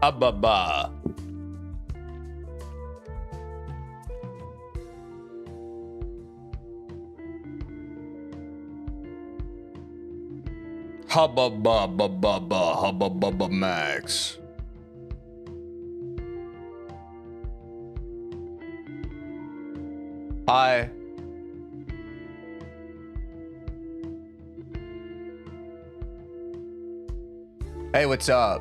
Ababa. Hubba ba ba ba ba hubba ba ba max. Hi. Hey, what's up?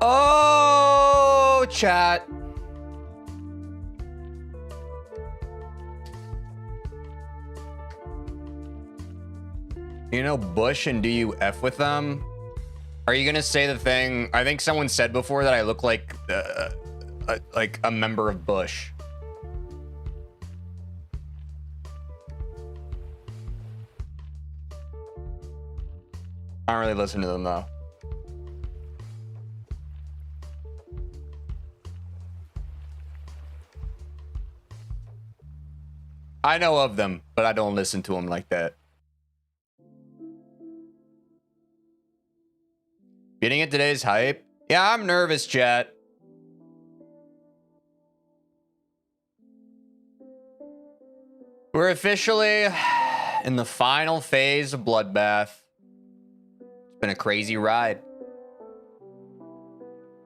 Oh, chat. You know Bush and do you F with them? Are you gonna say the thing? I think someone said before that I look like a member of Bush. I don't really listen to them though. I know of them, but I don't listen to them like that. Getting at today's hype? Yeah, I'm nervous, chat. We're officially in the final phase of Bloodbath. It's been a crazy ride.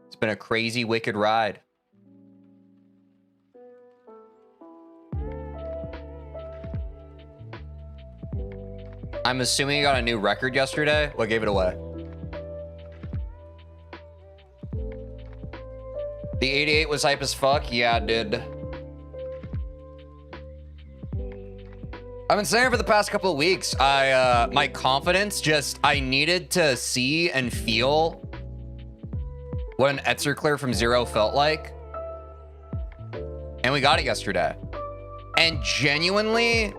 It's been a crazy, wicked ride. I'm assuming you got a new record yesterday. What gave it away? The 88 was hype as fuck. Yeah, dude. I've been saying for the past couple of weeks, my confidence I needed to see and feel what an Etzer clear from zero felt like. And we got it yesterday. And genuinely,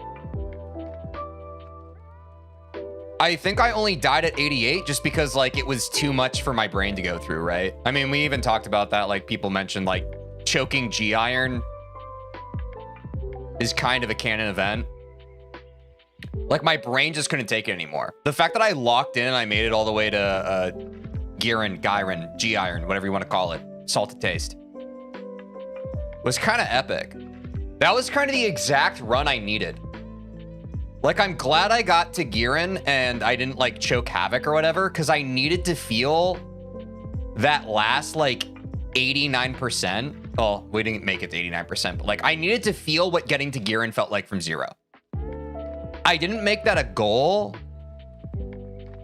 I think I only died at 88 just because like it was too much for my brain to go through, right? I mean, we even talked about that. Like people mentioned like choking G iron is kind of a canon event. Like my brain just couldn't take it anymore. The fact that I locked in and I made it all the way to Gyron, G iron, whatever you want to call it, salted taste, was kind of epic. That was kind of the exact run I needed. Like, I'm glad I got to Giron and I didn't, like, choke Havoc or whatever, because I needed to feel that last, like, 89%. Well, we didn't make it to 89%, but, like, I needed to feel what getting to Giron felt like from zero. I didn't make that a goal.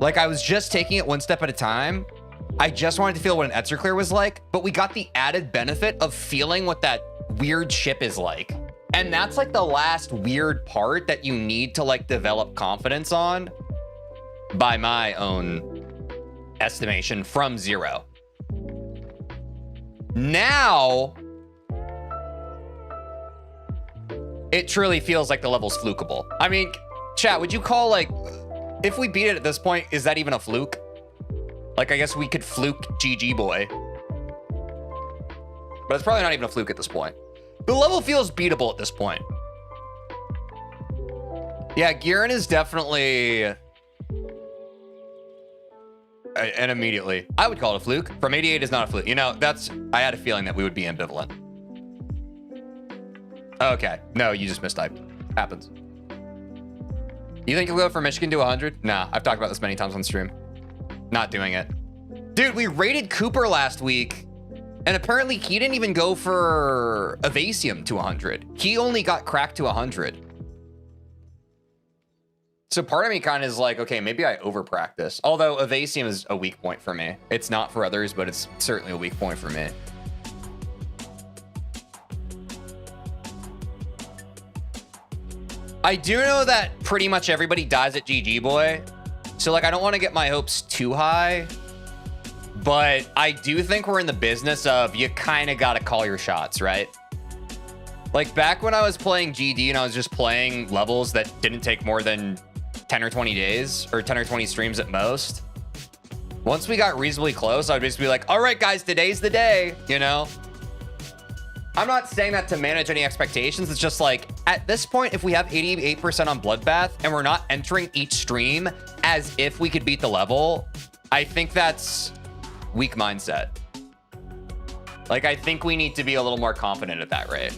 Like, I was just taking it one step at a time. I just wanted to feel what an Etzer clear was like, but we got the added benefit of feeling what that weird ship is like. And that's like the last weird part that you need to like develop confidence on, by my own estimation, from zero. Now, it truly feels like the level's flukeable. I mean, chat, would you call like, if we beat it at this point, is that even a fluke? Like, I guess we could fluke GG boy. But it's probably not even a fluke at this point. The level feels beatable at this point. Yeah, Giron is definitely... And immediately, I would call it a fluke. From 88 is not a fluke. You know, that's... I had a feeling that we would be ambivalent. Okay. No, you just mistyped. Happens. You think you'll go from Michigan to 100? Nah, I've talked about this many times on stream. Not doing it. Dude, we raided Cooper last week. And apparently he didn't even go for Evasium to 100. He only got cracked to 100. So part of me kind of is like, okay, maybe I over practice. Although Evasium is a weak point for me. It's not for others, but it's certainly a weak point for me. I do know that pretty much everybody dies at GG boy. So like, I don't want to get my hopes too high. But I do think we're in the business of you kind of got to call your shots, right? Like back when I was playing GD and I was just playing levels that didn't take more than 10 or 20 days or 10 or 20 streams at most. Once we got reasonably close, I'd basically be like, all right, guys, today's the day, you know? I'm not saying that to manage any expectations. It's just like, at this point, if we have 88% on Bloodbath and we're not entering each stream as if we could beat the level, I think that's weak mindset. Like, I think we need to be a little more confident at that rate.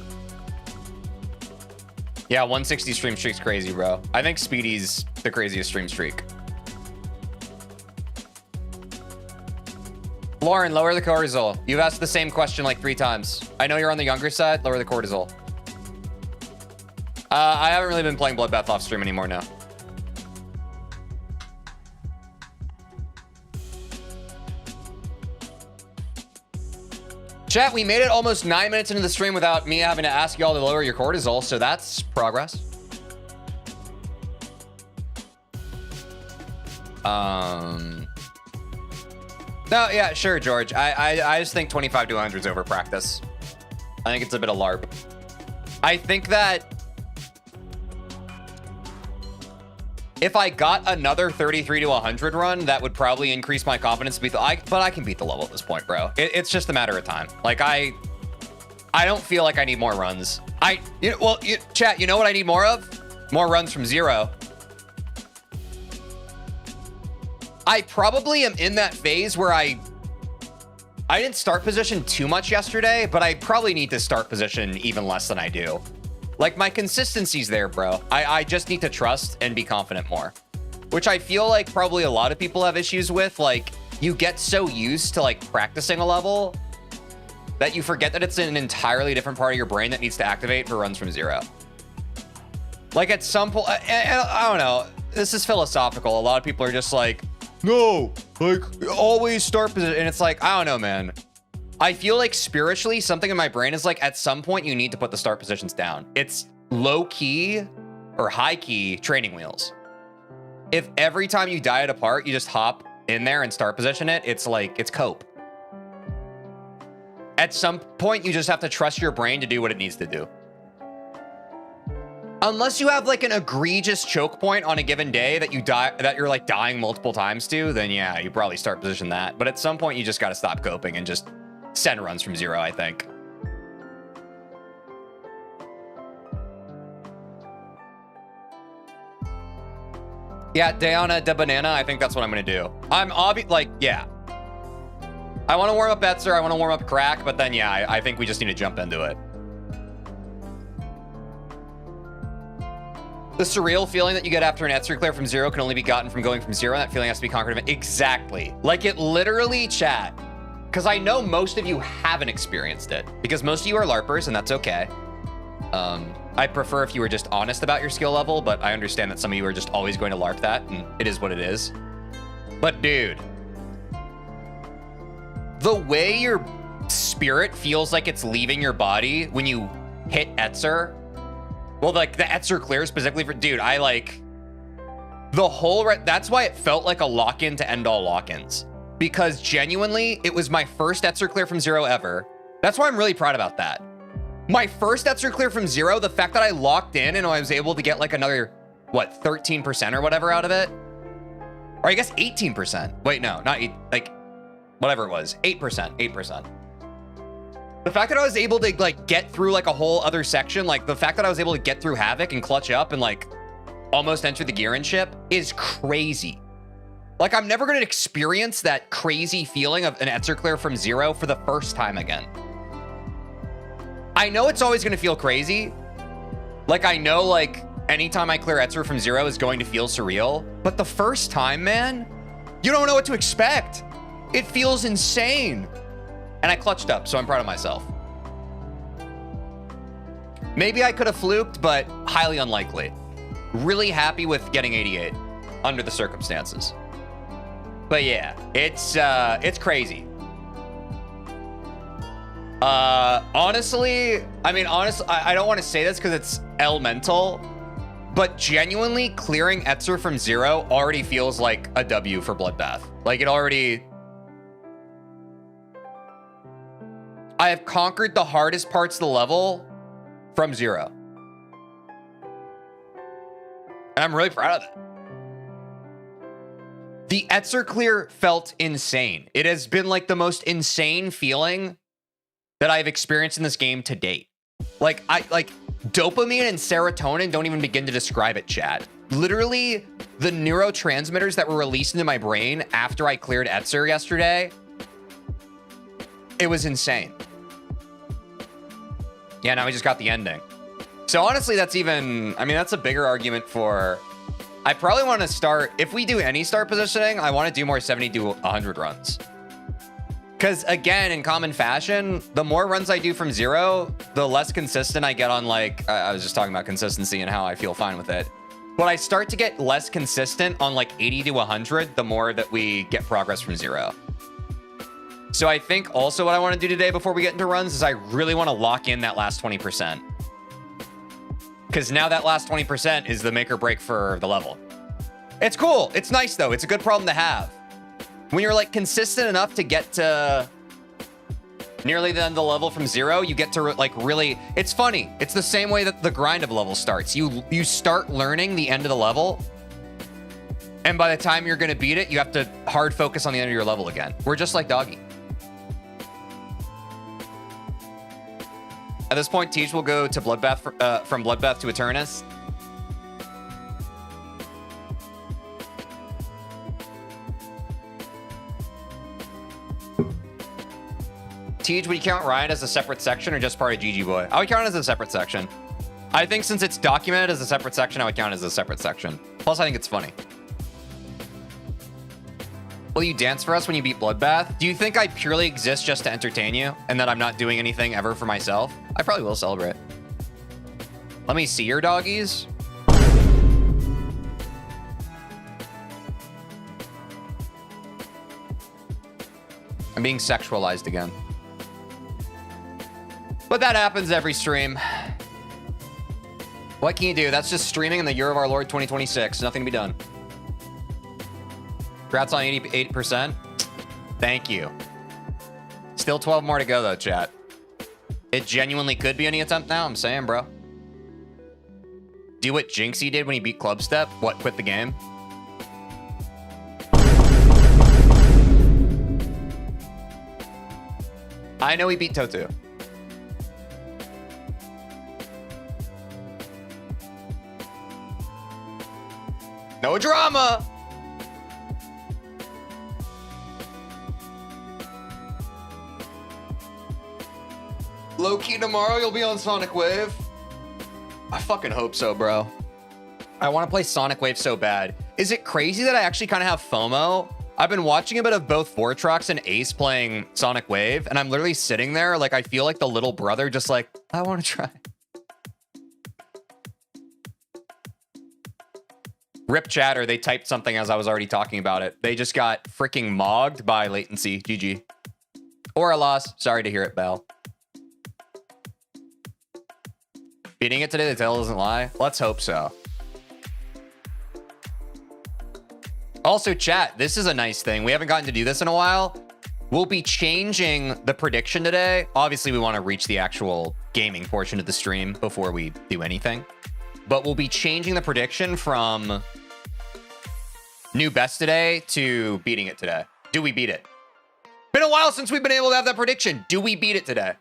Yeah, 160 stream streak's crazy, bro. I think Speedy's the craziest stream streak. Lauren, lower the cortisol. You've asked the same question like 3 times. I know you're on the younger side. Lower the cortisol. I haven't really been playing Bloodbath off stream anymore now. Chat, we made it almost 9 minutes into the stream without me having to ask y'all to lower your cortisol, so that's progress. No, yeah, sure, George. I just think 25 to 100 is over practice. I think it's a bit of LARP. I think that if I got another 33 to 100 run, that would probably increase my confidence to beat the... but I can beat the level at this point, bro. It's just a matter of time. Like, I don't feel like I need more runs. Chat, you know what I need more of? More runs from 0. I probably am in that phase where I didn't start position too much yesterday, but I probably need to start position even less than I do. Like, my consistency's there, bro. I just need to trust and be confident more, which I feel like probably a lot of people have issues with. Like, you get so used to like practicing a level that you forget that it's an entirely different part of your brain that needs to activate for runs from 0. Like, at some point, I don't know, this is philosophical. A lot of people are just like, no, like, always start position. And it's like, I don't know, man. I feel like spiritually, something in my brain is like, at some point, you need to put the start positions down. It's low key or high key training wheels. If every time you die at a part, you just hop in there and start position it, it's like, it's cope. At some point, you just have to trust your brain to do what it needs to do. Unless you have like an egregious choke point on a given day that you're like dying multiple times to, then yeah, you probably start position that. But at some point, you just got to stop coping and just send runs from 0, I think. Yeah, Diana de Banana, I think that's what I'm going to do. I'm yeah. I want to warm up Etzer, I want to warm up Crack, but then yeah, I think we just need to jump into it. The surreal feeling that you get after an Etzer clear from 0 can only be gotten from going from 0. That feeling has to be conquered. Exactly. Like, it literally, chat. Because I know most of you haven't experienced it. Because most of you are LARPers, and that's okay. I'd prefer if you were just honest about your skill level, but I understand that some of you are just always going to LARP that, and it is what it is. But dude, the way your spirit feels like it's leaving your body when you hit Etzer, well, like the Etzer clear specifically for, dude, I like the whole, that's why it felt like a lock-in to end all lock-ins, because genuinely it was my first Etzer clear from 0 ever. That's why I'm really proud about that. My first Etzer clear from 0, the fact that I locked in and I was able to get like another, what, 13% or whatever out of it? Or I guess 18%. Wait, no, not 8, like whatever it was, 8%. The fact that I was able to like get through like a whole other section, like the fact that I was able to get through Havoc and clutch up and like almost enter the Giran ship is crazy. Like, I'm never going to experience that crazy feeling of an Etzer clear from 0 for the first time again. I know it's always going to feel crazy. Like, I know like anytime I clear Etzer from 0 is going to feel surreal, but the first time, man, you don't know what to expect. It feels insane. And I clutched up, so I'm proud of myself. Maybe I could have fluked, but highly unlikely. Really happy with getting 88 under the circumstances. But yeah, it's crazy. Honestly, I don't want to say this because it's elemental, but genuinely clearing Etzer from 0 already feels like a W for Bloodbath. Like, it already... I have conquered the hardest parts of the level from 0. And I'm really proud of that. The Etzer clear felt insane. It has been like the most insane feeling that I've experienced in this game to date. Like dopamine and serotonin don't even begin to describe it, chat. Literally, the neurotransmitters that were released into my brain after I cleared Etzer yesterday, it was insane. Yeah, now we just got the ending. So honestly, that's even, I mean, that's a bigger argument for, I probably want to start, if we do any start positioning, I want to do more 70 to 100 runs. Because again, in common fashion, the more runs I do from 0, the less consistent I get on, like, I was just talking about consistency and how I feel fine with it. But I start to get less consistent on like 80 to 100, the more that we get progress from 0. So I think also what I want to do today before we get into runs is I really want to lock in that last 20%. Because now that last 20% is the make or break for the level. It's cool. It's nice though. It's a good problem to have. When you're like consistent enough to get to nearly the end of the level from 0, you get to like really, it's funny. It's the same way that the grind of level starts. You start learning the end of the level, and by the time you're going to beat it, you have to hard focus on the end of your level again. We're just like Doggy. At this point, Teej will go to Bloodbath from Bloodbath to Aeternus. Teej, would you count Ryan as a separate section or just part of GG Boy? I would count it as a separate section. I think since it's documented as a separate section, I would count it as a separate section. Plus, I think it's funny. Will you dance for us when you beat Bloodbath? Do you think I purely exist just to entertain you and that I'm not doing anything ever for myself? I probably will celebrate. Let me see your doggies. I'm being sexualized again. But that happens every stream. What can you do? That's just streaming in the year of our Lord 2026. Nothing to be done. Congrats on 88%. Thank you. Still 12 more to go though, chat. It genuinely could be any attempt now, I'm saying, bro. Do what Jinxie did when he beat Clubstep? What, quit the game? I know he beat Totu. No drama! Low-key tomorrow you'll be on Sonic Wave. I fucking hope so, bro. I want to play Sonic Wave so bad. Is it crazy that I actually kind of have FOMO? I've been watching a bit of both Vortrox and Ace playing Sonic Wave, and I'm literally sitting there like I feel like the little brother just like, I want to try. Rip chatter, they typed something as I was already talking about it. They just got freaking mogged by latency. GG. Or a loss. Sorry to hear it, Bell. Beating it today, the tail doesn't lie. Let's hope so. Also, chat, this is a nice thing. We haven't gotten to do this in a while. We'll be changing the prediction today. Obviously, we want to reach the actual gaming portion of the stream before we do anything. But we'll be changing the prediction from new best today to beating it today. Do we beat it? Been a while since we've been able to have that prediction. Do we beat it today?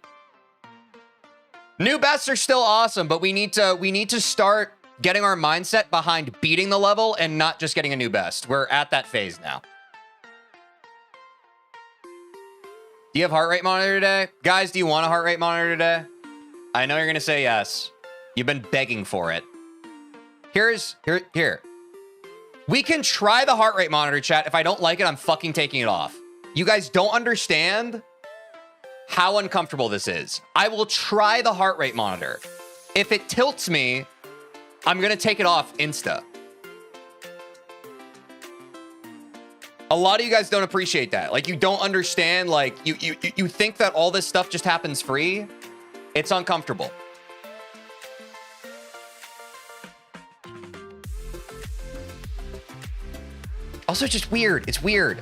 New bests are still awesome, but we need to start getting our mindset behind beating the level and not just getting a new best. We're at that phase now. Do you have heart rate monitor today? Guys, do you want a heart rate monitor today? I know you're going to say yes. You've been begging for it. Here. We can try the heart rate monitor, chat. If I don't like it, I'm fucking taking it off. You guys don't understand how uncomfortable this is. I will try the heart rate monitor. If it tilts me, I'm going to take it off insta. A lot of you guys don't appreciate that. Like, you don't understand. Like, you think that all this stuff just happens free. It's uncomfortable. Also, just weird. It's weird.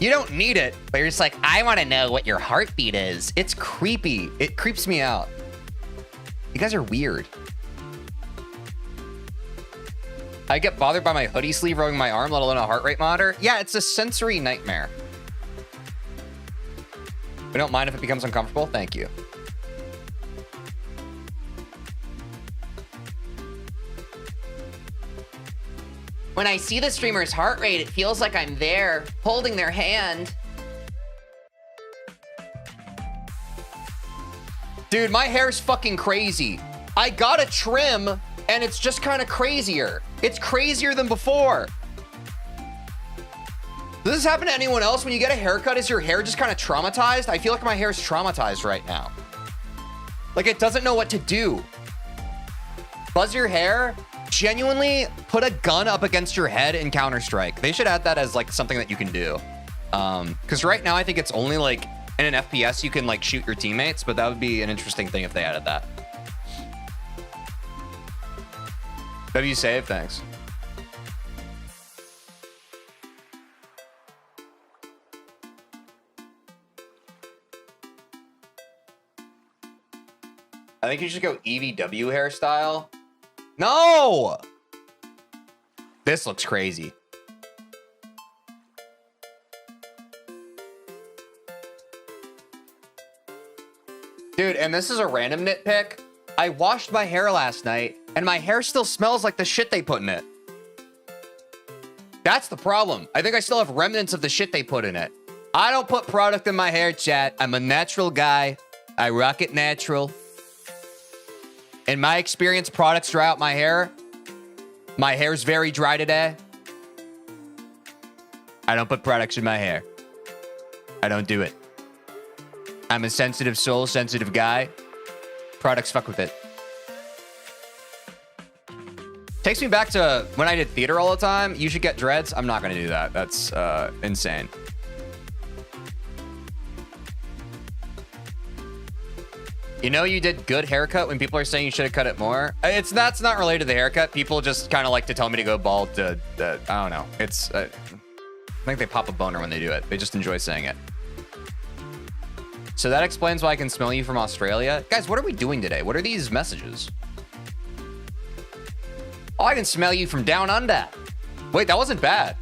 You don't need it, but you're just like, I want to know what your heartbeat is. It's creepy. It creeps me out. You guys are weird. I get bothered by my hoodie sleeve rubbing my arm, let alone a heart rate monitor. Yeah, it's a sensory nightmare. We don't mind if it becomes uncomfortable. Thank you. When I see the streamer's heart rate, it feels like I'm there, holding their hand. Dude, my hair's fucking crazy. I got a trim, and it's just kind of crazier. It's crazier than before. Does this happen to anyone else? When you get a haircut, is your hair just kind of traumatized? I feel like my hair's traumatized right now. Like, it doesn't know what to do. Buzz your hair? Genuinely put a gun up against your head in Counter-Strike. They should add that as like something that you can do. Because right now I think it's only like in an FPS you can like shoot your teammates, but that would be an interesting thing if they added that. W save, thanks. I think you should go EVW hairstyle. No! This looks crazy. Dude, and this is a random nitpick. I washed my hair last night, and my hair still smells like the shit they put in it. That's the problem. I think I still have remnants of the shit they put in it. I don't put product in my hair, chat. I'm a natural guy. I rock it natural. In my experience, products dry out my hair. My hair's very dry today. I don't put products in my hair. I don't do it. I'm a sensitive soul, sensitive guy. Products fuck with it. Takes me back to when I did theater all the time. You should get dreads. I'm not going to do that. That's insane. You know you did good haircut when people are saying you should have cut it more. That's not related to the haircut. People just kind of like to tell me to go bald. I don't know. It's I think they pop a boner when they do it. They just enjoy saying it. So that explains why I can smell you from Australia. Guys, what are we doing today? What are these messages? Oh, I can smell you from down under. Wait, that wasn't bad.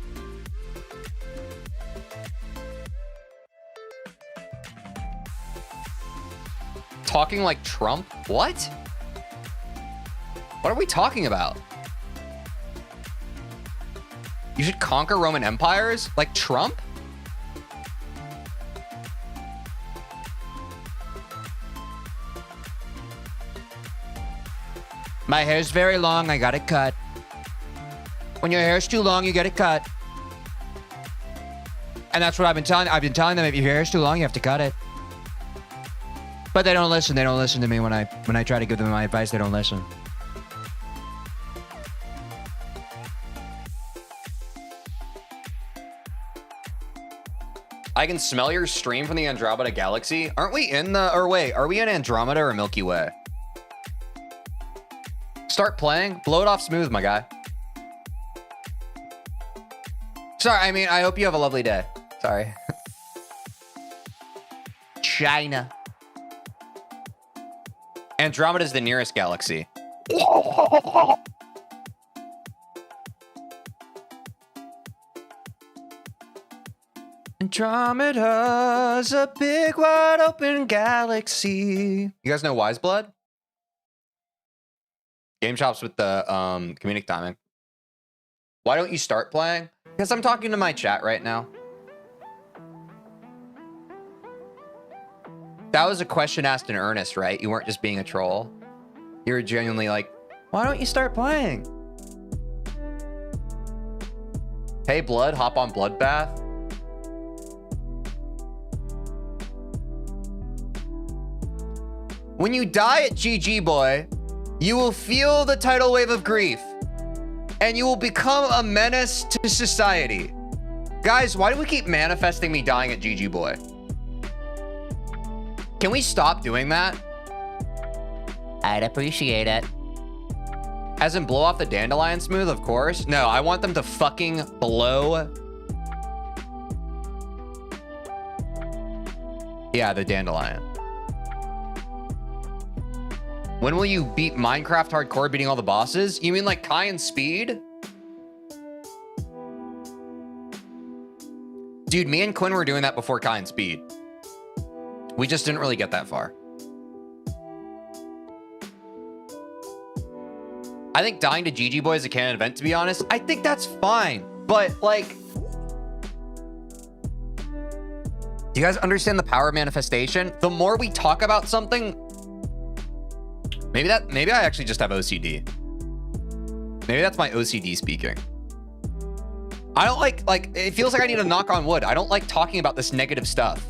Talking like Trump? What? What are we talking about? You should conquer Roman empires? Like Trump? My hair's very long, I got it cut. When your hair's too long, you get it cut. And that's what I've been telling them, if your hair's too long, you have to cut it. But they don't listen. They don't listen to me when I try to give them my advice. They don't listen. I can smell your stream from the Andromeda Galaxy. Aren't we in the... Or wait, are we in Andromeda or Milky Way? Start playing. Blow it off smooth, my guy. Sorry, I mean, I hope you have a lovely day. Sorry. China. Andromeda is the nearest galaxy. Andromeda's a big, wide open galaxy. You guys know Wise Blood? Game chops with the comedic timing. Why don't you start playing? Because I'm talking to my chat right now. That was a question asked in earnest, right? You weren't just being a troll. You were genuinely like, why don't you start playing? Hey, Blood, hop on Bloodbath. When you die at GG Boy, you will feel the tidal wave of grief. And you will become a menace to society. Guys, why do we keep manifesting me dying at GG Boy? Can we stop doing that? I'd appreciate it. As in blow off the dandelion smooth, of course. No, I want them to fucking blow. Yeah, the dandelion. When will you beat Minecraft hardcore beating all the bosses? You mean like Kai and Speed? Dude, me and Quinn were doing that before Kai and Speed. We just didn't really get that far. I think dying to GG Boy is a canon event, to be honest. I think that's fine. But, like... Do you guys understand the power of manifestation? The more we talk about something... Maybe I actually just have OCD. Maybe that's my OCD speaking. I don't like, it feels like I need to knock on wood. I don't like talking about this negative stuff.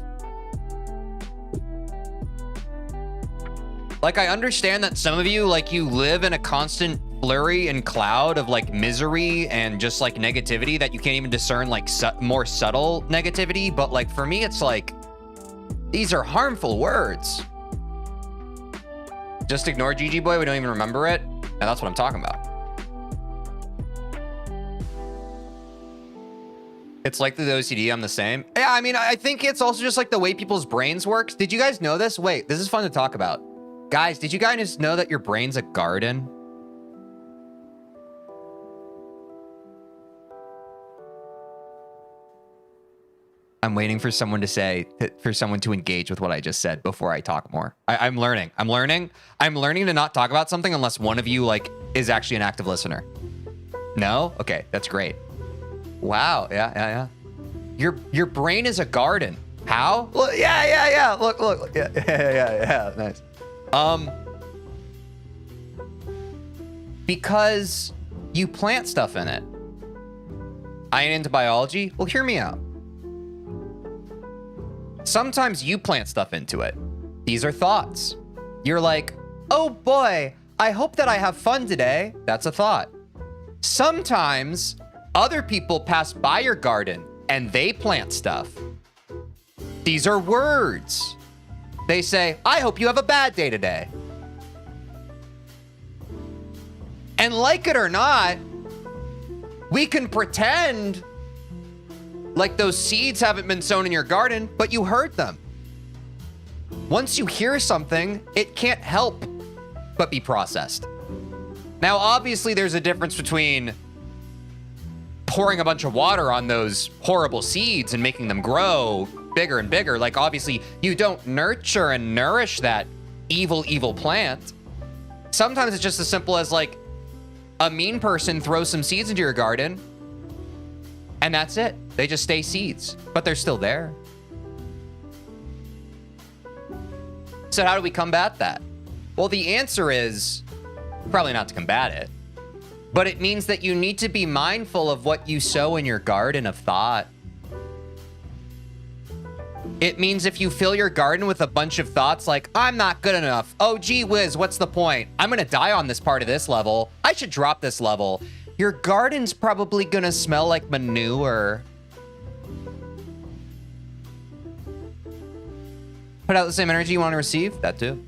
Like, I understand that some of you, like, you live in a constant flurry and cloud of, like, misery and just, like, negativity that you can't even discern, like, more subtle negativity. But, like, for me, it's like, these are harmful words. Just ignore GG Boy. We don't even remember it. And that's what I'm talking about. It's like the OCD, I'm the same. Yeah, I mean, I think it's also just like the way people's brains work. Did you guys know this? Wait, this is fun to talk about. Guys, did you guys know that your brain's a garden? I'm waiting for someone to say, for someone to engage with what I just said before I talk more. I'm learning to not talk about something unless one of you, like, is actually an active listener. No? Okay, that's great. Wow, yeah. Your brain is a garden. How? Well, yeah. Look. Yeah, nice. Because you plant stuff in it. I ain't into biology? Well, hear me out. Sometimes you plant stuff into it. These are thoughts. You're like, oh boy, I hope that I have fun today. That's a thought. Sometimes other people pass by your garden and they plant stuff. These are words. They say, I hope you have a bad day today. And like it or not, we can pretend like those seeds haven't been sown in your garden, but you heard them. Once you hear something, it can't help but be processed. Now, obviously, there's a difference between pouring a bunch of water on those horrible seeds and making them grow bigger and bigger. Like, obviously, you don't nurture and nourish that evil plant. Sometimes it's just as simple as, like, a mean person throws some seeds into your garden, and that's it. They just stay seeds, but they're still there. So how do we combat that? Well, the answer is probably not to combat it, but it means that you need to be mindful of what you sow in your garden of thought. It means if you fill your garden with a bunch of thoughts like, I'm not good enough. Oh, gee whiz, what's the point? I'm gonna die on this part of this level. I should drop this level. Your garden's probably gonna smell like manure. Put out the same energy you want to receive? That too.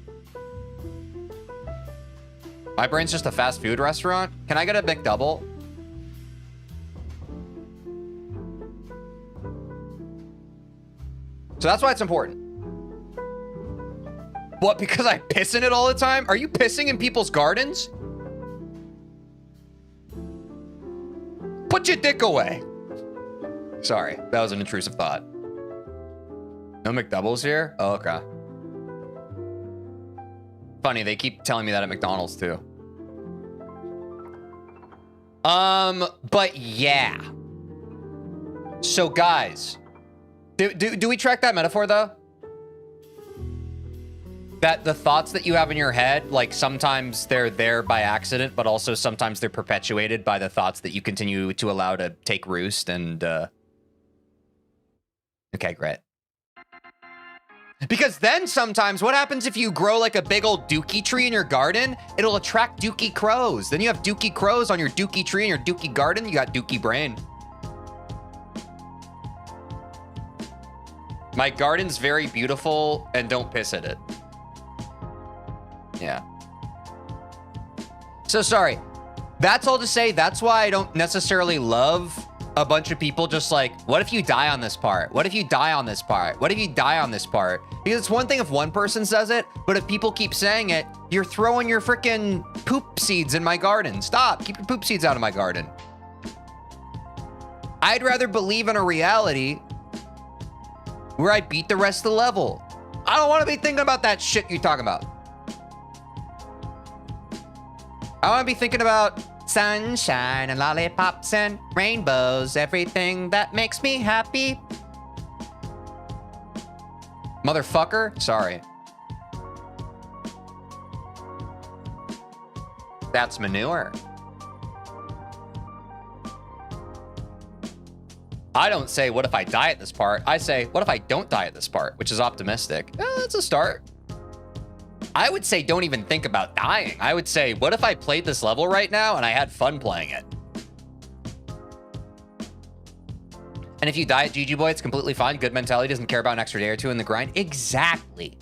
My brain's just a fast food restaurant. Can I get a McDouble? So that's why it's important. What, because I piss in it all the time? Are you pissing in people's gardens? Put your dick away. Sorry, that was an intrusive thought. No McDoubles here? Oh, okay. Funny, they keep telling me that at McDonald's too. But yeah. So guys, do we track that metaphor though? That the thoughts that you have in your head, like sometimes they're there by accident, but also sometimes they're perpetuated by the thoughts that you continue to allow to take roost and, okay, great. Because then sometimes what happens if you grow like a big old dookie tree in your garden? It'll attract dookie crows. Then you have dookie crows on your dookie tree in your dookie garden. You got dookie brain. My garden's very beautiful and don't piss at it. Yeah. So sorry. That's all to say, that's why I don't necessarily love a bunch of people just like, what if you die on this part? What if you die on this part? What if you die on this part? Because it's one thing if one person says it, but if people keep saying it, you're throwing your freaking poop seeds in my garden. Stop, keep your poop seeds out of my garden. I'd rather believe in a reality where I beat the rest of the level. I don't want to be thinking about that shit you talking about. I want to be thinking about sunshine and lollipops and rainbows, everything that makes me happy. Motherfucker, sorry. That's manure. I don't say, what if I die at this part? I say, what if I don't die at this part? Which is optimistic. That's a start. I would say, don't even think about dying. I would say, what if I played this level right now and I had fun playing it? And if you die at GG Boy, it's completely fine. Good mentality, doesn't care about an extra day or two in the grind. Exactly.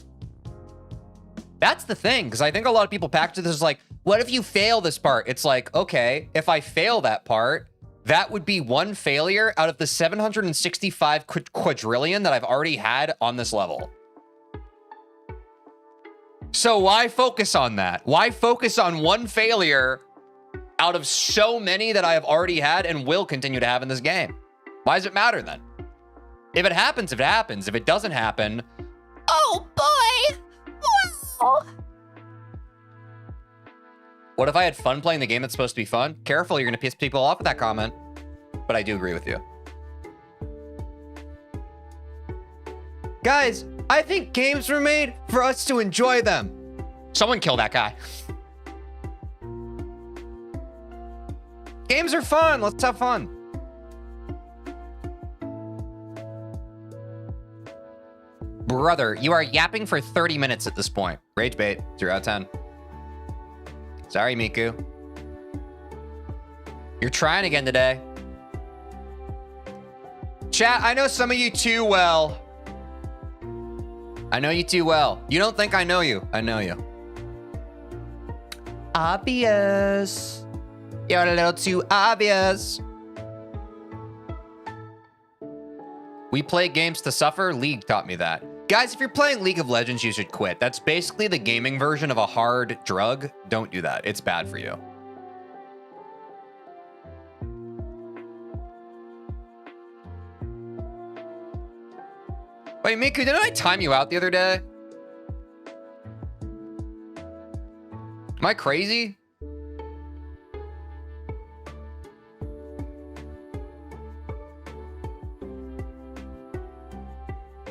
That's the thing, because I think a lot of people package this as like, what if you fail this part? It's like, okay, if I fail that part, that would be one failure out of the 765 quadrillion that I've already had on this level. So why focus on that? Why focus on one failure out of so many that I have already had and will continue to have in this game? Why does it matter then? If it happens, if it happens. If it doesn't happen, Oh boy! Wow. what if I had fun playing the game that's supposed to be fun? Careful, you're gonna piss people off with that comment. But I do agree with you. Guys, I think games were made for us to enjoy them. Someone kill that guy. Games are fun, let's have fun. Brother, you are yapping for 30 minutes at this point. Rage bait, 0 out of 10. Sorry, Miku. You're trying again today. Chat, I know some of you too well. I know you too well. You don't think I know you. I know you. Obvious. You're a little too obvious. We play games to suffer. League taught me that. Guys, if you're playing League of Legends, you should quit. That's basically the gaming version of a hard drug. Don't do that. It's bad for you. Wait, Miku, didn't I time you out the other day? Am I crazy?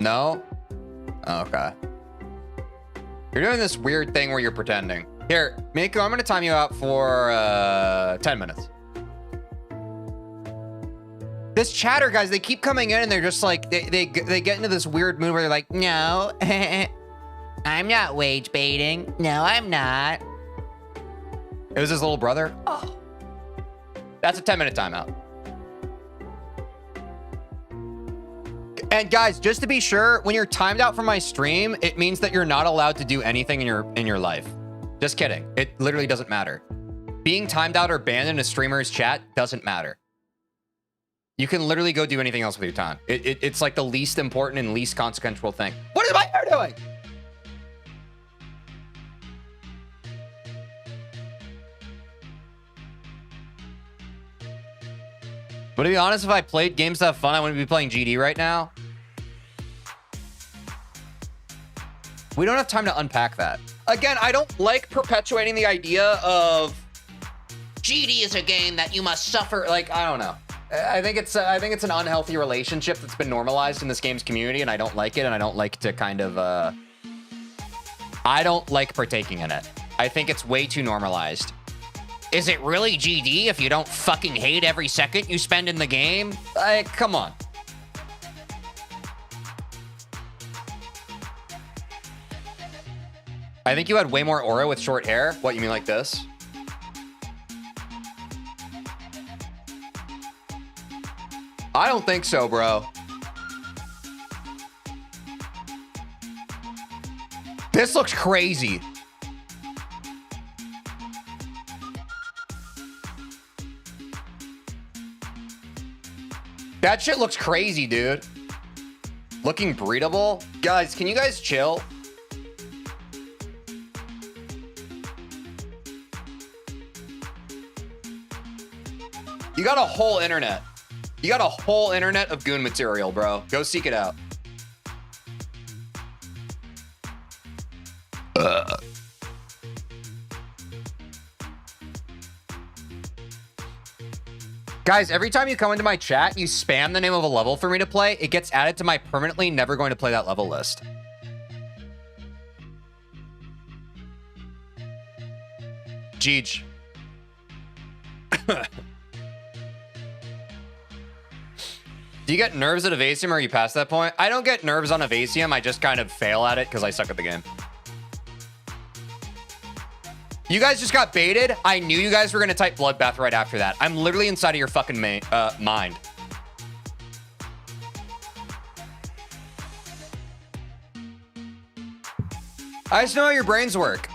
No? Oh, okay. You're doing this weird thing where you're pretending. Here, Miku, I'm gonna time you out for 10 minutes. This chatter, guys, they keep coming in and they're just like, they get into this weird mood where they're like, no, I'm not wage baiting. No, I'm not. It was his little brother. Oh, that's a 10-minute timeout. And guys, just to be sure, when you're timed out from my stream, it means that you're not allowed to do anything in your life. Just kidding. It literally doesn't matter. Being timed out or banned in a streamer's chat doesn't matter. You can literally go do anything else with your time. It's like the least important and least consequential thing. What is my hair doing? But to be honest, if I played games to have fun, I wouldn't be playing GD right now. We don't have time to unpack that. Again, I don't like perpetuating the idea of GD is a game that you must suffer. like, I don't know. I think it's an unhealthy relationship that's been normalized in this game's community, and I don't like it, and I don't like to kind of I don't like partaking in it. I think it's way too normalized. Is it really GD if you don't fucking hate every second you spend in the game? Like, come on. I think you had way more aura with short hair. What, you mean like this? I don't think so, bro. This looks crazy. That shit looks crazy, dude. Looking breedable. Guys, can you guys chill? You got a whole internet. You got a whole internet of goon material, bro. Go seek it out. Guys, every time you come into my chat, you spam the name of a level for me to play, it gets added to my permanently never going to play that level list. Jeej. Do you get nerves at Evasium or are you past that point? I don't get nerves on Evasium. I just kind of fail at it because I suck at the game. You guys just got baited. I knew you guys were going to type Bloodbath right after that. I'm literally inside of your fucking mind. I just know how your brains work.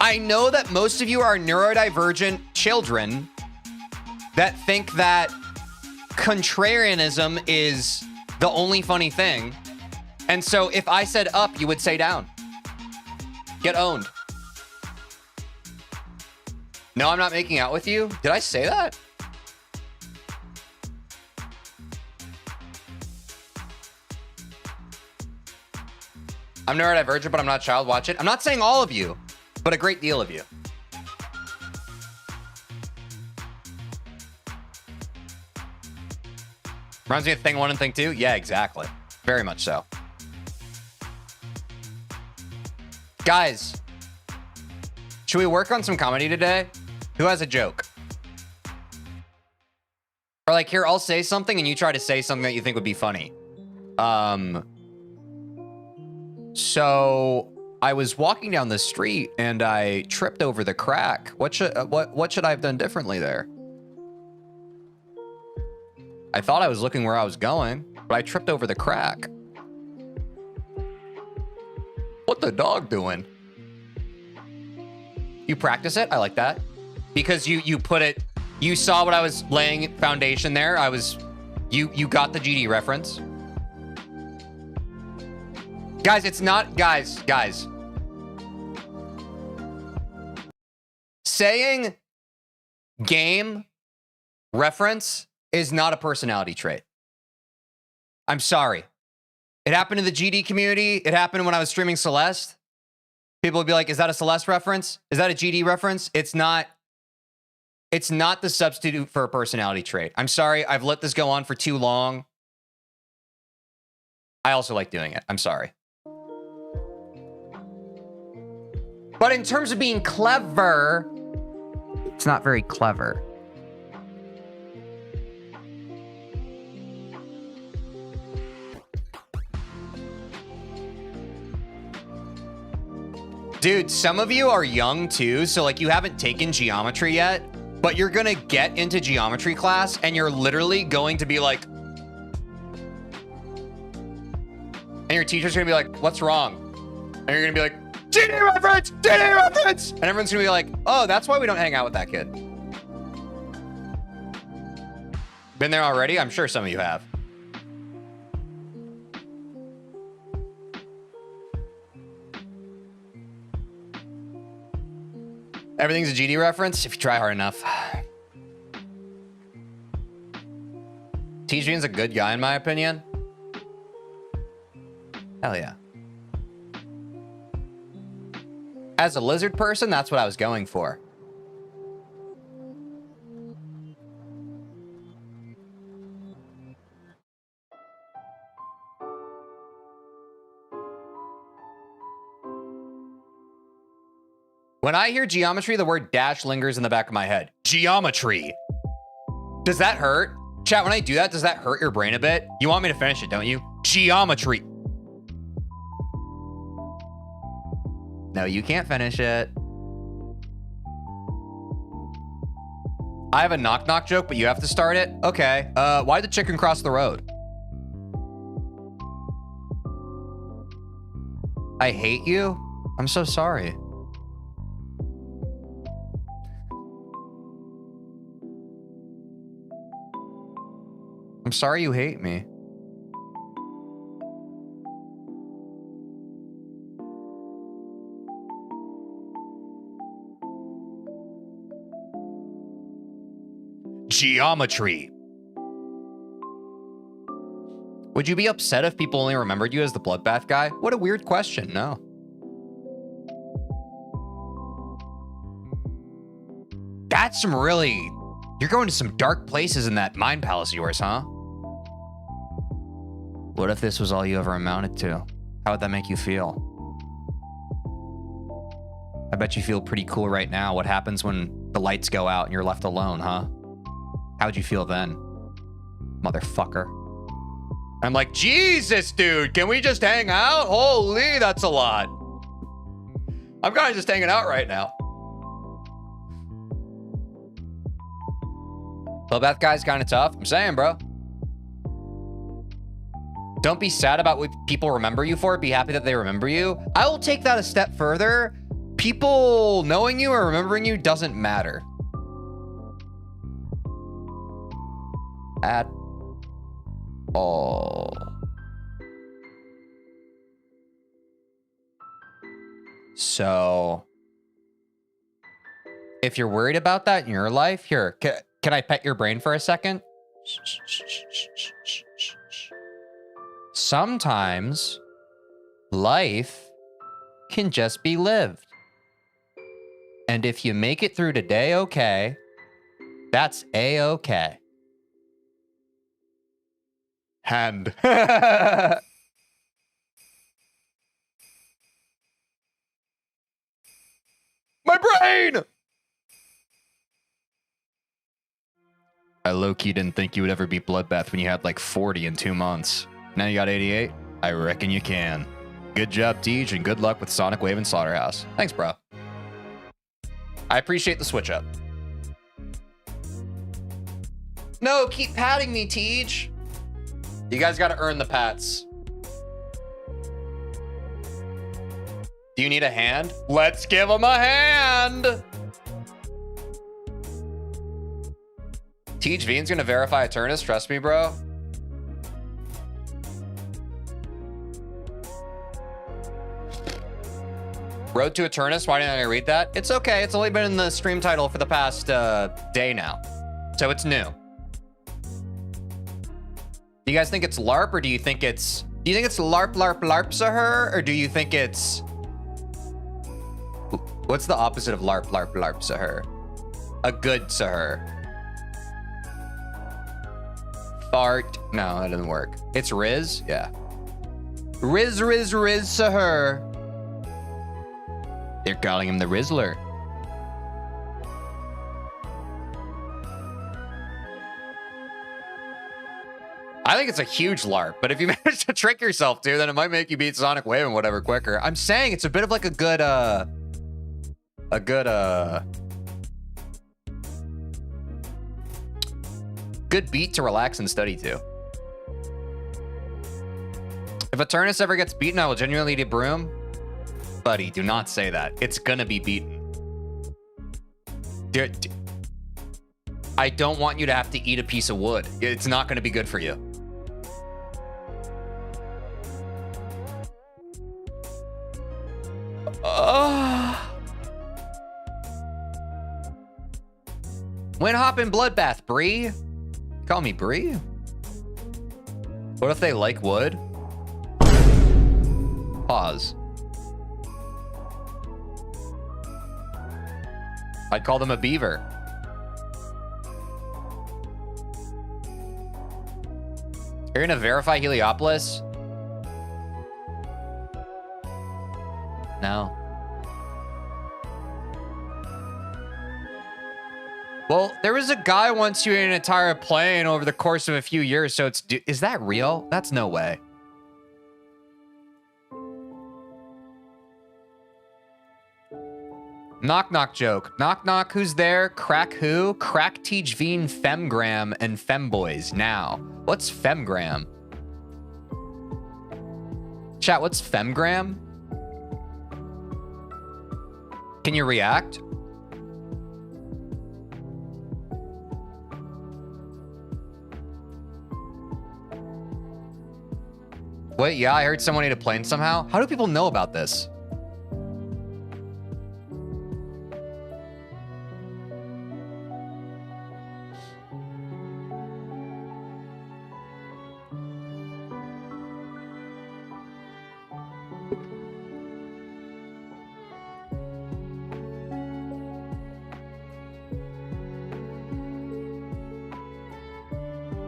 I know that most of you are neurodivergent children that think that contrarianism is the only funny thing. And so if I said up, you would say down. Get owned. No, I'm not making out with you. Did I say that? I'm neurodivergent, but I'm not child. Watch it. I'm not saying all of you, but a great deal of you. Reminds me of Thing 1 and Thing 2? Yeah, exactly. Very much so. Guys, should we work on some comedy today? Who has a joke? Or like, here, I'll say something and you try to say something that you think would be funny. So I was walking down the street and I tripped over the crack. What should I have done differently there? I thought I was looking where I was going, but I tripped over the crack. What the dog doing? You practice it? I like that. Because you put it, you saw what I was laying foundation there. You got the GD reference. Guys, it's not, guys. Saying game reference is not a personality trait. I'm sorry. It happened in the GD community. It happened when I was streaming Celeste. People would be like, is that a Celeste reference? Is that a GD reference? It's not the substitute for a personality trait. I'm sorry. I've let this go on for too long. I also like doing it. I'm sorry. But in terms of being clever, it's not very clever. Dude, some of you are young too, so like you haven't taken geometry yet, but you're gonna get into geometry class and you're literally going to be like, and your teacher's gonna be like, what's wrong? And you're gonna be like, GD reference, GD reference! And everyone's gonna be like, oh, that's why we don't hang out with that kid. Been there already? I'm sure some of you have. Everything's a GD reference if you try hard enough. TeejVeen's a good guy in my opinion. Hell yeah. As a lizard person, that's what I was going for. When I hear geometry, the word dash lingers in the back of my head. Geometry. Does that hurt? Chat, when I do that, does that hurt your brain a bit? You want me to finish it, don't you? Geometry. No, you can't finish it. I have a knock-knock joke, but you have to start it? Okay. Why'd the chicken cross the road? I hate you? I'm so sorry. I'm sorry you hate me. Geometry. Would you be upset if people only remembered you as the Bloodbath guy? What a weird question. No. That's some really You're going to some dark places in that mind palace of yours, huh? What if this was all you ever amounted to? How would that make you feel? I bet you feel pretty cool right now. What happens when the lights go out and you're left alone, huh? How would you feel then? Motherfucker. I'm like, Jesus, dude, can we just hang out? Holy, that's a lot. I'm kind of just hanging out right now. Bloodbath guy's kind of tough. I'm saying, bro. Don't be sad about what people remember you for. Be happy that they remember you. I will take that a step further. People knowing you or remembering you doesn't matter. At all. So, if you're worried about that in your life, here, can I pet your brain for a second? Sometimes life can just be lived. And if you make it through today okay, that's A-okay. Hand. My brain! I low-key didn't think you would ever beat Bloodbath when you had like 40 in 2 months. Now you got 88? I reckon you can. Good job, Tej, and good luck with Sonic Wave and Slaughterhouse. Thanks, bro. I appreciate the switch up. No, keep patting me, Tej. You guys gotta earn the pats. Do you need a hand? Let's give him a hand! TeejVeen's gonna verify Aeternus, trust me, bro. Road to Aeternus, why didn't I read that? It's okay, it's only been in the stream title for the past day now. So it's new. Do you guys think it's LARP or do you think it's... Do you think it's LARP, LARP, LARPs of her? Or do you think it's... What's the opposite of LARP, LARP, LARPs of her? A good to her. Fart. No, that doesn't work. It's Riz? Yeah. Riz, Riz, Riz to her. They're calling him the Rizzler. I think it's a huge LARP, but if you manage to trick yourself, dude, then it might make you beat Sonic Wave and whatever quicker. I'm saying it's a bit of like a good beat to relax and study to. If Aeternus ever gets beaten, I will genuinely eat a broom. Buddy, do not say that. It's gonna be beaten. Dude, I don't want you to have to eat a piece of wood. It's not gonna be good for you. When hop in Bloodbath, Bree? Call me Bree? What if they like wood? Pause. I'd call them a beaver. You're gonna verify Heliopolis? No. Well, there was a guy once who ate an entire plane over the course of a few years, so it's... Is that real? That's no way. Knock knock joke. Knock knock, who's there? Crack who? Crack TeejVeen Femgram and Femboys now. What's Femgram? Chat, what's Femgram? Can you react? Wait, yeah, I heard someone ate a plane somehow. How do people know about this?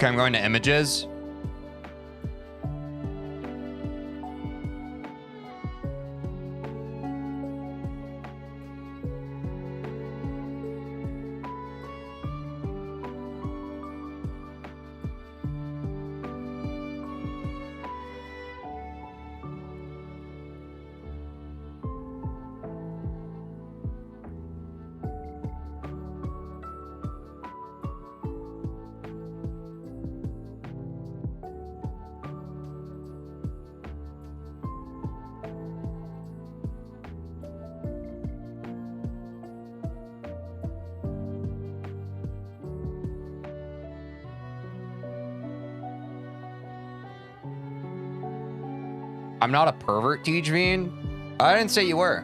Okay, I'm going to images. I'm not a pervert, TeejVeen. I didn't say you were.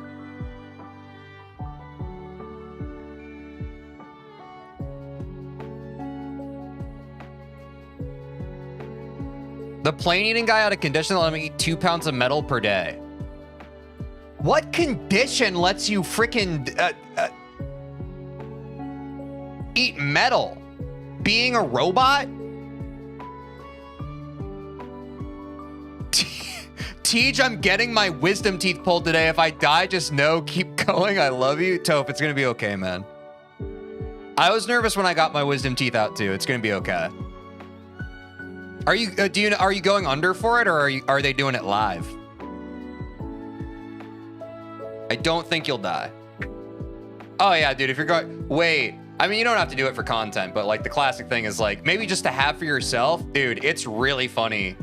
The plane eating guy had a condition that let him eat 2 pounds of metal per day. What condition lets you freaking eat metal? Being a robot? Teej, I'm getting my wisdom teeth pulled today. If I die, just know, keep going. I love you. Toph, it's gonna be okay, man. I was nervous when I got my wisdom teeth out too. It's gonna be okay. Are you are you going under for it, or are they doing it live? I don't think you'll die. Oh yeah, dude, if you're going, wait. I mean, you don't have to do it for content, but like the classic thing is like maybe just to have for yourself, dude. It's really funny.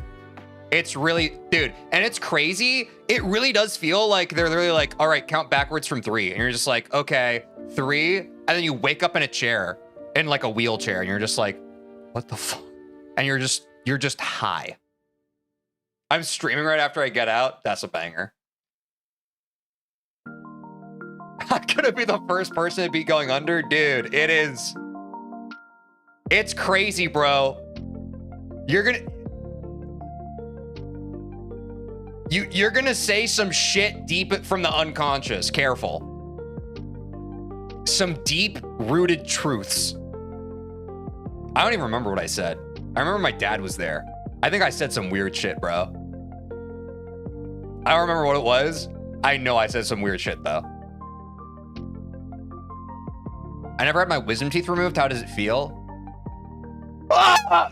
It's really, dude, and it's crazy. It really does feel like they're literally like, all right, count backwards from 3. And you're just like, okay, 3. And then you wake up in a chair, in like a wheelchair, and you're just like, what the fuck? And you're just high. I'm streaming right after I get out. That's a banger. I'm gonna be the first person to be going under. Dude, it is. It's crazy, bro. You're gonna say some shit deep from the unconscious. Careful. Some deep rooted truths. I don't even remember what I said. I remember my dad was there. I think I said some weird shit, bro. I don't remember what it was. I know I said some weird shit though. I never had my wisdom teeth removed. How does it feel?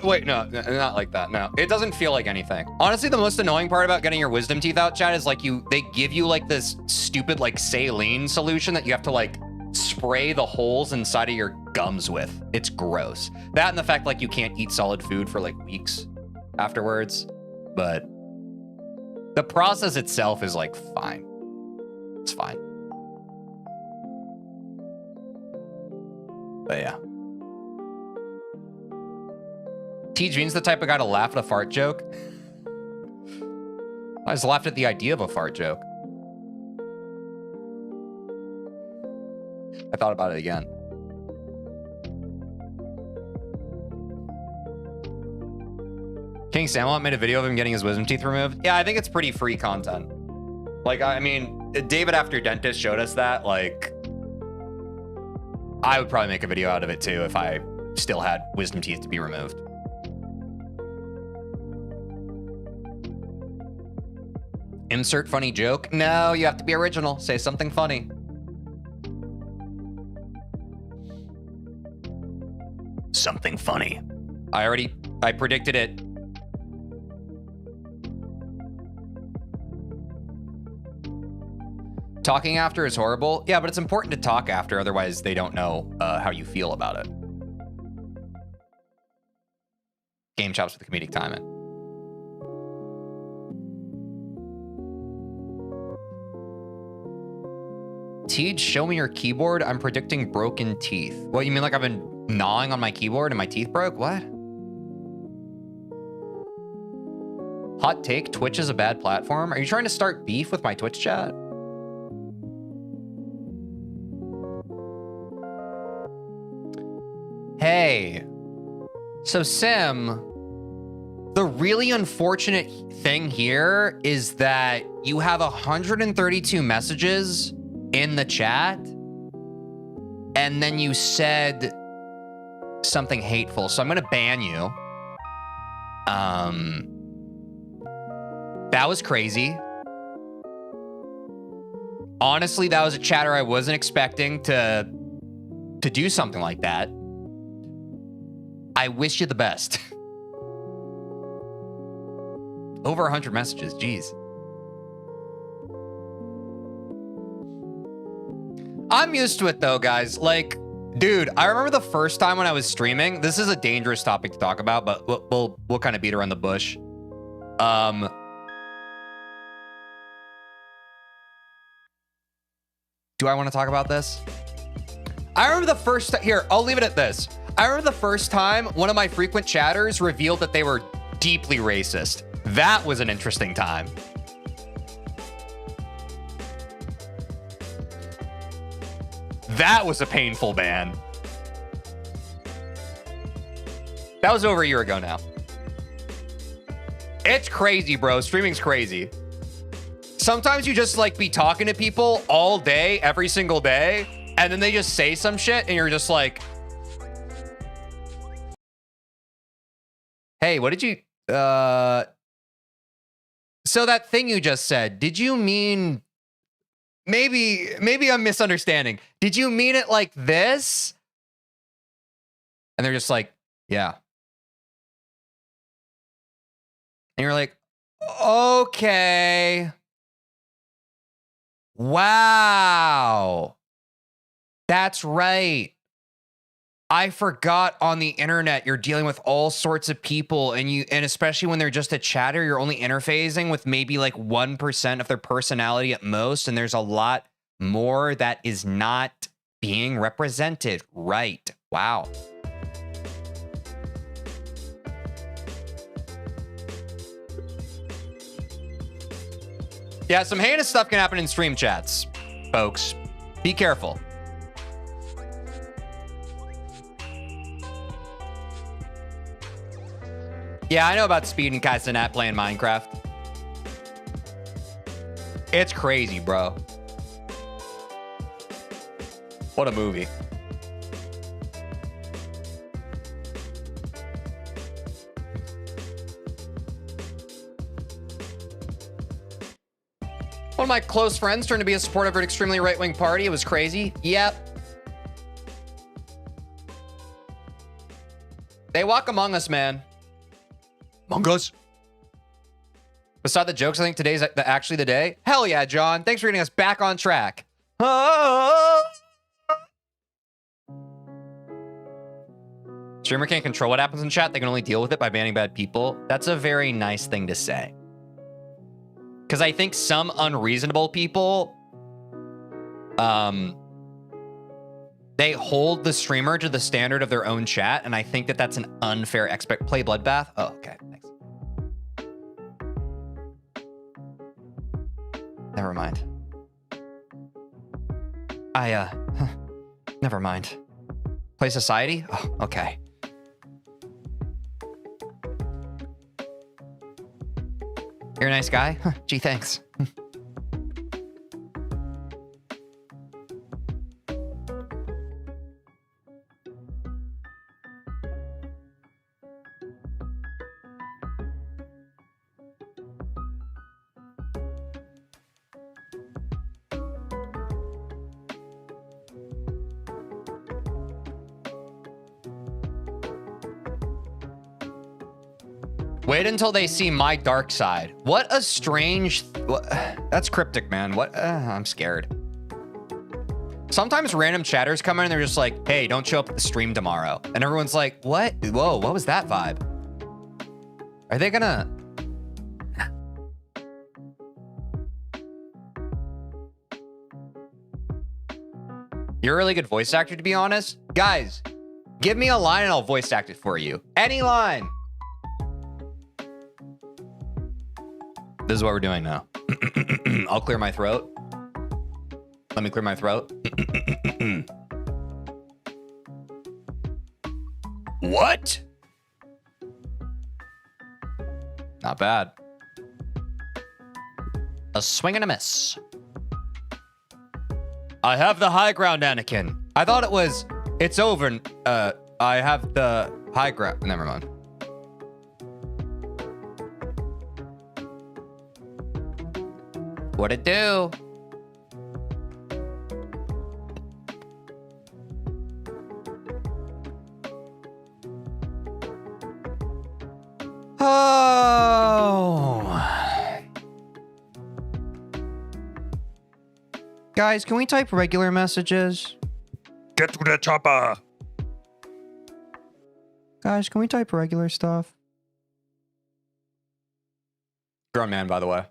Wait, no, not like that. No, it doesn't feel like anything. Honestly, the most annoying part about getting your wisdom teeth out, chat, is like they give you like this stupid like saline solution that you have to like spray the holes inside of your gums with. It's gross. That and the fact like you can't eat solid food for like weeks afterwards. But the process itself is like fine. It's fine. But yeah. TeejVeen's the type of guy to laugh at a fart joke. I just laughed at the idea of a fart joke. I thought about it again. King Samuel made a video of him getting his wisdom teeth removed. Yeah, I think it's pretty free content. Like, I mean, David After Dentist showed us that. Like, I would probably make a video out of it too if I still had wisdom teeth to be removed. Insert funny joke? No, you have to be original. Say something funny. Something funny. I predicted it. Talking after is horrible. Yeah, but it's important to talk after, otherwise they don't know how you feel about it. Game chops with comedic timing. Teej, show me your keyboard. I'm predicting broken teeth. What, you mean like I've been gnawing on my keyboard and my teeth broke? What? Hot take, Twitch is a bad platform. Are you trying to start beef with my Twitch chat? Hey. So Sim, the really unfortunate thing here is that you have 132 messages in the chat, and then you said something hateful. So I'm gonna ban you. That was crazy. Honestly, that was a chatter I wasn't expecting to do something like that. I wish you the best. Over 100 messages, jeez. I'm used to it though, guys. Like, dude, I remember the first time when I was streaming. This is a dangerous topic to talk about, but we'll kind of beat around the bush. Do I want to talk about this? I remember the first here, I'll leave it at this. I remember the first time one of my frequent chatters revealed that they were deeply racist. That was an interesting time. That was a painful ban. That was over a year ago now. It's crazy, bro. Streaming's crazy. Sometimes you just like be talking to people all day, every single day, and then they just say some shit and you're just like, hey, what did you, so that thing you just said, did you mean, maybe I'm misunderstanding. Did you mean it like this? And they're just like, yeah. And you're like, okay. Wow. That's right. I forgot on the internet you're dealing with all sorts of people, and especially when they're just a chatter, you're only interfacing with maybe like 1% of their personality at most, and there's a lot more that is not being represented. Right. Wow. Yeah, some heinous stuff can happen in stream chats, folks. Be careful. Yeah, I know about Speed and Kaizenat playing Minecraft. It's crazy, bro. What a movie. One of my close friends turned to be a supporter of an extremely right-wing party. It was crazy. Yep. They walk among us, man. Among us. Beside the jokes, I think today's actually the day. Hell yeah, John. Thanks for getting us back on track. Oh. Streamer can't control what happens in chat. They can only deal with it by banning bad people. That's a very nice thing to say. Because I think some unreasonable people, they hold the streamer to the standard of their own chat, and I think that that's an unfair play Bloodbath. Oh, okay, thanks. Never mind. Never mind. Play Society? Oh, okay. You're a nice guy? Huh, gee, thanks. Wait until they see my dark side. What a strange... That's cryptic, man. What? I'm scared. Sometimes random chatters come in and they're just like, hey, don't show up at the stream tomorrow. And everyone's like, what? Whoa, what was that vibe? Are they gonna... You're a really good voice actor, to be honest. Guys, give me a line and I'll voice act it for you. Any line. This is what we're doing now. I'll clear my throat. Let me clear my throat. What? Not bad. A swing and a miss. I have the high ground, Anakin. I thought it was, it's over. I have the high ground. Never mind. What it do? Oh. Guys, can we type regular messages? Get to the chopper. Guys, can we type regular stuff? Grown man, by the way.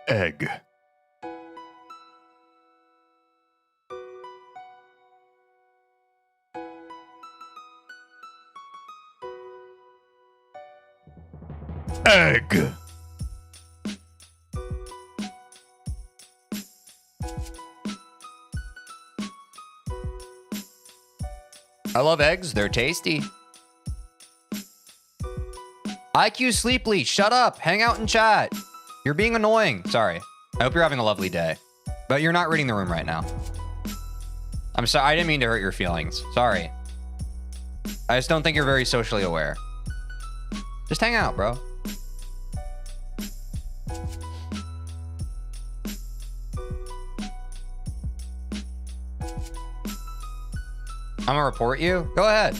Egg. Egg. I love eggs. They're tasty. IQ Sleeply, shut up. Hang out and chat. You're being annoying. Sorry. I hope you're having a lovely day. But you're not reading the room right now. I'm sorry. I didn't mean to hurt your feelings. Sorry. I just don't think you're very socially aware. Just hang out, bro. I'm gonna report you. Go ahead.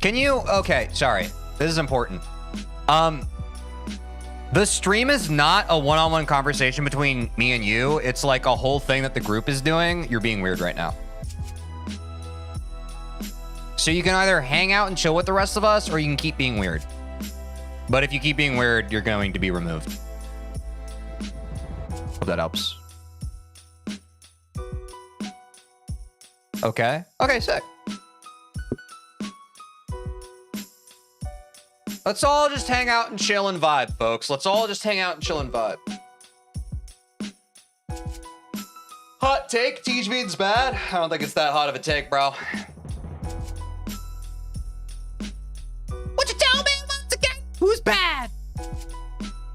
Can you? Okay, sorry. This is important. The stream is not a one-on-one conversation between me and you. It's like a whole thing that the group is doing. You're being weird right now. So you can either hang out and chill with the rest of us, or you can keep being weird. But if you keep being weird, you're going to be removed. Hope that helps. Okay. Okay, sick. Let's all just hang out and chill and vibe, folks. Let's all just hang out and chill and vibe. Hot take, TeejVeen's bad? I don't think it's that hot of a take, bro. What you tell me once again? Who's bad?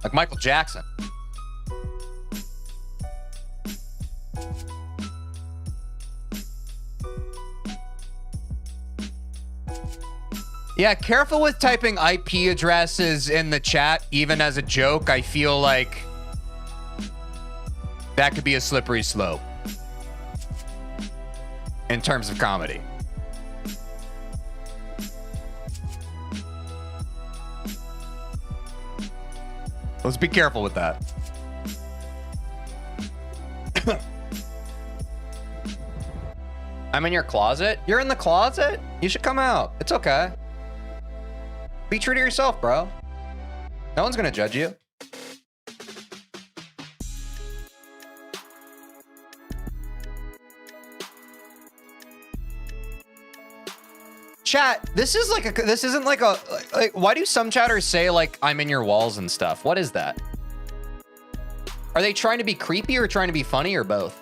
Like Michael Jackson. Yeah, careful with typing IP addresses in the chat, even as a joke. I feel like that could be a slippery slope in terms of comedy. Let's be careful with that. I'm in your closet? You're in the closet? You should come out. It's okay. Be true to yourself, bro. No one's gonna judge you. Chat, this isn't like a, why do some chatters say like I'm in your walls and stuff? What is that? Are they trying to be creepy or trying to be funny or both?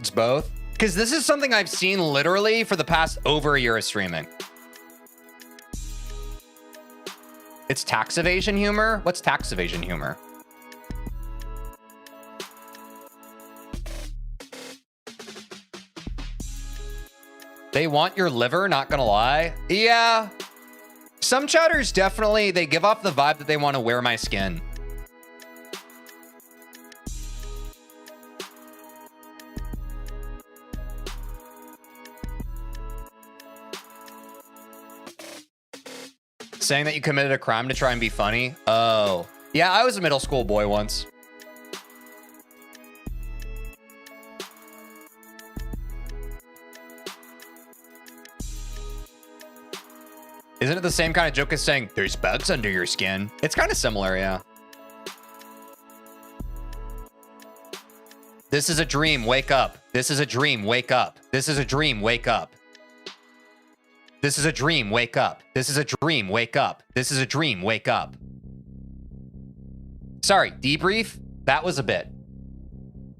It's both. Because this is something I've seen literally for the past over a year of streaming. It's tax evasion humor? What's tax evasion humor? They want your liver, not gonna lie. Yeah. Some chatters definitely, they give off the vibe that they want to wear my skin. Saying that you committed a crime to try and be funny? Oh. Yeah, I was a middle school boy once. Isn't it the same kind of joke as saying, there's bugs under your skin? It's kind of similar, yeah. This is a dream, wake up. This is a dream, wake up. This is a dream, wake up. This is a dream, wake up. This is a dream, wake up. This is a dream, wake up. Sorry, debrief? That was a bit.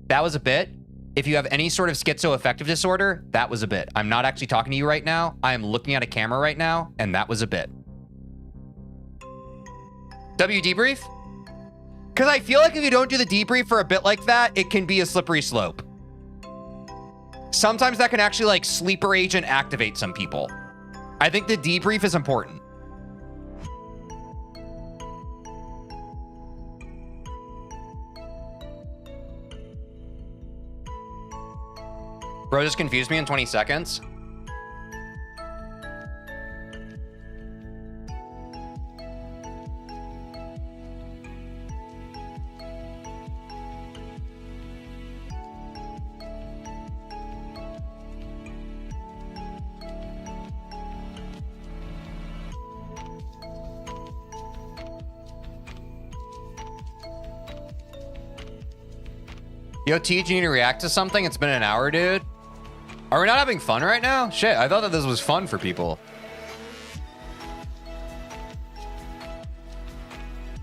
That was a bit. If you have any sort of schizoaffective disorder, that was a bit. I'm not actually talking to you right now. I am looking at a camera right now, and that was a bit. W debrief? Because I feel like if you don't do the debrief for a bit like that, it can be a slippery slope. Sometimes that can actually like sleeper agent activate some people. I think the debrief is important. Bro just confused me in 20 seconds. Yo, Teej, you need to react to something? It's been an hour, dude. Are we not having fun right now? Shit, I thought that this was fun for people.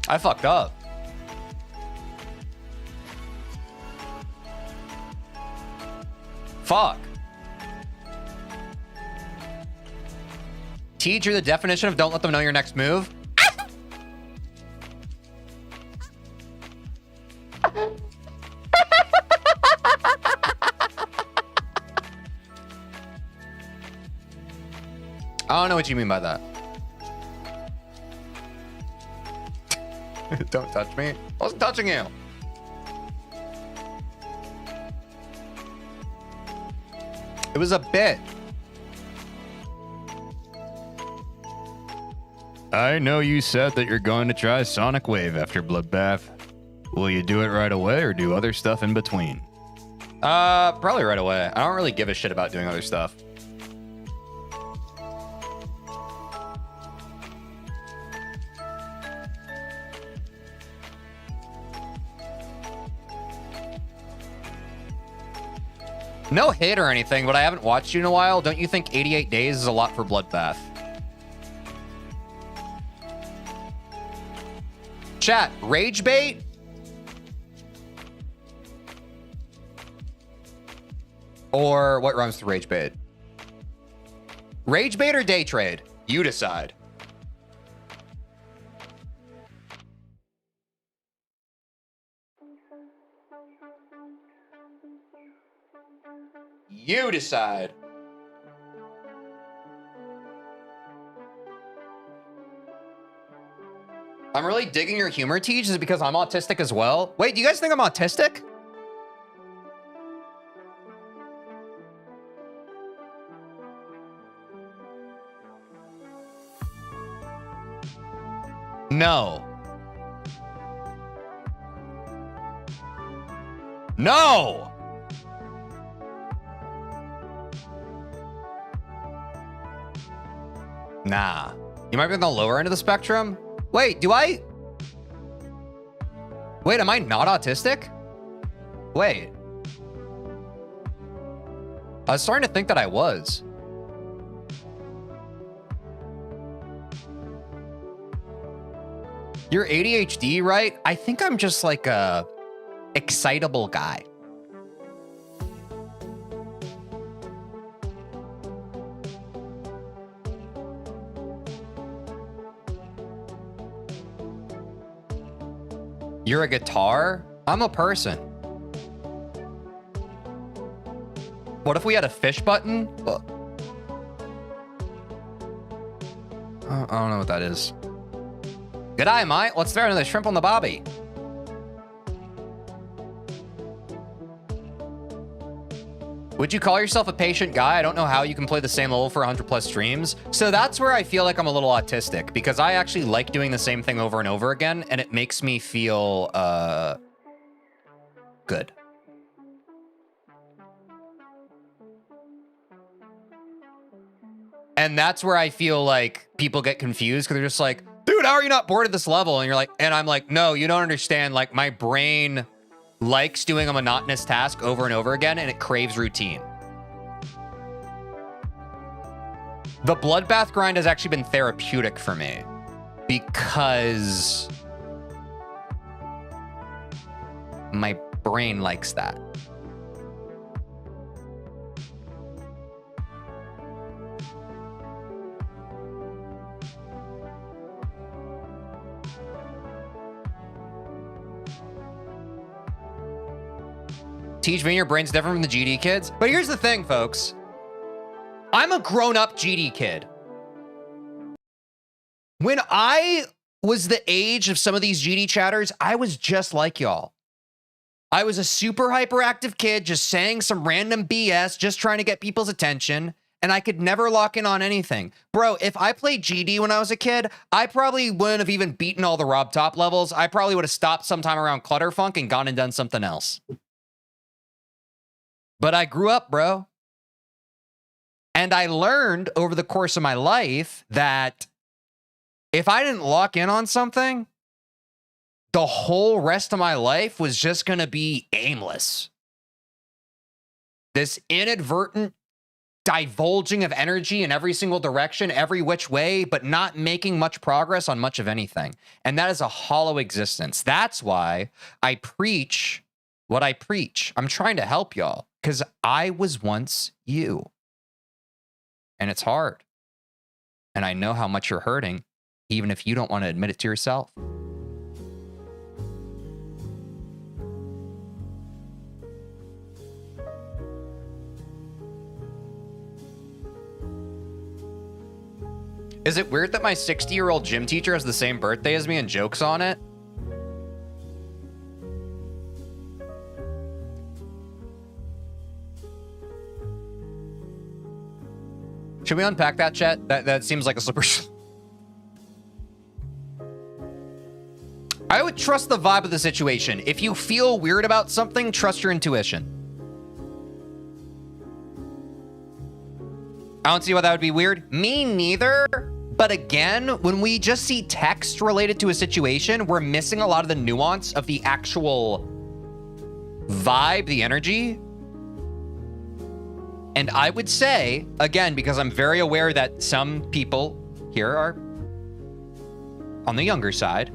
I fucked up. Fuck. Teej, you're the definition of don't let them know your next move. I don't know what you mean by that. Don't touch me. I wasn't touching you. It was a bit. I know you said that you're going to try Sonic Wave after Bloodbath. Will you do it right away or do other stuff in between? Probably right away. I don't really give a shit about doing other stuff. No hate or anything, but I haven't watched you in a while. Don't you think 88 days is a lot for Bloodbath? Chat, rage bait? Or what rhymes with rage bait? Rage bait or day trade? You decide. You decide. I'm really digging your humor, Teej. Is it because I'm autistic as well? Wait, do you guys think I'm autistic? No. No! Nah. You might be on the lower end of the spectrum? Wait, Wait, am I not autistic? Wait. I was starting to think that I was. You're ADHD, right? I think I'm just like a excitable guy. You're a guitar? I'm a person. What if we had a fish button? I don't know what that is. G'day, mate. Let's throw another shrimp on the barbie. Would you call yourself a patient guy? I don't know how you can play the same level for 100 plus streams. So that's where I feel like I'm a little autistic, because I actually like doing the same thing over and over again, and it makes me feel good. And that's where I feel like people get confused, because they're just like, dude, how are you not bored of this level? And you're like, and I'm like, no, you don't understand. Like, my brain likes doing a monotonous task over and over again, and it craves routine. The Bloodbath grind has actually been therapeutic for me, because my brain likes that. TeejVeen, your brain's different from the GD kids. But here's the thing, folks. I'm a grown-up GD kid. When I was the age of some of these GD chatters, I was just like y'all. I was a super hyperactive kid just saying some random BS, just trying to get people's attention, and I could never lock in on anything. Bro, if I played GD when I was a kid, I probably wouldn't have even beaten all the Rob Top levels. I probably would have stopped sometime around Clutterfunk and gone and done something else. But I grew up, bro. And I learned over the course of my life that if I didn't lock in on something, the whole rest of my life was just going to be aimless. This inadvertent divulging of energy in every single direction, every which way, but not making much progress on much of anything. And that is a hollow existence. That's why I preach what I preach. I'm trying to help y'all because I was once you. And it's hard. And I know how much you're hurting, even if you don't want to admit it to yourself. Is it weird that my 60-year-old gym teacher has the same birthday as me and jokes on it? Should we unpack that, chat? That seems like a slippery. I would trust the vibe of the situation. If you feel weird about something, trust your intuition. I don't see why that would be weird. Me neither. But again, when we just see text related to a situation, we're missing a lot of the nuance of the actual vibe, the energy. And I would say, again, because I'm very aware that some people here are on the younger side,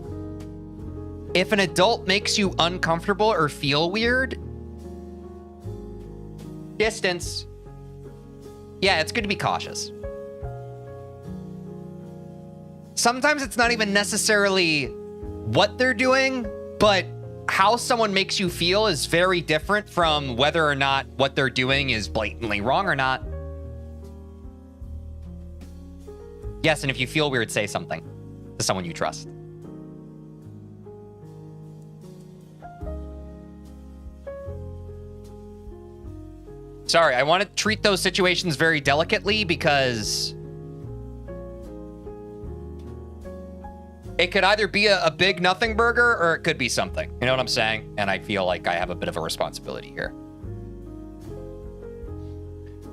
if an adult makes you uncomfortable or feel weird, distance. Yeah, it's good to be cautious. Sometimes it's not even necessarily what they're doing, but how someone makes you feel is very different from whether or not what they're doing is blatantly wrong or not. Yes, and if you feel weird, say something to someone you trust. Sorry, I want to treat those situations very delicately because it could either be a big nothing burger or it could be something. You know what I'm saying? And I feel like I have a bit of a responsibility here.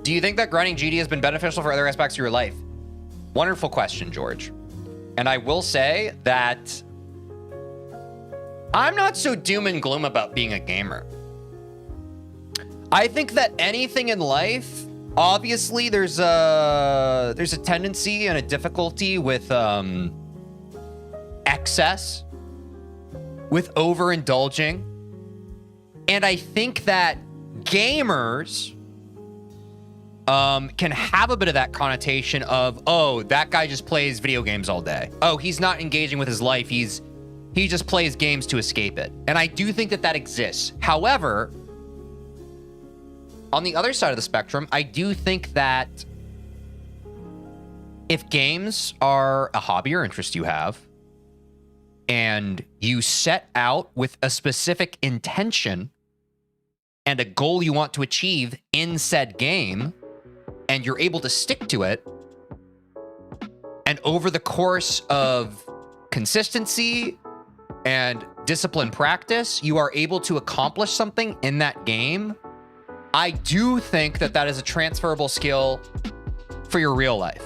Do you think that grinding GD has been beneficial for other aspects of your life? Wonderful question, George. And I will say that I'm not so doom and gloom about being a gamer. I think that anything in life, obviously there's a tendency and a difficulty with excess, with overindulging. And I think that gamers can have a bit of that connotation of, oh, that guy just plays video games all day. Oh, he's not engaging with his life. He just plays games to escape it. And I do think that exists. However, on the other side of the spectrum, I do think that if games are a hobby or interest you have, and you set out with a specific intention and a goal you want to achieve in said game, and you're able to stick to it, and over the course of consistency and disciplined practice, you are able to accomplish something in that game, I do think that that is a transferable skill for your real life.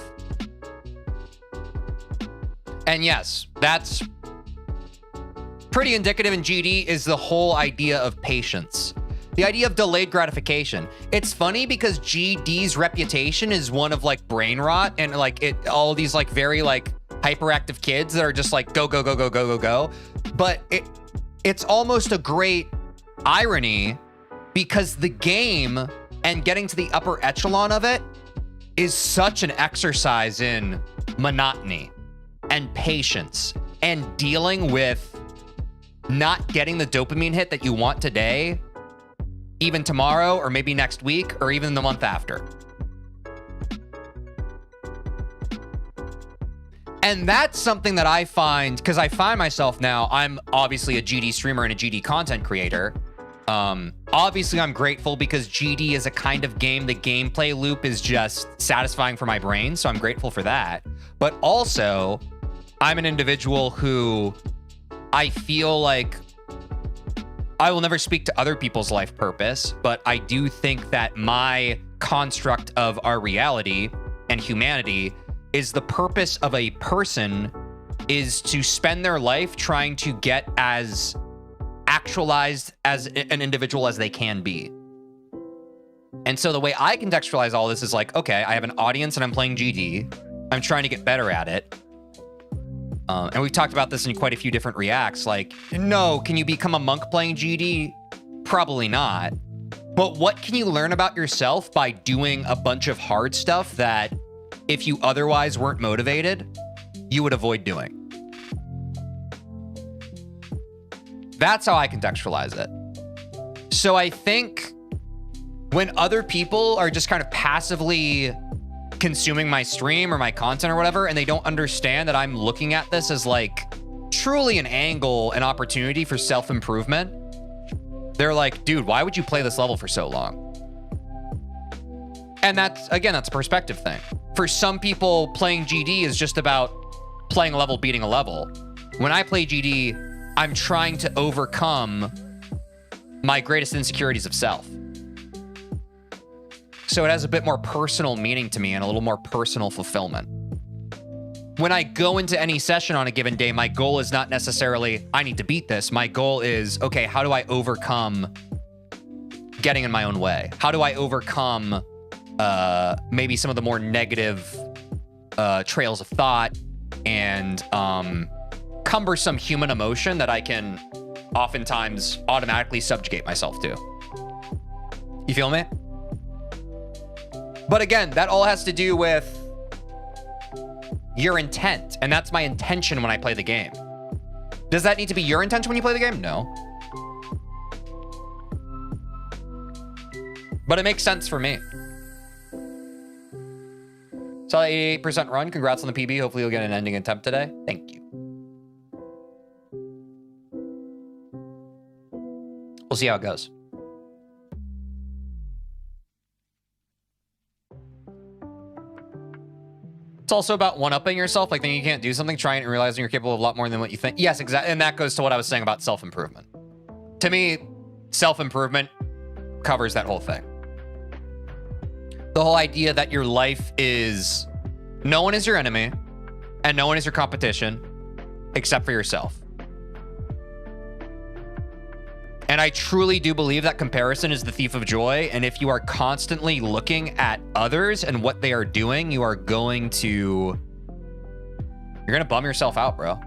And yes, that's pretty indicative in GD is the whole idea of patience. The idea of delayed gratification. It's funny because GD's reputation is one of like brain rot and like all these like very like hyperactive kids that are just like go, go, go, go, go, go, go. But it's almost a great irony because the game and getting to the upper echelon of it is such an exercise in monotony and patience and dealing with not getting the dopamine hit that you want today even tomorrow, or maybe next week, or even the month after. And that's something that I find, because I find myself now, I'm obviously a GD streamer and a GD content creator. Obviously, I'm grateful because GD is a kind of game, the gameplay loop is just satisfying for my brain, so I'm grateful for that. But also, I'm an individual who I feel like I will never speak to other people's life purpose, but I do think that my construct of our reality and humanity is the purpose of a person is to spend their life trying to get as actualized as an individual as they can be. And so the way I contextualize all this is like, okay, I have an audience and I'm playing GD. I'm trying to get better at it. And we've talked about this in quite a few different reacts. Like, no, can you become a monk playing GD? Probably not. But what can you learn about yourself by doing a bunch of hard stuff that if you otherwise weren't motivated, you would avoid doing? That's how I contextualize it. So I think when other people are just kind of passively consuming my stream or my content or whatever, and they don't understand that I'm looking at this as like truly an angle, an opportunity for self-improvement, they're like, dude, why would you play this level for so long? And that's, again, that's a perspective thing. For some people, playing GD is just about playing a level, beating a level. When I play GD, I'm trying to overcome my greatest insecurities of self. So it has a bit more personal meaning to me and a little more personal fulfillment. When I go into any session on a given day, my goal is not necessarily, I need to beat this. My goal is, okay, how do I overcome getting in my own way? How do I overcome maybe some of the more negative trails of thought and cumbersome human emotion that I can oftentimes automatically subjugate myself to? You feel me? But again, that all has to do with your intent, and that's my intention when I play the game. Does that need to be your intention when you play the game? No. But it makes sense for me. Solid 88% run. Congrats on the PB. Hopefully you'll get an ending attempt today. Thank you. We'll see how it goes. It's also about one-upping yourself. Like, thinking you can't do something, trying and realizing you're capable of a lot more than what you think. Yes, exactly. And that goes to what I was saying about self-improvement. To me, self-improvement covers that whole thing. The whole idea that your life is, no one is your enemy and no one is your competition except for yourself. And I truly do believe that comparison is the thief of joy. And if you are constantly looking at others and what they are doing, you are going to, you're going to bum yourself out, bro.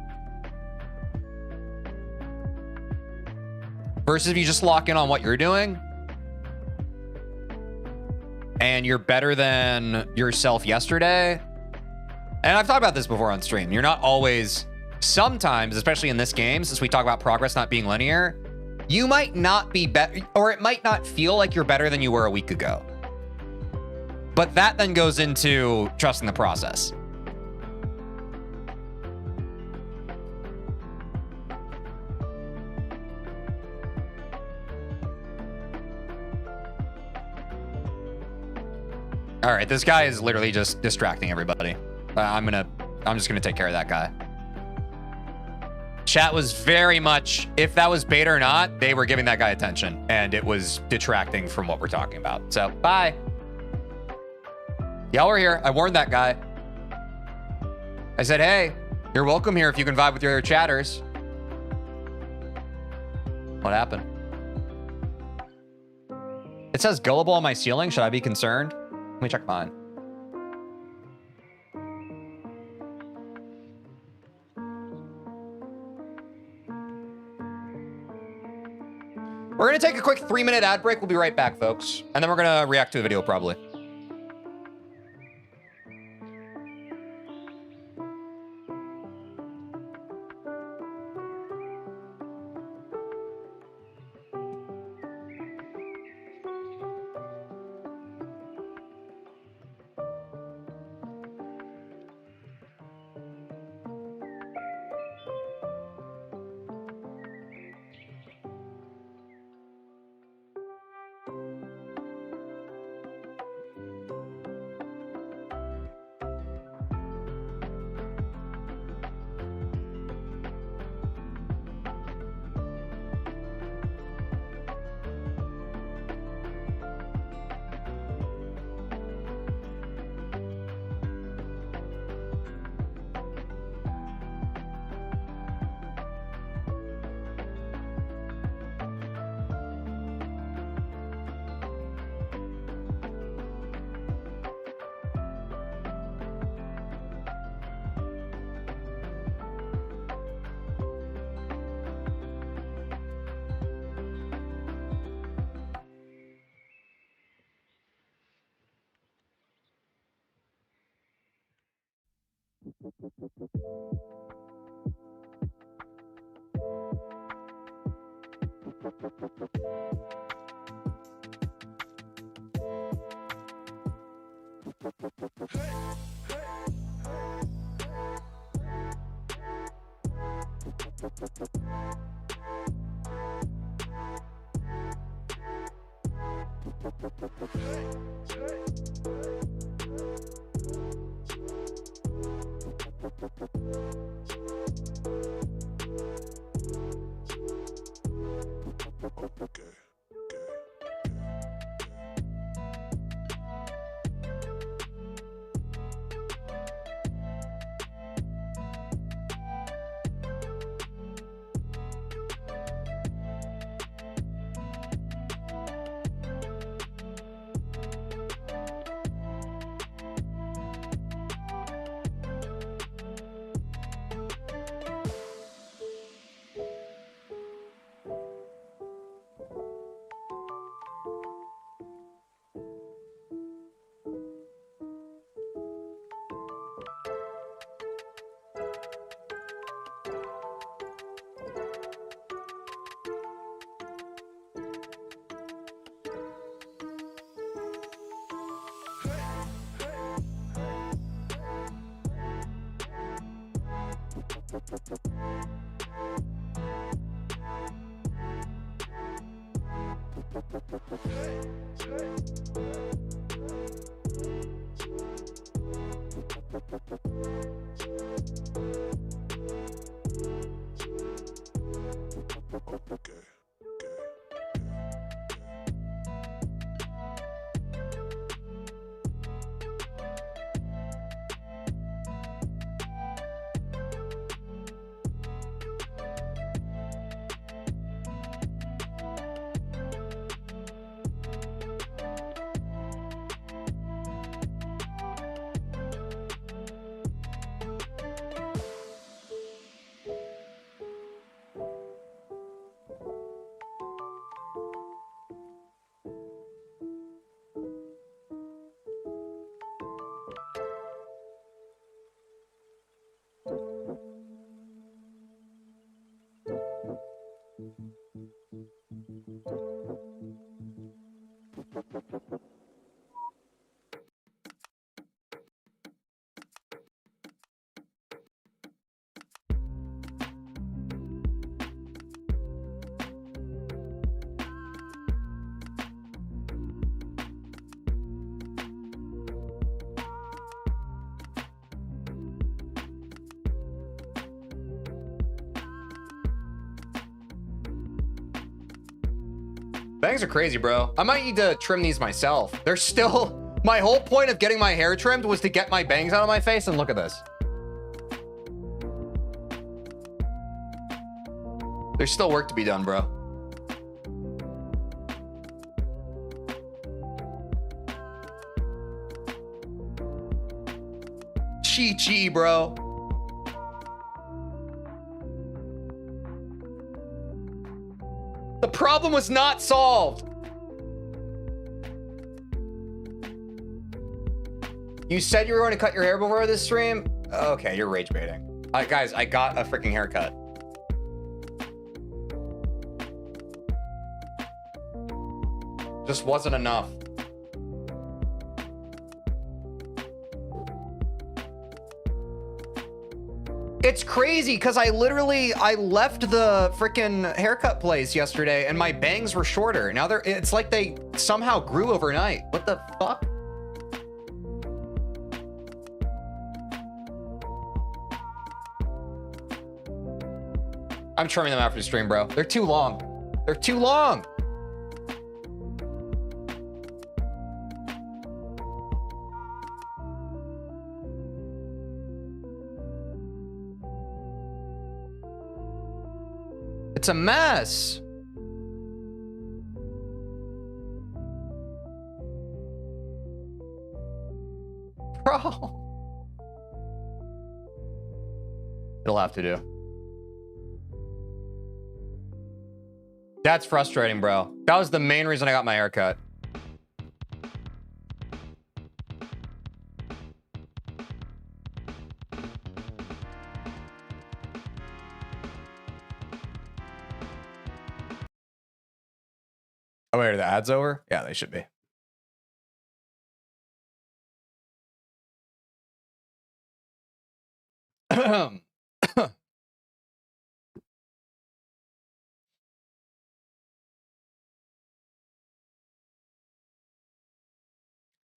Versus if you just lock in on what you're doing and you're better than yourself yesterday. And I've talked about this before on stream. You're not always, sometimes, especially in this game, since we talk about progress not being linear, you might not be better, or it might not feel like you're better than you were a week ago. But that then goes into trusting the process. All right, this guy is literally just distracting everybody. I'm just gonna take care of that guy. Chat was very much, if that was bait or not, they were giving that guy attention, and it was detracting from what we're talking about. So, bye. Y'all were here. I warned that guy. I said, hey, you're welcome here if you can vibe with your other chatters. What happened? It says gullible on my ceiling. Should I be concerned? Let me check mine. We're going to take a quick 3-minute ad break. We'll be right back, folks. And then we're going to react to a video, probably. Bangs are crazy, bro. I might need to trim these myself. They're still... My whole point of getting my hair trimmed was to get my bangs out of my face, and look at this. There's still work to be done, bro. Chi, bro. The problem was not solved. You said you were going to cut your hair before this stream? Okay, you're rage baiting. Guys, I got a freaking haircut. Just wasn't enough. It's crazy because I left the freaking haircut place yesterday and my bangs were shorter. Now it's like they somehow grew overnight. What the fuck? I'm trimming them after the stream, bro. They're too long. They're too long. It's a mess. Bro. It'll have to do. That's frustrating, bro. That was the main reason I got my haircut. Wait, are the ads over? Yeah, they should be.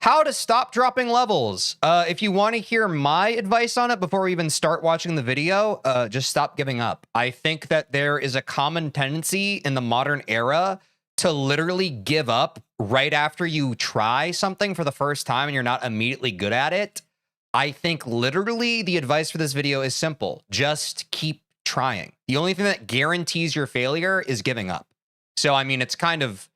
How to stop dropping levels. If you want to hear my advice on it before we even start watching the video, just stop giving up. I think that there is a common tendency in the modern era to literally give up right after you try something for the first time and you're not immediately good at it. I think literally the advice for this video is simple. Just keep trying. The only thing that guarantees your failure is giving up. So, I mean, it's kind of...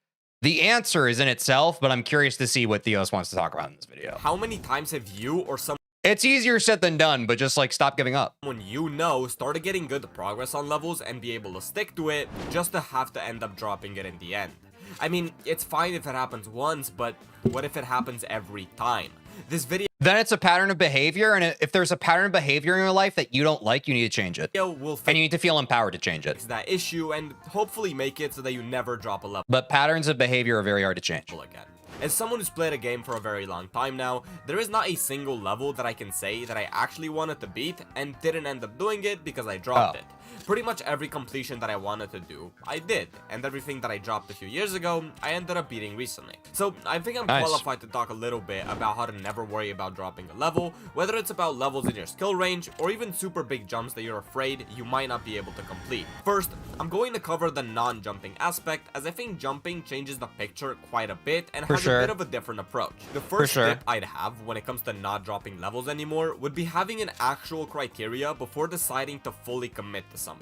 The answer is in itself, but I'm curious to see what Theos wants to talk about in this video. How many times have you or someone It's easier said than done, but just like stop giving up. you know started getting good progress on levels and be able to stick to it just to have to end up dropping it in the end? I mean, it's fine if it happens once, but what if it happens every time? This video Then it's a pattern of behavior, and if there's a pattern of behavior in your life that you don't like, you need to change it. will And you need to feel empowered to change it. fix that issue and hopefully make it so that you never drop a level But patterns of behavior are very hard to change. again. As someone who's played a game for a very long time now, there is not a single level that I can say that I actually wanted to beat and didn't end up doing it because I dropped it. Pretty much every completion that I wanted to do, I did, and everything that I dropped a few years ago, I ended up beating recently. So I think I'm qualified to talk a little bit about how to never worry about dropping a level, whether it's about levels in your skill range, or even super big jumps that you're afraid you might not be able to complete. First, I'm going to cover the non-jumping aspect, as I think jumping changes the picture quite a bit and has a bit of a different approach. The first tip I'd have when it comes to not dropping levels anymore would be having an actual criteria before deciding to fully commit to something.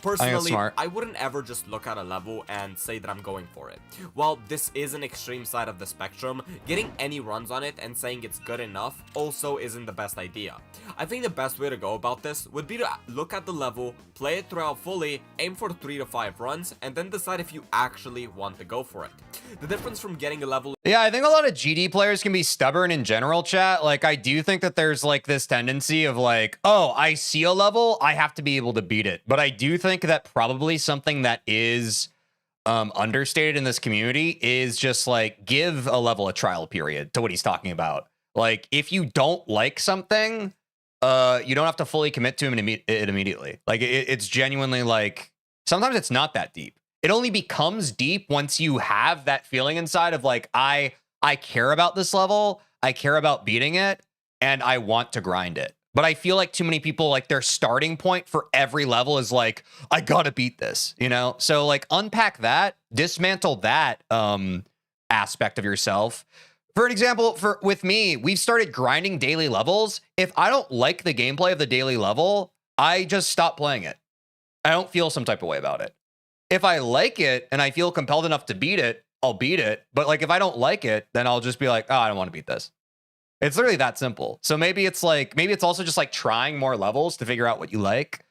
Personally, I wouldn't ever just look at a level and say that I'm going for it. While this is an extreme side of the spectrum, getting any runs on it and saying it's good enough also isn't the best idea. I think the best way to go about this would be to look at the level, play it throughout fully, aim for 3 to 5 runs, and then decide if you actually want to go for it. The difference from getting a level... Yeah, I think a lot of GD players can be stubborn in general, chat. Like, I do think that there's like this tendency of like, oh, I see a level, I have to be able to beat it. But I do think that probably something that is understated in this community is just like give a level a trial period to what he's talking about. Like, if you don't like something, you don't have to fully commit to it immediately. Like, it's genuinely like, sometimes it's not that deep. It only becomes deep once you have that feeling inside of like, I care about this level, I care about beating it, and I want to grind it. But I feel like too many people, like their starting point for every level is like, I gotta beat this, you know? So like unpack that, dismantle that aspect of yourself. For an example, with me, we've started grinding daily levels. If I don't like the gameplay of the daily level, I just stop playing it. I don't feel some type of way about it. If I like it and I feel compelled enough to beat it, I'll beat it. But like, if I don't like it, then I'll just be like, oh, I don't want to beat this. It's literally that simple. So maybe it's like, maybe it's also just like trying more levels to figure out what you like.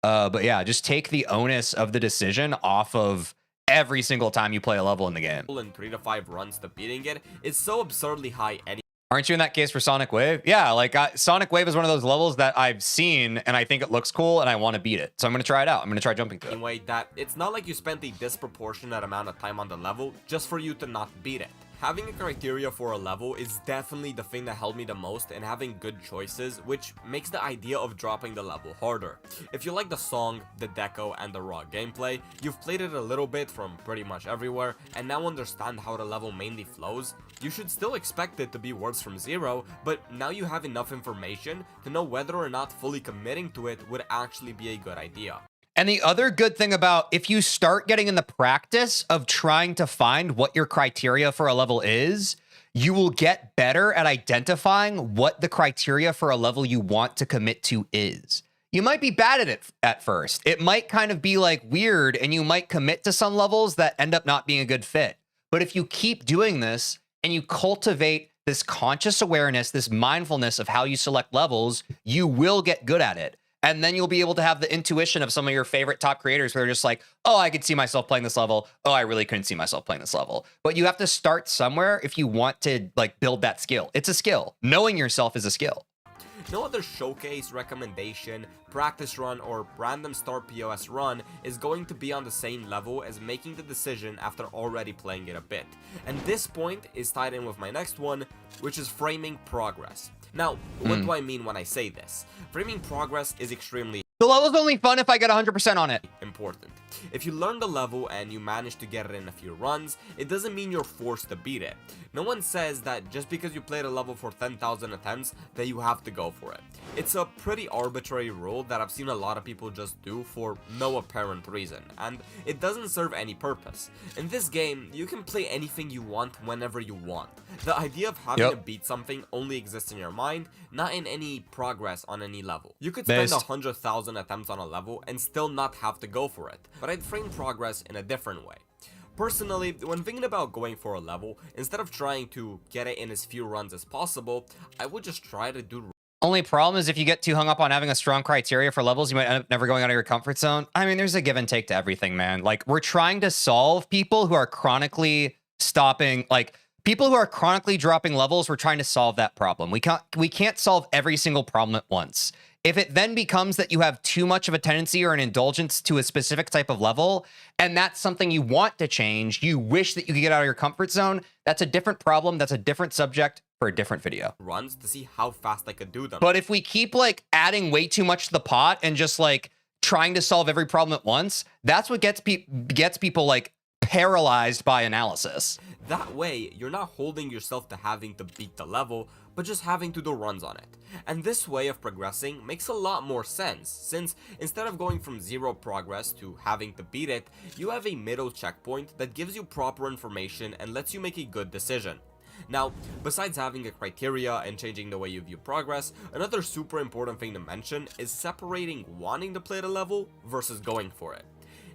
But yeah, just take the onus of the decision off of every single time you play a level in the game. ...in 3 to 5 runs to beating it is so absurdly high anyway. Aren't you in that case for Sonic Wave? Yeah, like Sonic Wave is one of those levels that I've seen and I think it looks cool and I want to beat it. So I'm going to try it out. I'm going to try jumping to it. Anyway, that it's not like you spent a disproportionate amount of time on the level just for you to not beat it. Having a criteria for a level is definitely the thing that helped me the most in having good choices, which makes the idea of dropping the level harder. If you like the song, the deco, and the raw gameplay, you've played it a little bit from pretty much everywhere, and now understand how the level mainly flows, you should still expect it to be words from zero, but now you have enough information to know whether or not fully committing to it would actually be a good idea. And the other good thing about if you start getting in the practice of trying to find what your criteria for a level is, you will get better at identifying what the criteria for a level you want to commit to is. You might be bad at it at first. It might kind of be like weird and you might commit to some levels that end up not being a good fit. But if you keep doing this and you cultivate this conscious awareness, this mindfulness of how you select levels, you will get good at it. And then you'll be able to have the intuition of some of your favorite top creators who are just like, oh, I could see myself playing this level. Oh, I really couldn't see myself playing this level. But you have to start somewhere if you want to like build that skill. It's a skill. Knowing yourself is a skill. No other showcase, recommendation, practice run, or random start POS run is going to be on the same level as making the decision after already playing it a bit. And this point is tied in with my next one, which is framing progress. Now, what do I mean when I say this? Framing progress is extremely The level's only fun if I get 100% on it. important. If you learn the level and you manage to get it in a few runs, it doesn't mean you're forced to beat it. No one says that just because you played a level for 10,000 attempts that you have to go for it. It's a pretty arbitrary rule that I've seen a lot of people just do for no apparent reason, and it doesn't serve any purpose. In this game, you can play anything you want whenever you want. The idea of having to beat something only exists in your mind, not in any progress on any level. You could spend 100,000 attempts on a level and still not have to go for it, but I'd frame progress in a different way. Personally, when thinking about going for a level, instead of trying to get it in as few runs as possible, I would just try to do. Only problem is if you get too hung up on having a strong criteria for levels, you might end up never going out of your comfort zone. I mean, there's a give and take to everything, man. Like, we're trying to solve people who are chronically stopping, like, people who are chronically dropping levels. We're trying to solve that problem. We can't solve every single problem at once. If it then becomes that you have too much of a tendency or an indulgence to a specific type of level, and that's something you want to change, you wish that you could get out of your comfort zone, that's a different problem. That's a different subject for a different video. Runs to see how fast I could do them. But if we keep like adding way too much to the pot and just like trying to solve every problem at once, that's what gets people like paralyzed by analysis. That way, you're not holding yourself to having to beat the level, but just having to do runs on it. And this way of progressing makes a lot more sense, since instead of going from 0 progress to having to beat it, you have a middle checkpoint that gives you proper information and lets you make a good decision. Now, besides having a criteria and changing the way you view progress, another super important thing to mention is separating wanting to play the level versus going for it.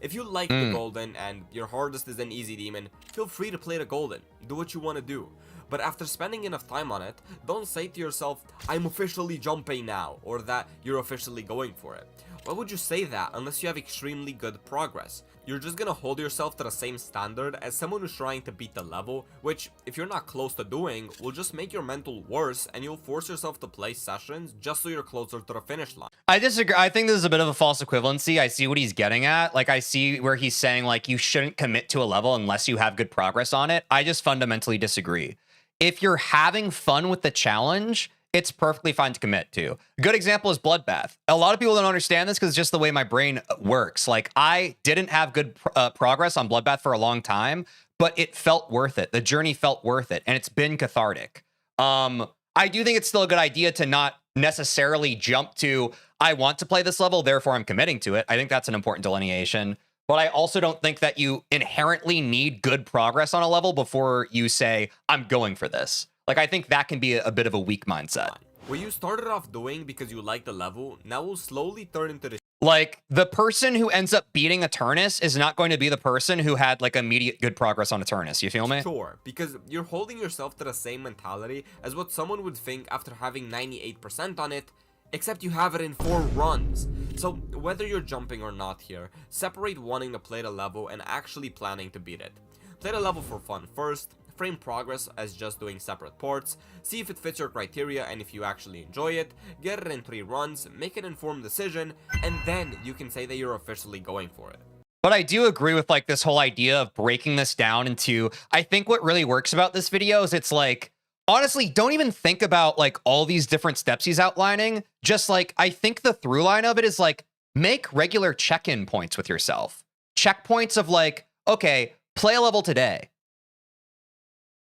If you like the golden and your hardest is an easy demon, feel free to play the golden, do what you want to do. But after spending enough time on it, don't say to yourself, I'm officially jumping now, or that you're officially going for it. Why would you say that unless you have extremely good progress? You're just gonna hold yourself to the same standard as someone who's trying to beat the level, which, if you're not close to doing, will just make your mental worse and you'll force yourself to play sessions just so you're closer to the finish line. I disagree. I think this is a bit of a false equivalency. I see what he's getting at. Like, I see where he's saying, like, you shouldn't commit to a level unless you have good progress on it. I just fundamentally disagree. If you're having fun with the challenge, it's perfectly fine to commit to. A good example is Bloodbath. A lot of people don't understand this because it's just the way my brain works. Like, I didn't have good progress on Bloodbath for a long time, but it felt worth it. The journey felt worth it, and it's been cathartic. I do think it's still a good idea to not necessarily jump to, I want to play this level, therefore I'm committing to it. I think that's an important delineation. But I also don't think that you inherently need good progress on a level before you say, I'm going for this. Like, I think that can be a bit of a weak mindset. What you started off doing because you like the level, now will slowly turn into the like, the person who ends up beating Aeternus is not going to be the person who had like immediate good progress on Aeternus. You feel me? Sure, because you're holding yourself to the same mentality as what someone would think after having 98% on it, except you have it in 4 runs. So whether you're jumping or not here, separate wanting to play the level and actually planning to beat it. Play the level for fun first, frame progress as just doing separate parts, see if it fits your criteria and if you actually enjoy it, get it in 3 runs, make an informed decision, and then you can say that you're officially going for it. But I do agree with like this whole idea of breaking this down into, I think what really works about this video is it's like, honestly, don't even think about like all these different steps he's outlining. Just like, I think the through line of it is like, make regular check-in points with yourself. Checkpoints of like, okay, play a level today.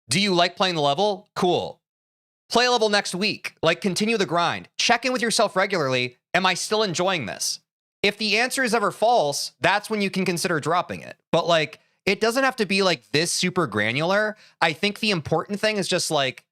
Do you like playing the level? Cool. Play a level next week. Like, continue the grind. Check in with yourself regularly. Am I still enjoying this? If the answer is ever false, that's when you can consider dropping it. But like, it doesn't have to be like this super granular. I think the important thing is just like,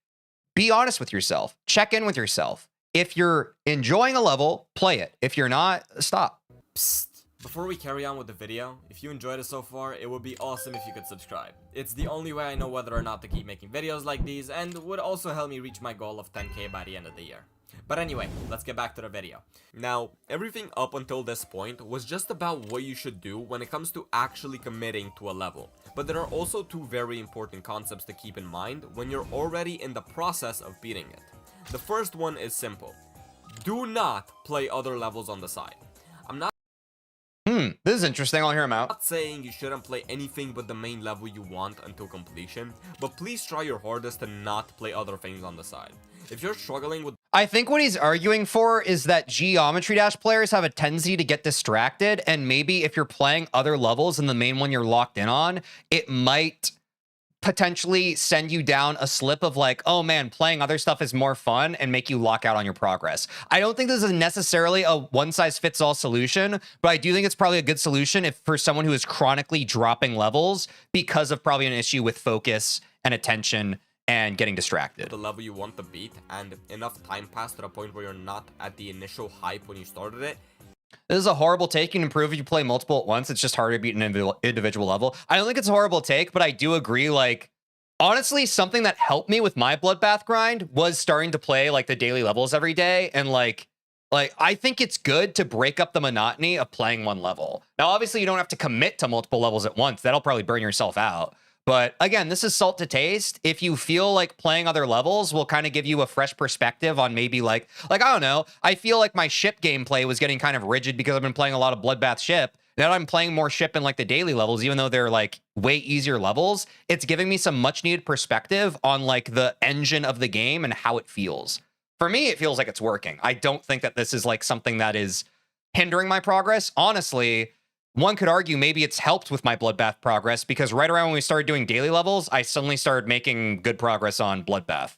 be honest with yourself. Check in with yourself. If you're enjoying a level, play it. If you're not, stop. Psst. Before we carry on with the video, if you enjoyed it so far, it would be awesome if you could subscribe. It's the only way I know whether or not to keep making videos like these, and would also help me reach my goal of 10k by the end of the year. But anyway, let's get back to the video. Now, everything up until this point was just about what you should do when it comes to actually committing to a level. But there are also 2 very important concepts to keep in mind when you're already in the process of beating it. The first one is simple. Do not play other levels on the side. I'm not This is interesting. I'll hear him out. saying you shouldn't play anything but the main level you want until completion, but please try your hardest to not play other things on the side. If you're struggling with I think what he's arguing for is that Geometry Dash players have a tendency to get distracted, and maybe if you're playing other levels than the main one you're locked in on, it might potentially send you down a slip of like, oh man, playing other stuff is more fun and make you lock out on your progress. I don't think this is necessarily a one-size-fits-all solution, but I do think it's probably a good solution if for someone who is chronically dropping levels because of probably an issue with focus and attention and getting distracted. the level you want to beat and enough time passed to the point where you're not at the initial hype when you started it. This is a horrible take. You can improve if you play multiple at once. It's just harder to beat an individual level. I don't think it's a horrible take, but I do agree. Like, honestly, something that helped me with my Bloodbath grind was starting to play like the daily levels every day. And like I think it's good to break up the monotony of playing one level. Now, obviously, you don't have to commit to multiple levels at once. That'll probably burn yourself out. But again, this is salt to taste. If you feel like playing other levels will kind of give you a fresh perspective on maybe like I don't know. I feel like my ship gameplay was getting kind of rigid because I've been playing a lot of Bloodbath ship. Now I'm playing more ship in like the daily levels, even though they're like way easier levels. It's giving me some much needed perspective on like the engine of the game and how it feels. For me, it feels like it's working. I don't think that this is like something that is hindering my progress. Honestly, one could argue maybe it's helped with my Bloodbath progress because right around when we started doing daily levels, I suddenly started making good progress on Bloodbath.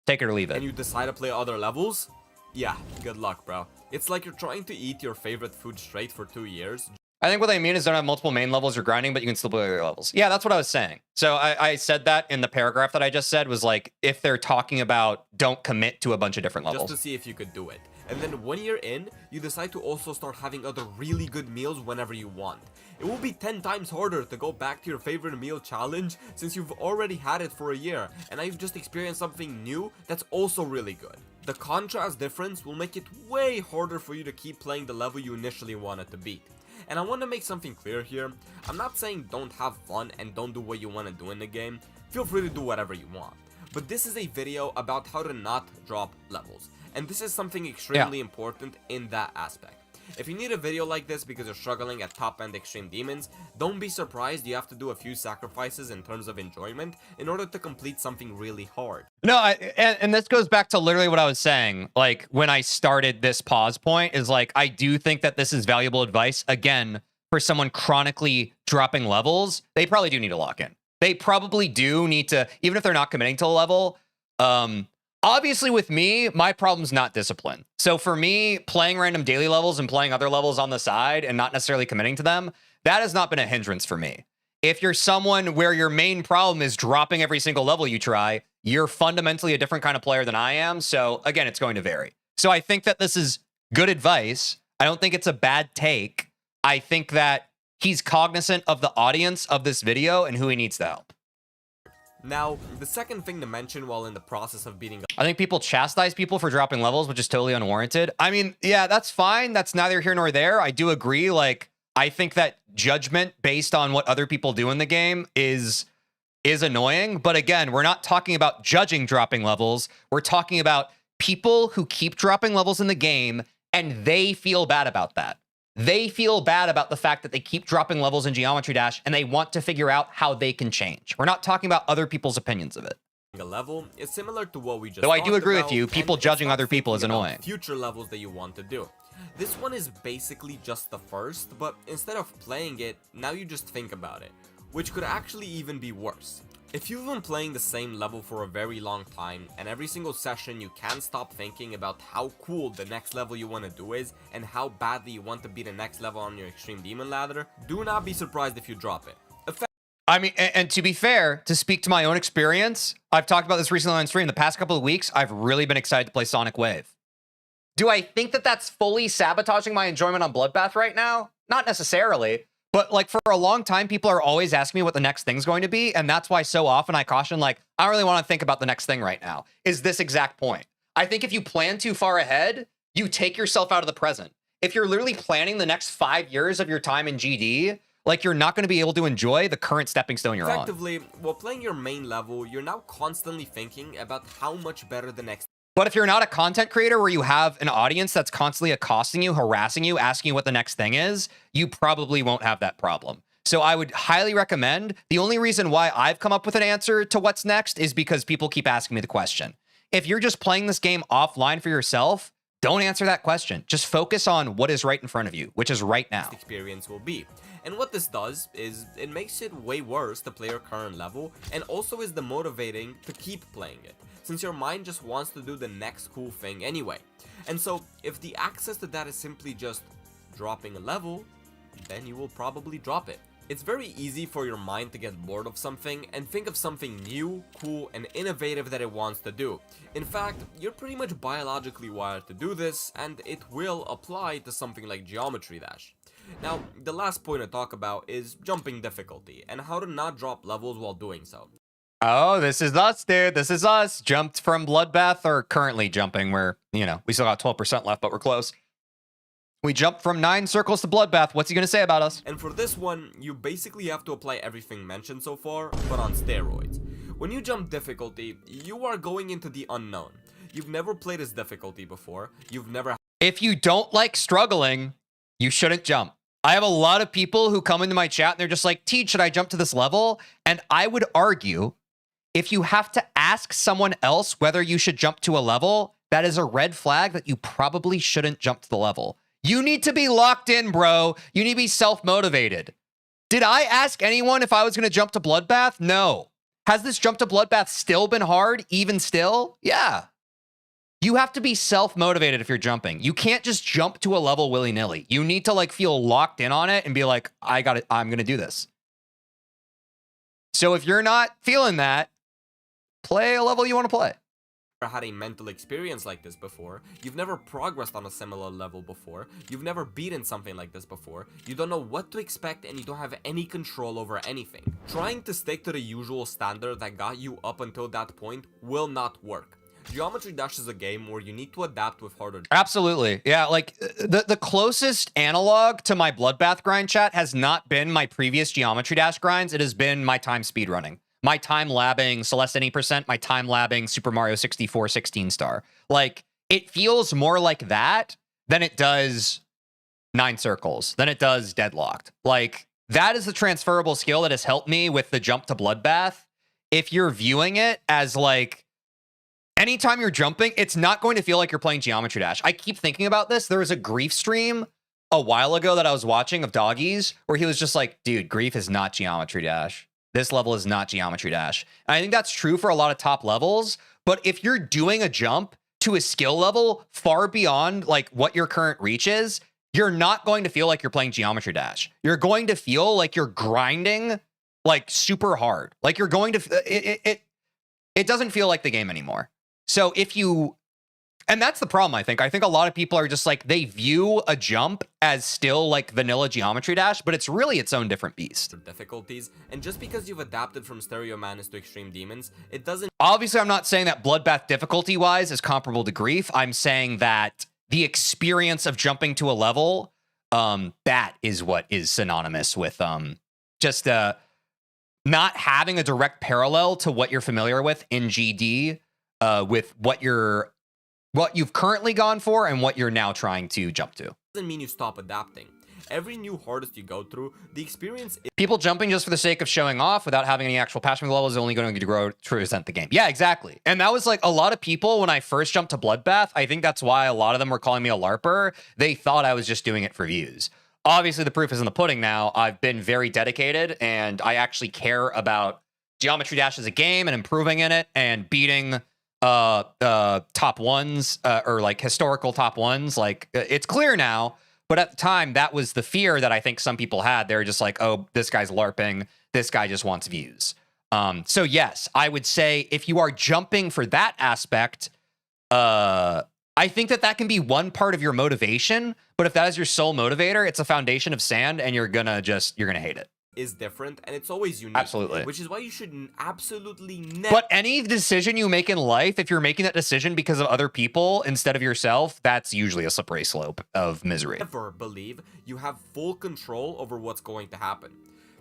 Take it or leave it. And you decide to play other levels? Yeah, good luck, bro. It's like you're trying to eat your favorite food straight for 2 years. I think what they mean is don't have multiple main levels you're grinding, but you can still play other levels. Yeah, that's what I was saying. So I said that in the paragraph that I just said was like, if they're talking about don't commit to a bunch of different levels. Just to see if you could do it. And then when you're in, you decide to also start having other really good meals whenever you want. It will be 10 times harder to go back to your favorite meal challenge since you've already had it for a year and now you've just experienced something new that's also really good. The contrast difference will make it way harder for you to keep playing the level you initially wanted to beat. And I want to make something clear here. I'm not saying don't have fun and don't do what you want to do in the game. Feel free to do whatever you want. But this is a video about how to not drop levels. And this is something extremely important in that aspect. If you need a video like this because you're struggling at top-end extreme demons, don't be surprised you have to do a few sacrifices in terms of enjoyment in order to complete something really hard. No, and this goes back to literally what I was saying. Like when I started this pause point is like, I do think that this is valuable advice. Again, for someone chronically dropping levels, they probably do need to lock in. They probably do need to, even if they're not committing to a level, obviously, with me, my problem's not discipline. So for me, playing random daily levels and playing other levels on the side and not necessarily committing to them, that has not been a hindrance for me. If you're someone where your main problem is dropping every single level you try, you're fundamentally a different kind of player than I am. So again, it's going to vary. So I think that this is good advice. I don't think it's a bad take. I think that he's cognizant of the audience of this video and who he needs to help. Now, the second thing to mention while in the process of beating I think people chastise people for dropping levels, which is totally unwarranted. I mean, yeah, that's fine. That's neither here nor there. I do agree. Like, I think that judgment based on what other people do in the game is annoying. But again, we're not talking about judging dropping levels. We're talking about people who keep dropping levels in the game and they feel bad about that. They feel bad about the fact that they keep dropping levels in Geometry Dash and they want to figure out how they can change. We're not talking about other people's opinions of it. a level is similar to what we just Though I do talked agree about, with you, people and judging it's other people is thinking about annoying. Future levels that you want to do. This one is basically just the first, but instead of playing it, now you just think about it, which could actually even be worse. If you've been playing the same level for a very long time, and every single session you can't stop thinking about how cool the next level you want to do is, and how badly you want to be the next level on your Extreme Demon ladder, do not be surprised if you drop it. I mean, and to be fair, to speak to my own experience, I've talked about this recently on stream. The past couple of weeks, I've really been excited to play Sonic Wave. Do I think that that's fully sabotaging my enjoyment on Bloodbath right now? Not necessarily. But like for a long time, people are always asking me what the next thing's going to be. And that's why so often I caution, like, I don't really want to think about the next thing right now, is this exact point. I think if you plan too far ahead, you take yourself out of the present. If you're literally planning the next 5 years of your time in GD, like you're not going to be able to enjoy the current stepping stone you're on. Effectively, while playing your main level, you're now constantly thinking about how much better the next But if you're not a content creator where you have an audience that's constantly accosting you, harassing you, asking you what the next thing is, you probably won't have that problem. So I would highly recommend. The only reason why I've come up with an answer to what's next is because people keep asking me the question. If you're just playing this game offline for yourself, don't answer that question. Just focus on what is right in front of you, which is right now. Experience will be. And what this does is it makes it way worse to play your current level, and also is demotivating to keep playing it, since your mind just wants to do the next cool thing anyway. And so if the access to that is simply just dropping a level, then you will probably drop it. It's very easy for your mind to get bored of something and think of something new, cool, and innovative that it wants to do. In fact, you're pretty much biologically wired to do this, and it will apply to something like Geometry Dash. Now, the last point to talk about is jumping difficulty, and how to not drop levels while doing so. Oh, this is us, dude. This is us. Jumped from Bloodbath, or currently jumping. We're, we still got 12% left, but we're close. We jumped from 9 circles to Bloodbath. What's he going to say about us? And for this one, you basically have to apply everything mentioned so far, but on steroids. When you jump difficulty, you are going into the unknown. You've never played this difficulty before. You've never... If you don't like struggling, you shouldn't jump. I have a lot of people who come into my chat and they're just like, Teej, should I jump to this level? And I would argue, if you have to ask someone else whether you should jump to a level, that is a red flag that you probably shouldn't jump to the level. You need to be locked in, bro. You need to be self-motivated. Did I ask anyone if I was going to jump to Bloodbath? No. Has this jump to Bloodbath still been hard, even still? Yeah. You have to be self-motivated if you're jumping. You can't just jump to a level willy-nilly. You need to like feel locked in on it and be like, I got it. I'm going to do this. So if you're not feeling that, play a level you want to play. Had a mental experience like this before, you've never progressed on a similar level before, you've never beaten something like this before, you don't know what to expect, and you don't have any control over anything. Trying to stick to the usual standard that got you up until that point will not work. Geometry Dash is a game where you need to adapt with harder... Absolutely. Yeah, like the closest analog to my Bloodbath grind, chat, has not been my previous Geometry Dash grinds. It has been my time speedrunning. My time labbing Celeste 80%, my time labbing Super Mario 64 16 star. Like, it feels more like that than it does 9 circles, than it does Deadlocked. Like, that is the transferable skill that has helped me with the jump to Bloodbath. If you're viewing it as like, anytime you're jumping, it's not going to feel like you're playing Geometry Dash. I keep thinking about this. There was a Grief stream a while ago that I was watching of Doggies where he was just like, dude, Grief is not Geometry Dash. This level is not Geometry Dash. And I think that's true for a lot of top levels. But if you're doing a jump to a skill level far beyond like what your current reach is, you're not going to feel like you're playing Geometry Dash. You're going to feel like you're grinding like super hard. Like you're going to, it doesn't feel like the game anymore. So if you, and that's the problem, I think. I think a lot of people are just like, they view a jump as still like vanilla Geometry Dash, but it's really its own different beast. Difficulties, and just because you've adapted from Stereo Madness to Extreme Demons, it doesn't... Obviously, I'm not saying that Bloodbath difficulty-wise is comparable to Grief. I'm saying that the experience of jumping to a level, that is what is synonymous with just not having a direct parallel to what you're familiar with in GD, with what you've currently gone for and what you're now trying to jump to. Doesn't mean you stop adapting. Every new hardest you go through, the experience... People jumping just for the sake of showing off without having any actual passion for the level is only going to grow to resent the game. Yeah, exactly. And that was like a lot of people when I first jumped to Bloodbath. I think that's why a lot of them were calling me a LARPer. They thought I was just doing it for views. Obviously, the proof is in the pudding now. I've been very dedicated, and I actually care about Geometry Dash as a game and improving in it and beating top ones or like historical top ones. Like, it's clear now. But at the time, that was the fear that I think some people had. They were just like, oh, this guy's LARPing. This guy just wants views. So yes, I would say if you are jumping for that aspect, I think that that can be one part of your motivation. But if that is your sole motivator, it's a foundation of sand and you're gonna hate it. Is different and it's always unique. Absolutely. Which is why you should absolutely never... But any decision you make in life, if you're making that decision because of other people instead of yourself, that's usually a slippery slope of misery. Never believe you have full control over what's going to happen.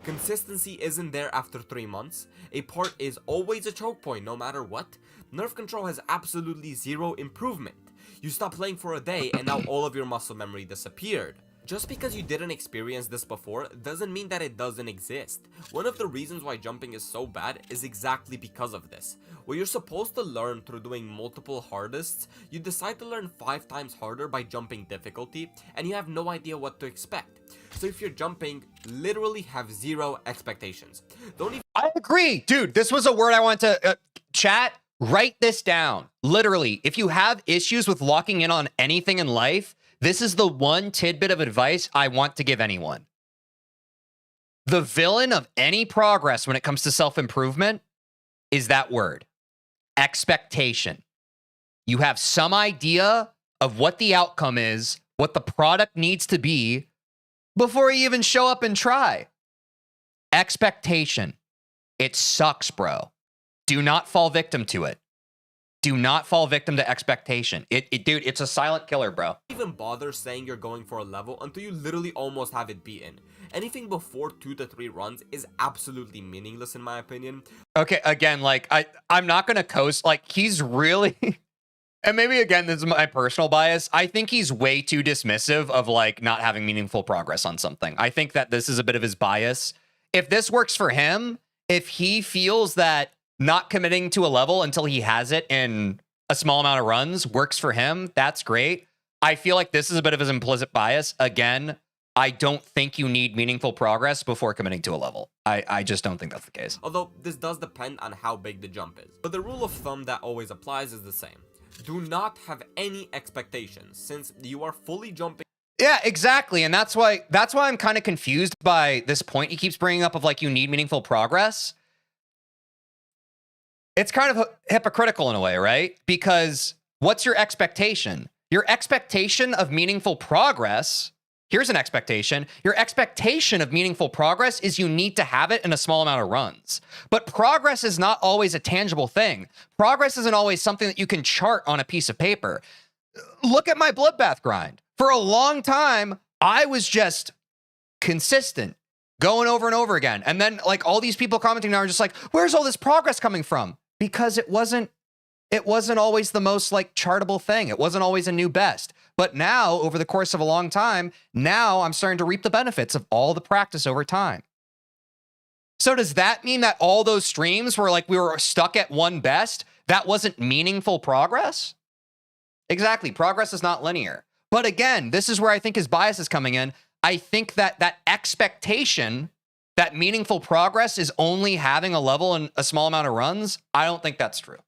Consistency isn't there after 3 months. A part is always a choke point no matter what. Nerf control has absolutely zero improvement. You stop playing for a day and now all of your muscle memory disappeared. Just because you didn't experience this before doesn't mean that it doesn't exist. One of the reasons why jumping is so bad is exactly because of this. What you're supposed to learn through doing multiple hardests, you decide to learn 5 times harder by jumping difficulty, and you have no idea what to expect. So if you're jumping, literally have zero expectations. Don't even I agree, dude. This was a word I want to chat. Write this down. Literally, if you have issues with locking in on anything in life, this is the one tidbit of advice I want to give anyone. The villain of any progress when it comes to self-improvement is that word, expectation. You have some idea of what the outcome is, what the product needs to be before you even show up and try. Expectation. It sucks, bro. Do not fall victim to it. Do not fall victim to expectation. Dude, it's a silent killer, bro. even bother saying you're going for a level until you literally almost have it beaten. Anything before 2 to 3 runs is absolutely meaningless in my opinion. Okay, again, like, I'm not going to coast. Like, he's really... And maybe, again, this is my personal bias. I think he's way too dismissive of, like, not having meaningful progress on something. I think that this is a bit of his bias. If this works for him, if he feels that not committing to a level until he has it in a small amount of runs works for him, that's great. I feel like this is a bit of his implicit bias. Again, I don't think you need meaningful progress before committing to a level. I just don't think that's the case. Although this does depend on how big the jump is. But the rule of thumb that always applies is the same. Do not have any expectations since you are fully jumping. Yeah, exactly. And that's why I'm kind of confused by this point he keeps bringing up of like, you need meaningful progress. It's kind of hypocritical in a way, right? Because what's your expectation? Your expectation of meaningful progress, here's an expectation. Your expectation of meaningful progress is you need to have it in a small amount of runs. But progress is not always a tangible thing. Progress isn't always something that you can chart on a piece of paper. Look at my Bloodbath grind. For a long time, I was just consistent, going over and over again. And then like all these people commenting now are just like, where's all this progress coming from? Because it wasn't always the most like chartable thing. It wasn't always a new best. But now, over the course of a long time, now I'm starting to reap the benefits of all the practice over time. So does that mean that all those streams where like we were stuck at one best, that wasn't meaningful progress? Exactly. Progress is not linear. But again, this is where I think his bias is coming in. I think that that expectation that meaningful progress is only having a level and a small amount of runs, I don't think that's true.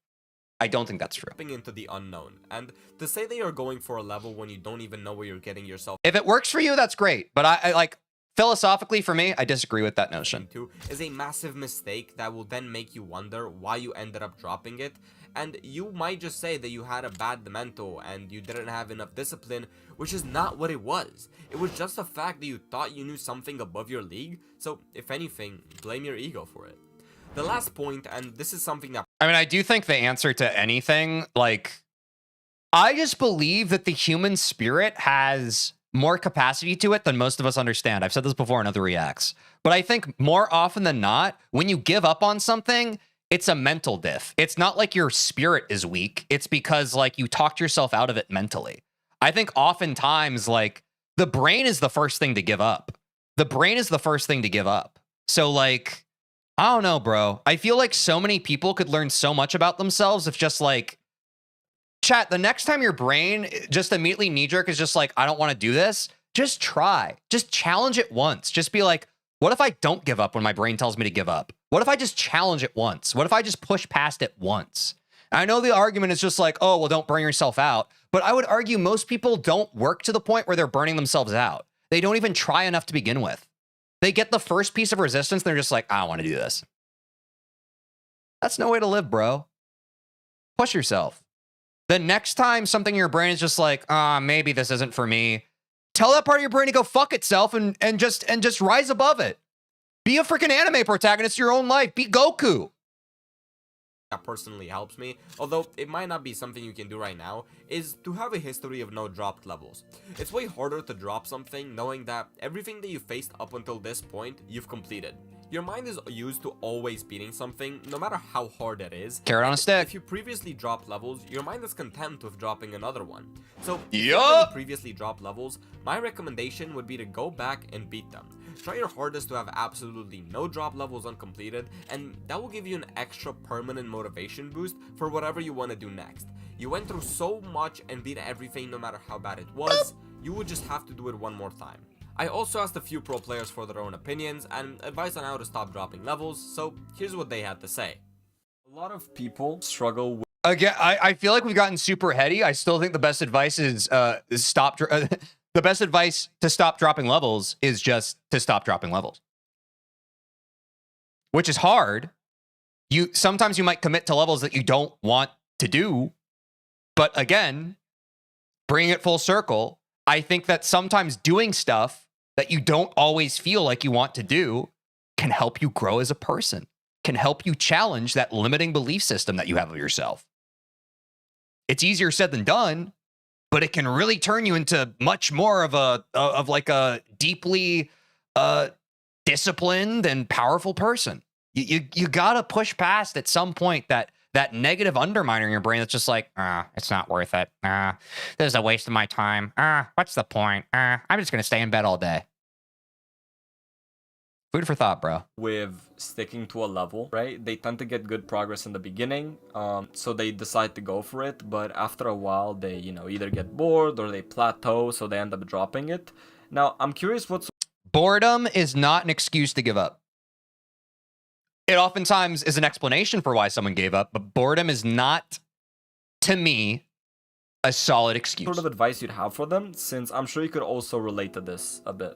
I don't think that's true. Into the unknown, and to say that you're going for a level when you don't even know where you're getting yourself If it works for you, that's great. But I like philosophically for me, I disagree with that notion. into is a massive mistake that will then make you wonder why you ended up dropping it. And you might just say that you had a bad mental and you didn't have enough discipline, which is not what it was. It was just the fact that you thought you knew something above your league. So if anything, blame your ego for it. The last point, and this is something that I mean, I do think the answer to anything, like, I just believe that the human spirit has more capacity to it than most of us understand. I've said this before in other reacts. But I think more often than not, when you give up on something, it's a mental diff. It's not like your spirit is weak. It's because, like, you talked yourself out of it mentally. I think oftentimes, like, the brain is the first thing to give up. The brain is the first thing to give up. So, like, I don't know, bro. I feel like so many people could learn so much about themselves if just like, chat, the next time your brain just immediately knee-jerk is just like, I don't want to do this, just try. Just challenge it once. Just be like, what if I don't give up when my brain tells me to give up? What if I just challenge it once? What if I just push past it once? I know the argument is just like, oh, well, don't burn yourself out. But I would argue most people don't work to the point where they're burning themselves out. They don't even try enough to begin with. They get the first piece of resistance, and they're just like, I don't want to do this. That's no way to live, bro. Push yourself. The next time something in your brain is just like, maybe this isn't for me, tell that part of your brain to go fuck itself and just rise above it. Be a freaking anime protagonist of your own life. Be Goku. that personally helps me, although it might not be something you can do right now, is to have a history of no dropped levels. It's way harder to drop something knowing that everything that you faced up until this point, you've completed. Your mind is used to always beating something, no matter how hard it is. Carrot on a stick. If you previously dropped levels, your mind is content with dropping another one. So, if you Yup. already previously dropped levels, my recommendation would be to go back and beat them. Try your hardest to have absolutely no drop levels uncompleted, and that will give you an extra permanent motivation boost for whatever you want to do next. You went through so much and beat everything no matter how bad it was, you would just have to do it one more time. I also asked a few pro players for their own opinions and advice on how to stop dropping levels, so here's what they had to say. A lot of people struggle with Again, I feel like we've gotten super heady. I still think the best advice is stop. The best advice to stop dropping levels is just to stop dropping levels, which is hard. Sometimes you might commit to levels that you don't want to do, but again, bringing it full circle, I think that sometimes doing stuff that you don't always feel like you want to do can help you grow as a person, can help you challenge that limiting belief system that you have of yourself. It's easier said than done, but it can really turn you into much more of a deeply disciplined and powerful person. You gotta push past at some point that negative underminer in your brain that's just like, it's not worth it. This is a waste of my time. What's the point? I'm just gonna stay in bed all day. Food for thought, bro. with sticking to a level, right? They tend to get good progress in the beginning, so they decide to go for it, but after a while they, either get bored or they plateau, so they end up dropping it. Now, I'm curious what's Boredom is not an excuse to give up. It oftentimes is an explanation for why someone gave up, but boredom is not, to me, a solid excuse. sort of advice you'd have for them, since I'm sure you could also relate to this a bit.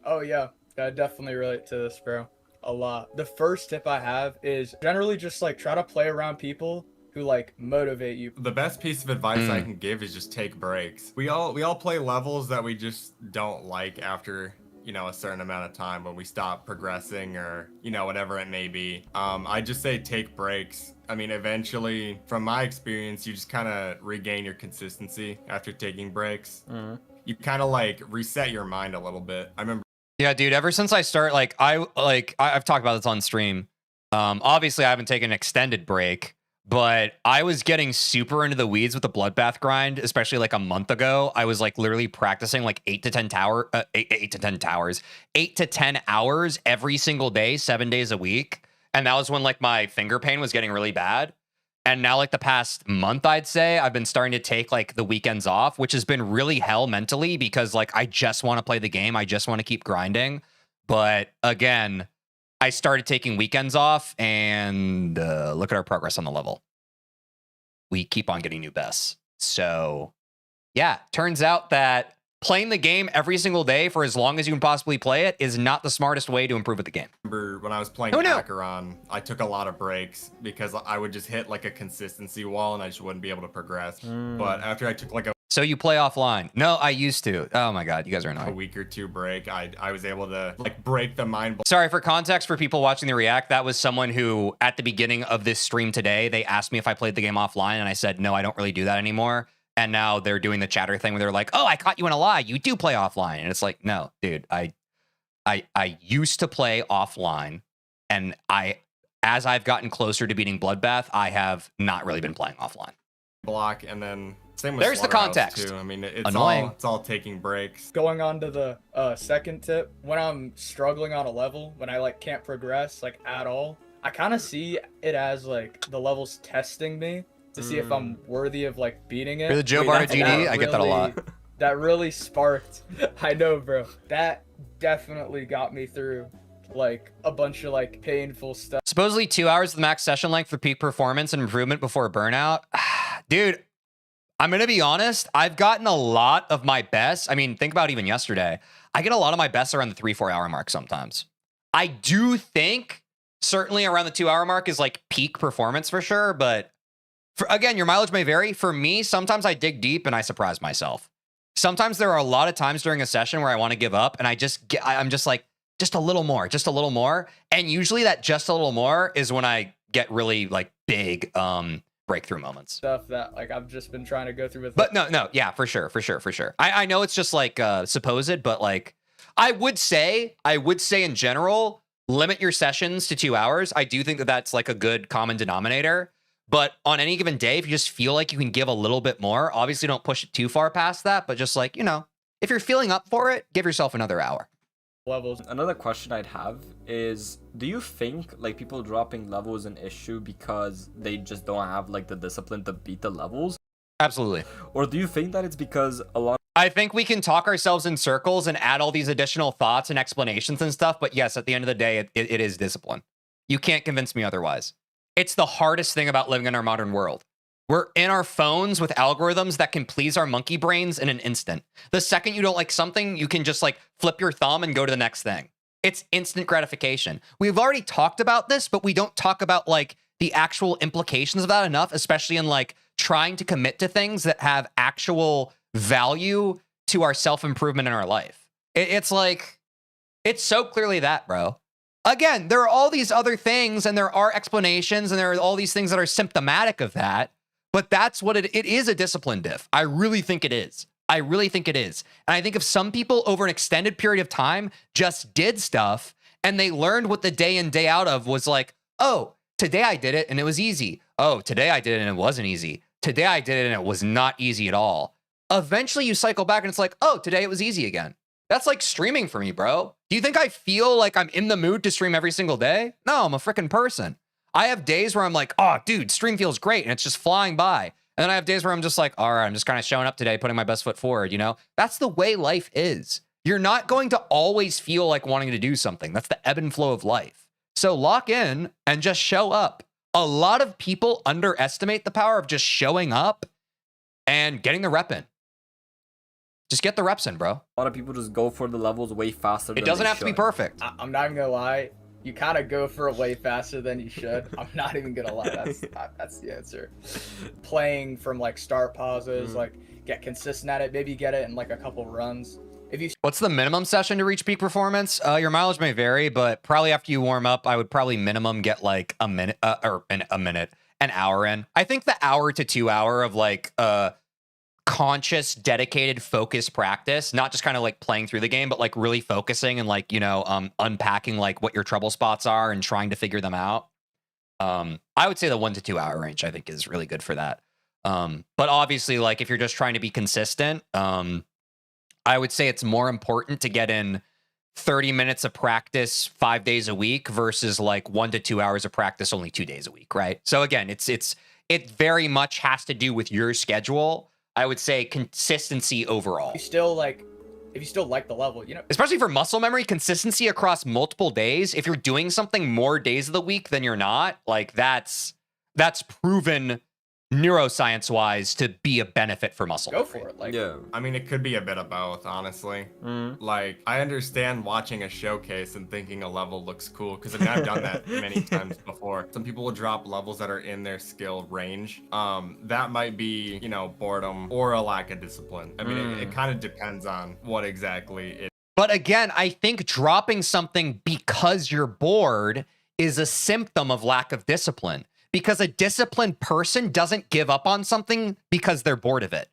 Oh yeah, I definitely relate to this, bro. A lot. The first tip I have is generally just like try to play around people who like motivate you. The best piece of advice I can give is just take breaks. We all play levels that we just don't like after, a certain amount of time when we stop progressing or, whatever it may be. I just say take breaks. I mean, eventually, from my experience, you just kind of regain your consistency after taking breaks. You kind of like reset your mind a little bit. I remember. Yeah, dude, ever since I start, I've talked about this on stream. Obviously, I haven't taken an extended break, but I was getting super into the weeds with the Bloodbath grind, especially like a month ago. I was like literally practicing like 8 to 10 hours every single day, 7 days a week. And that was when like my finger pain was getting really bad. And now like the past month, I'd say I've been starting to take like the weekends off, which has been really hell mentally because like I just want to play the game. I just want to keep grinding. But again, I started taking weekends off and look at our progress on the level. We keep on getting new bests. So yeah, turns out that playing the game every single day for as long as you can possibly play it is not the smartest way to improve at the game. Remember when I was playing Acheron, I took a lot of breaks because I would just hit like a consistency wall and I just wouldn't be able to progress. But after I took like So you play offline? No, I used to. Oh my God, you guys are a annoying. week or two break, I was able to like break the mind block. Sorry, for context for people watching the react, that was someone who at the beginning of this stream today, they asked me if I played the game offline and I said, no, I don't really do that anymore. And now they're doing the chatter thing where they're like, oh, I caught you in a lie. You do play offline. And it's like, no, dude, I used to play offline. And as I've gotten closer to beating Bloodbath, I have not really been playing offline. Block, and then same with There's the Slaughterhouse, context. too. I mean, Annoying. it's all taking breaks. Going on to the second tip, when I'm struggling on a level, when I like can't progress like at all, I kind of see it as like the level's testing me to see if I'm worthy of like beating it. For the Joe Barta And GD, I get that a lot. That really sparked. I know, bro. That definitely got me through like a bunch of like painful stuff. Supposedly 2 hours of the max session length for peak performance and improvement before burnout. Dude, I'm going to be honest. I've gotten a lot of my best. I mean, think about even yesterday. I get a lot of my best around the 3-4 hour mark sometimes. I do think certainly around the 2 hour mark is like peak performance for sure. But again, your mileage may vary. For me, sometimes I dig deep and I surprise myself. Sometimes there are a lot of times during a session where I want to give up and I'm just like, just a little more. And usually that just a little more is when I get really like big breakthrough moments. Stuff that like I've just been trying to go through with. But no, yeah, for sure. I know it's just like supposed, but like I would say in general, limit your sessions to 2 hours. I do think that that's like a good common denominator. But on any given day, if you just feel like you can give a little bit more, obviously don't push it too far past that. But just like, you know, if you're feeling up for it, give yourself another hour. Levels. Another question I'd have is, do you think like people dropping levels an issue because they just don't have like the discipline to beat the levels? Absolutely. Or do you think that it's because a lot I think we can talk ourselves in circles and add all these additional thoughts and explanations and stuff. But yes, at the end of the day, it is discipline. You can't convince me otherwise. It's the hardest thing about living in our modern world. We're in our phones with algorithms that can please our monkey brains in an instant. The second you don't like something, you can just like flip your thumb and go to the next thing. It's instant gratification. We've already talked about this, but we don't talk about like the actual implications of that enough, especially in like trying to commit to things that have actual value to our self-improvement in our life. It's like, it's so clearly that, bro. Again, there are all these other things and there are explanations and there are all these things that are symptomatic of that, but that's what it is, a discipline diff. I really think it is. And I think if some people over an extended period of time just did stuff and they learned what the day in, day out of was like, oh, today I did it and it was easy. Oh, today I did it and it wasn't easy. Today I did it and it was not easy at all. Eventually you cycle back and it's like, oh, today it was easy again. That's like streaming for me, bro. Do you think I feel like I'm in the mood to stream every single day? No, I'm a freaking person. I have days where I'm like, oh, dude, stream feels great. And it's just flying by. And then I have days where I'm just like, all right, I'm just kind of showing up today, putting my best foot forward. You know, that's the way life is. You're not going to always feel like wanting to do something. That's the ebb and flow of life. So lock in and just show up. A lot of people underestimate the power of just showing up and getting the rep in. Just get the reps in, bro. A lot of people just go for the levels way faster. It doesn't have to be perfect. I'm not even gonna lie. You kind of go for it way faster than you should. I'm not even gonna lie. That's the answer. Playing from like start pauses, like get consistent at it. Maybe get it in like a couple runs. If you What's the minimum session to reach peak performance? Your mileage may vary, but probably after you warm up, I would probably minimum get like a minute or an hour in. I think the hour to 2 hour of like conscious, dedicated, focused practice, not just kind of like playing through the game, but like really focusing and like, you know, unpacking like what your trouble spots are and trying to figure them out. I would say the 1 to 2 hour range, I think, is really good for that. But obviously, like if you're just trying to be consistent, I would say it's more important to get in 30 minutes of practice 5 days a week versus like 1 to 2 hours of practice only 2 days a week, right? So again, it very much has to do with your schedule. I would say consistency overall. if you still like the level, you know, Especially for muscle memory, consistency across multiple days. If you're doing something more days of the week than you're not, like that's proven neuroscience-wise to be a benefit for muscle go memory. for it. Like, Yeah. I mean, it could be a bit of both, honestly. Like, I understand watching a showcase and thinking a level looks cool, because I mean, I've done that many times before. Some people will drop levels that are in their skill range. That might be, you know, boredom or a lack of discipline. I mean, it kind of depends on what exactly it. But again, I think dropping something because you're bored is a symptom of lack of discipline. Because a disciplined person doesn't give up on something because they're bored of it.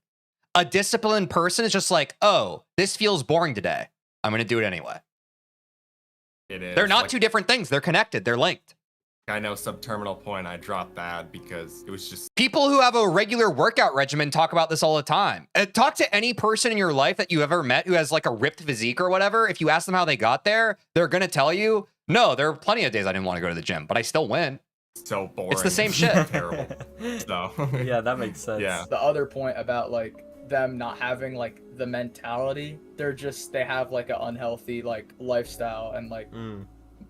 A disciplined person is just like, oh, this feels boring today. I'm going to do it anyway. It is. They're not Like, two different things. They're connected. They're linked. I know subterminal point, I dropped that because it was just People who have a regular workout regimen talk about this all the time. Talk to any person in your life that you ever met who has like a ripped physique or whatever. If you ask them how they got there, they're going to tell you, no, there are plenty of days I didn't want to go to the gym, but I still went. so boring. It's the same shit. Terrible. So Yeah, that makes sense. Yeah. the other point about like them not having like the mentality, they have like an unhealthy like lifestyle, and like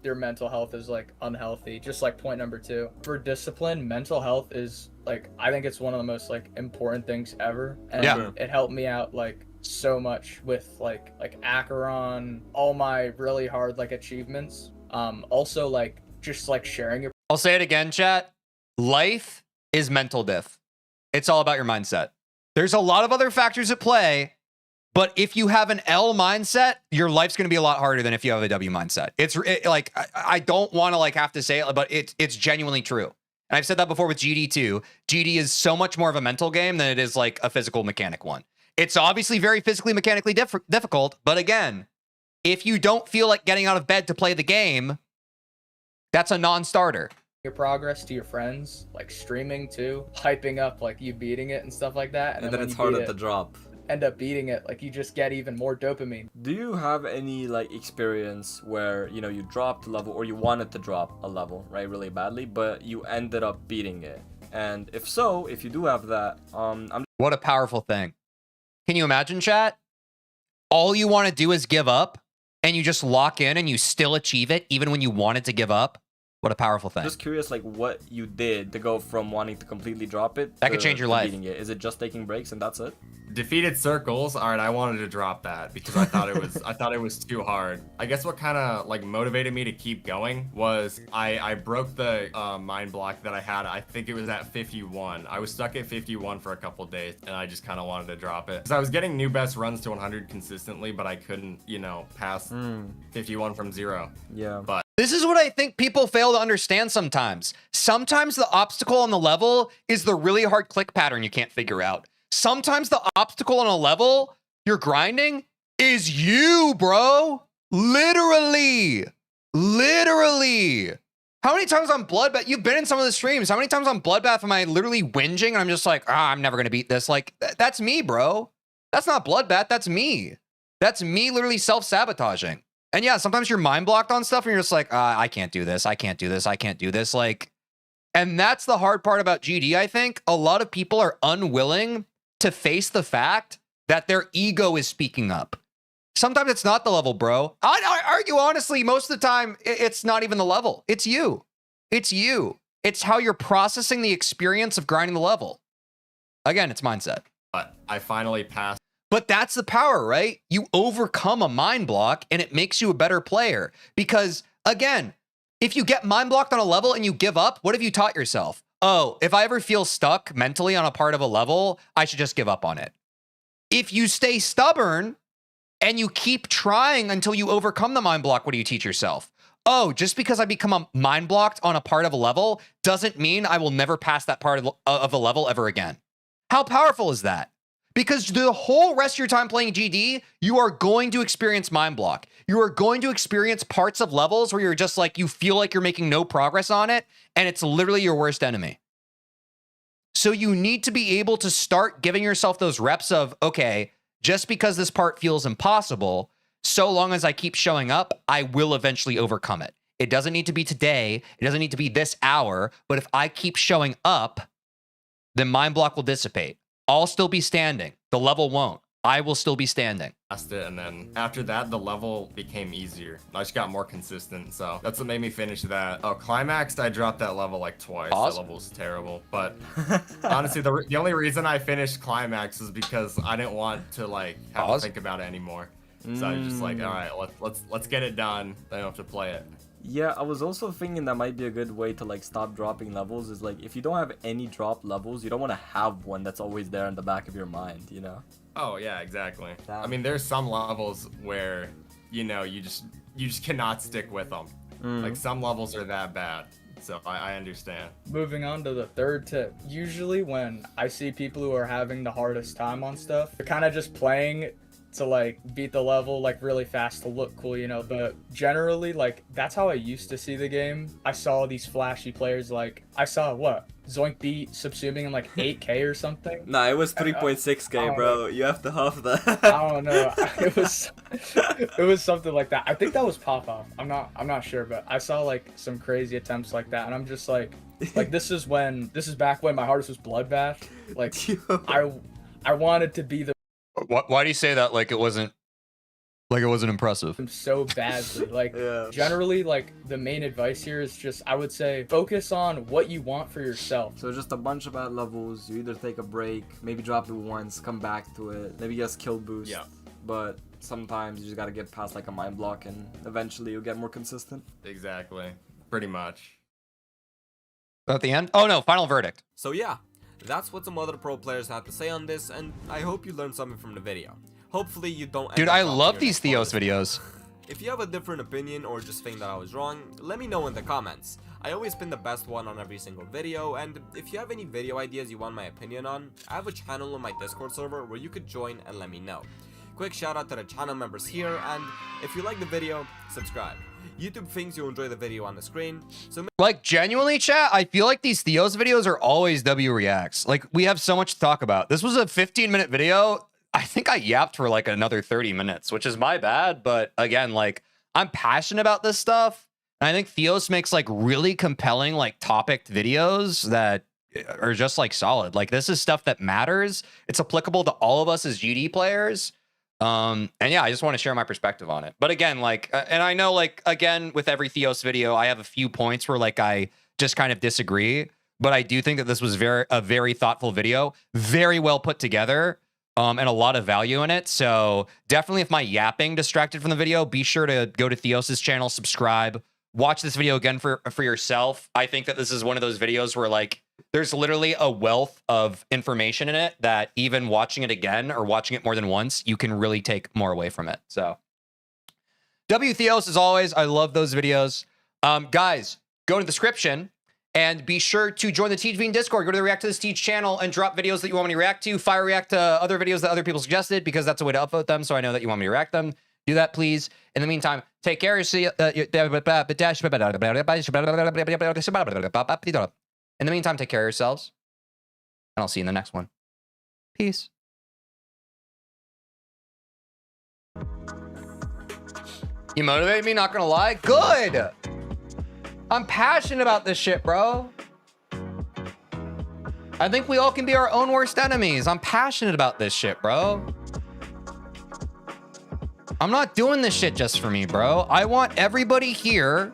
their mental health is like unhealthy. Just like point number 2 for discipline, mental health is like, I think it's one of the most like important things ever, and Yeah. it helped me out like so much with like Acheron, all my really hard like achievements. Also like just like sharing your I'll say it again, chat. Life is mental diff. It's all about your mindset. There's a lot of other factors at play, but if you have an L mindset, your life's going to be a lot harder than if you have a W mindset. Like, I don't want to like have to say it, but it's genuinely true. And I've said that before with GD too. GD is so much more of a mental game than it is like a physical mechanic one. It's obviously very physically mechanically difficult, but again, if you don't feel like getting out of bed to play the game, that's a non-starter. Your progress to your friends, like streaming too, hyping up like you beating it and stuff like that. And then when it's you harder beat to it, drop. end up beating it, like you just get even more dopamine. Do you have any like experience where, you know, you dropped a level or you wanted to drop a level, right, really badly, but you ended up beating it? And if so, if you do have that, What a powerful thing. Can you imagine, chat? All you want to do is give up and you just lock in and you still achieve it even when you wanted to give up. What a powerful thing. just curious, like what you did to go from wanting to completely drop it That could to- change your to life. beating it. Is it just taking breaks and that's it? Defeated circles. All right, I wanted to drop that because I thought it was too hard. I guess what kind of like motivated me to keep going was I broke the mind block that I had. I think it was at 51. I was stuck at 51 for a couple days, and I just kind of wanted to drop it because I was getting new best runs to 100 consistently, but I couldn't, you know, pass 51 from 0. Yeah. But This is what I think people fail to understand sometimes. Sometimes the obstacle on the level is the really hard click pattern you can't figure out. Sometimes the obstacle on a level you're grinding is you, bro. Literally. Literally. How many times on Bloodbath? You've been in some of the streams. How many times on Bloodbath am I literally whinging and I'm just like, I'm never going to beat this. Like, that's me, bro. That's not Bloodbath. That's me. That's me literally self-sabotaging. And yeah, sometimes you're mind blocked on stuff and you're just like, I can't do this. I can't do this. I can't do this. Like, and that's the hard part about GD, I think. A lot of people are unwilling to face the fact that their ego is speaking up. Sometimes it's not the level, bro. I argue, honestly, most of the time, it's not even the level. It's you. It's you. It's how you're processing the experience of grinding the level. Again, it's mindset. I finally passed. But that's the power, right? You overcome a mind block and it makes you a better player. Because again, if you get mind blocked on a level and you give up, what have you taught yourself? Oh, if I ever feel stuck mentally on a part of a level, I should just give up on it. If you stay stubborn and you keep trying until you overcome the mind block, what do you teach yourself? Oh, just because I become a mind blocked on a part of a level doesn't mean I will never pass that part of a level ever again. How powerful is that? Because the whole rest of your time playing GD, you are going to experience mind block. You are going to experience parts of levels where you're just like, you feel like you're making no progress on it, and it's literally your worst enemy. So you need to be able to start giving yourself those reps of, okay, just because this part feels impossible, so long as I keep showing up, I will eventually overcome it. It doesn't need to be today. It doesn't need to be this hour. But if I keep showing up, then mind block will dissipate. I'll still be standing. The level won't. I will still be standing. It, and then after that, the level became easier. I just got more consistent, so that's what made me finish that. Oh, climaxed, I dropped that level like twice. Pause. That level was terrible. But honestly, the only reason I finished climax is because I didn't want to like have Pause. to think about it anymore. So I was just like, all right, let's get it done. I don't have to play it. Yeah, I was also thinking that might be a good way to like stop dropping levels is like if you don't have any drop levels, you don't want to have one that's always there in the back of your mind, you know? Oh yeah, exactly. I mean, there's some levels where you know you just cannot stick with them. Like some levels are that bad. So I understand. Moving on to the third tip. Usually when I see people who are having the hardest time on stuff, they're kind of just playing to like beat the level like really fast to look cool, you know, but generally like that's how I used to see the game. I saw these flashy players, like I saw what Zoink beat subsuming in like 8k or something. Nah, it was 3.6k, bro. You have to huff that. I don't know. It was something like that. I think that was pop off. I'm not sure, but I saw like some crazy attempts like that, and I'm just like this is back when my hardest was Bloodbath. Like I wanted to be the Why do you say that like it wasn't impressive? so badly. Like Yeah. generally like the main advice here is just I would say focus on what you want for yourself. So just a bunch of bad levels, you either take a break, maybe drop it once, come back to it, maybe get a skill boost. Yeah. But sometimes you just gotta get past like a mind block and eventually you'll get more consistent. Exactly. Pretty much. At the end? Oh no, final verdict. So yeah, that's what some other pro players had to say on this, and I hope you learned something from the video. Hopefully you don't end Dude, up I dropping love your these next Theos bonus. videos. If you have a different opinion or just think that I was wrong, let me know in the comments. I always pin the best one on every single video, and if you have any video ideas you want my opinion on, I have a channel on my Discord server where you could join and let me know. Quick shout out to the channel members here, and if you like the video, subscribe. YouTube thinks you'll enjoy the video on the screen, so Like, genuinely, chat, I feel like these Theos videos are always W reacts. Like, we have so much to talk about. This was a 15-minute video. I think I yapped for like another 30 minutes, which is my bad. But again, like, I'm passionate about this stuff. And I think Theos makes like really compelling, like topicked videos that are just like solid. Like, this is stuff that matters. It's applicable to all of us as GD players. And yeah, I just want to share my perspective on it. But again, like, and I know, like, again, with every Theos video, I have a few points where like I just kind of disagree. But I do think that this was a very thoughtful video, very well put together. And a lot of value in it. So definitely, if my yapping distracted from the video, be sure to go to Theos's channel, subscribe, watch this video again for yourself. I think that this is one of those videos where like there's literally a wealth of information in it that even watching it again or watching it more than once, you can really take more away from it. So W Theos, as always, I love those videos. Guys, go in the description. And be sure to join the TeejVeen Discord. Go to the React to this Teej channel and drop videos that you want me to react to. Fire react to other videos that other people suggested, because that's a way to upvote them, so I know that you want me to react them. Do that, please. In the meantime, take care. In the meantime, take care of yourselves. And I'll see you in the next one. Peace. You motivate me, not gonna lie. Good! I'm passionate about this shit, bro. I think we all can be our own worst enemies. I'm passionate about this shit, bro. I'm not doing this shit just for me, bro. I want everybody here,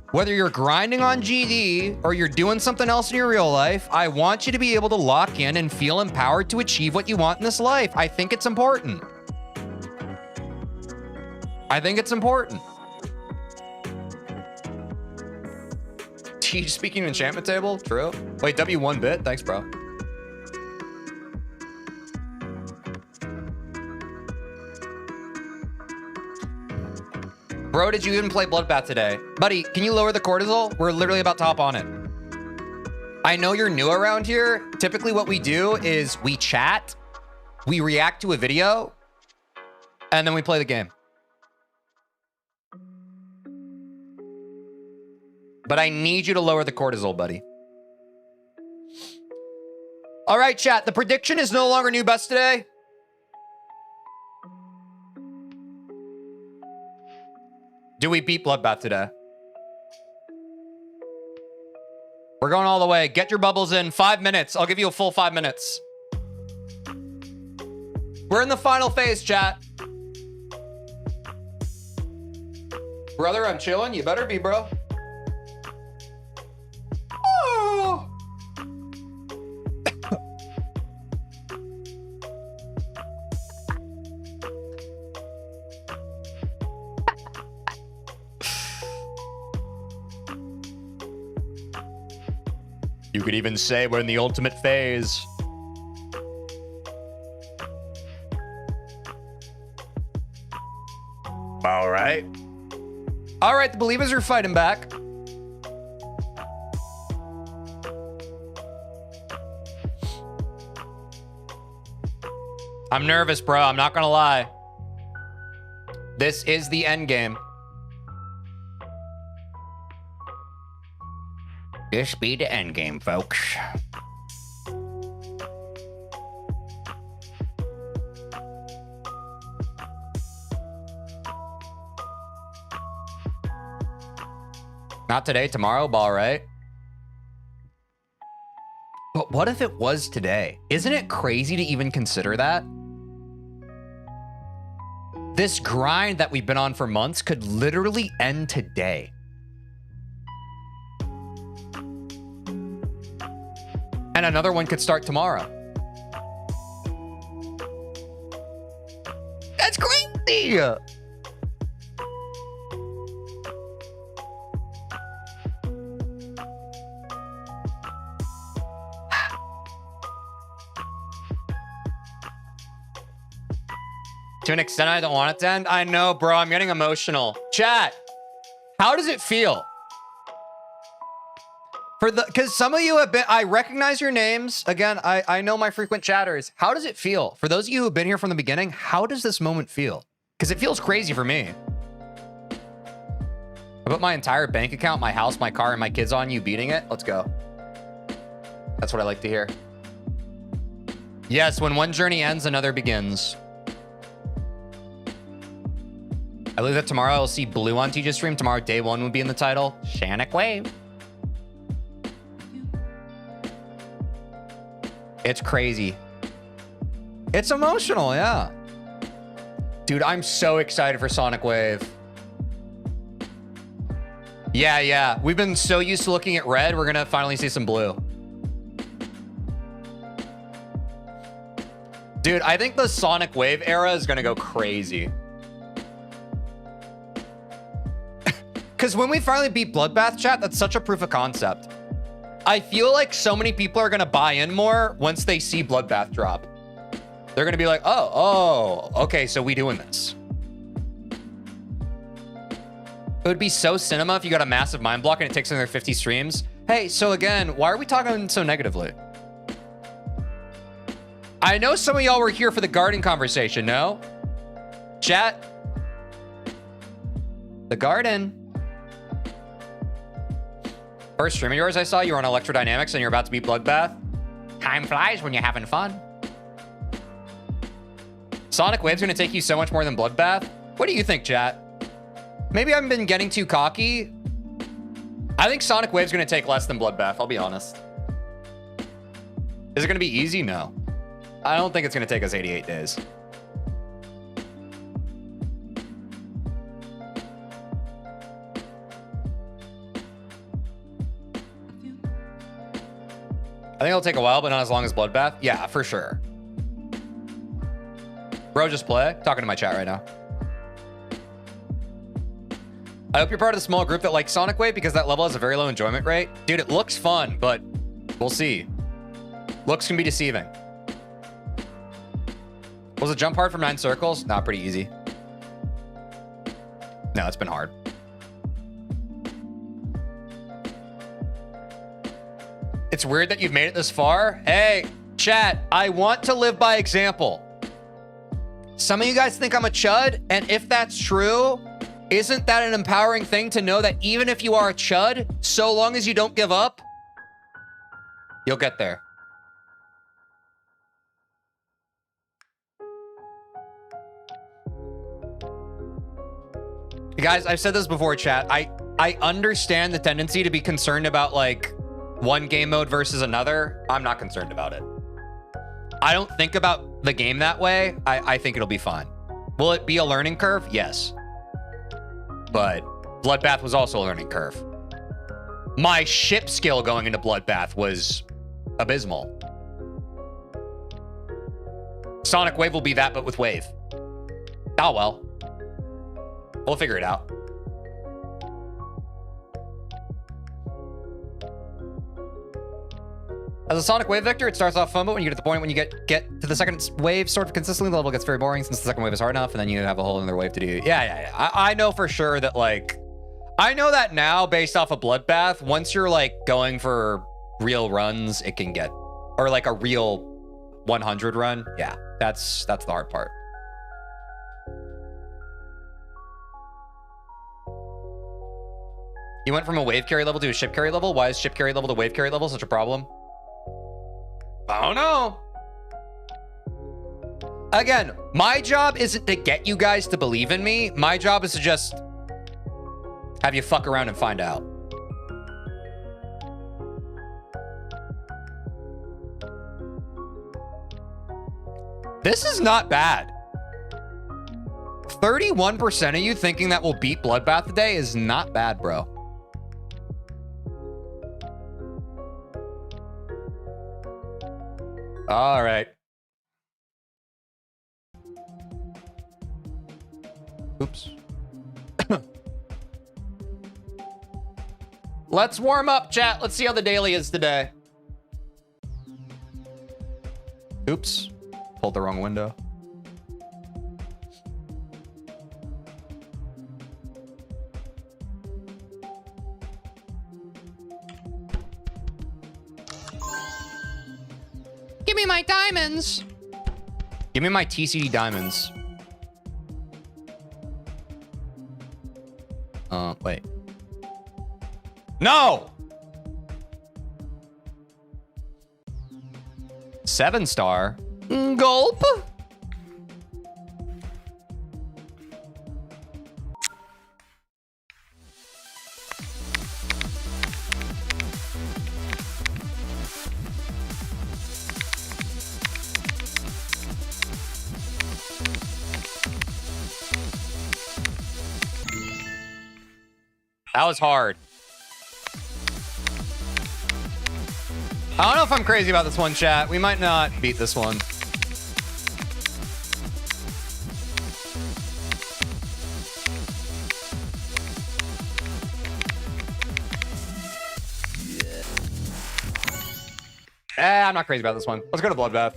whether you're grinding on GD or you're doing something else in your real life, I want you to be able to lock in and feel empowered to achieve what you want in this life. I think it's important. I think it's important. Teej speaking enchantment table? True. Wait, W1 bit? Thanks, bro. Bro, did you even play Bloodbath today? Buddy, can you lower the cortisol? We're literally about to hop on it. I know you're new around here. Typically what we do is we chat, we react to a video, and then we play the game. But I need you to lower the cortisol, buddy. All right, chat. The prediction is no longer new best today. Do we beat Bloodbath today? We're going all the way. Get your bubbles in. 5 minutes. I'll give you a full 5 minutes. We're in the final phase, chat. Brother, I'm chilling. You better be, bro. You could even say we're in the ultimate phase. All right. All right, the believers are fighting back. I'm nervous, bro. I'm not gonna lie. This is the end game. This be the end game, folks. Not today, tomorrow, ball, right? But what if it was today? Isn't it crazy to even consider that? This grind that we've been on for months could literally end today. And another one could start tomorrow. That's crazy! To an extent, I don't want it to end. I know, bro. I'm getting emotional. Chat, how does it feel? Because some of you have been, I recognize your names. Again, I know my frequent chatters. How does it feel? For those of you who have been here from the beginning, how does this moment feel? Because it feels crazy for me. I put my entire bank account, my house, my car, and my kids on you beating it. Let's go. That's what I like to hear. Yes, when one journey ends, another begins. I believe that tomorrow I'll see Blue on TeejVeen stream. Tomorrow, day one would be in the title. Shannick Wave. It's crazy. It's emotional, yeah. Dude, I'm so excited for Sonic Wave. Yeah. We've been so used to looking at red, we're gonna finally see some blue. Dude, I think the Sonic Wave era is gonna go crazy. Because when we finally beat Bloodbath, chat, that's such a proof of concept. I feel like so many people are gonna buy in more once they see Bloodbath drop. They're gonna be like, oh, okay, so we doing this. It would be so cinema if you got a massive mind block and it takes another 50 streams. Hey, so again, why are we talking so negatively? I know some of y'all were here for the garden conversation, no? Chat? The garden. First stream of yours I saw, you were on Electrodynamics and you're about to beat Bloodbath. Time flies when you're having fun. Sonic Wave's gonna take you so much more than Bloodbath. What do you think, chat? Maybe I've been getting too cocky. I think Sonic Wave's gonna take less than Bloodbath, I'll be honest. Is it gonna be easy? No. I don't think it's gonna take us 88 days. I think it'll take a while, but not as long as Bloodbath. Yeah, for sure. Bro, just play. Talking to my chat right now. I hope you're part of the small group that likes Sonic Wave because that level has a very low enjoyment rate. Dude, it looks fun, but we'll see. Looks can be deceiving. Was the jump hard from 9 circles? Nah, pretty easy. No, it's been hard. It's weird that you've made it this far. Hey, chat, I want to live by example. Some of you guys think I'm a chud, and if that's true, isn't that an empowering thing to know that even if you are a chud, so long as you don't give up, you'll get there. Guys, I've said this before, chat. I understand the tendency to be concerned about, like, one game mode versus another. I'm not concerned about it. I don't think about the game that way. I think it'll be fine. Will it be a learning curve? Yes. But Bloodbath was also a learning curve. My ship skill going into Bloodbath was abysmal. Sonic Wave will be that, but with Wave. Oh, well. We'll figure it out. As a Sonic Wave vector, it starts off fun, but when you get to the point when you get to the second wave sort of consistently, the level gets very boring since the second wave is hard enough, and then you have a whole other wave to do. Yeah. I know for sure that, like, I know that now based off of Bloodbath, once you're, like, going for real runs, it can get, or like a real 100 run. Yeah, that's the hard part. You went from a wave carry level to a ship carry level? Why is ship carry level to wave carry level such a problem? I don't know. Again, my job isn't to get you guys to believe in me. My job is to just have you fuck around and find out. This is not bad. 31% of you thinking that we'll beat Bloodbath today is not bad, bro. All right. Oops. Let's warm up, chat. Let's see how the daily is today. Oops. Pulled the wrong window. diamonds? Give me my TCD diamonds. Wait. No! 7-star. Gulp. That was hard. I don't know if I'm crazy about this one, chat. We might not beat this one. I'm not crazy about this one. Let's go to Bloodbath.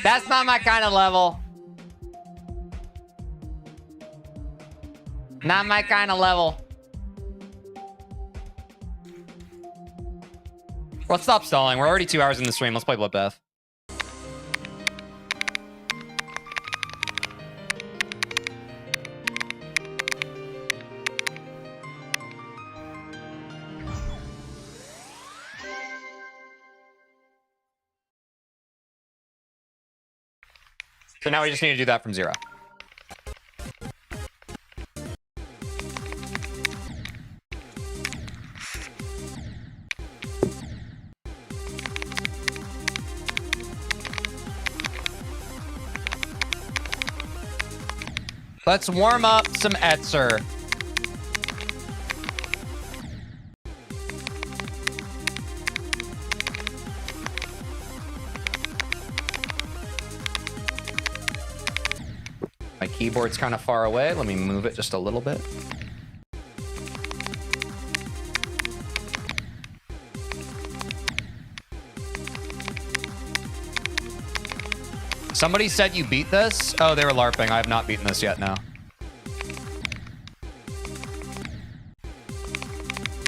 That's not my kind of level. Not my kind of level. Let's stop stalling. We're already 2 hours in the stream. Let's play Bloodbath. So now we just need to do that from 0. Let's warm up some Etzer. My keyboard's kind of far away. Let me move it just a little bit. Somebody said you beat this? Oh, they were LARPing. I have not beaten this yet, no.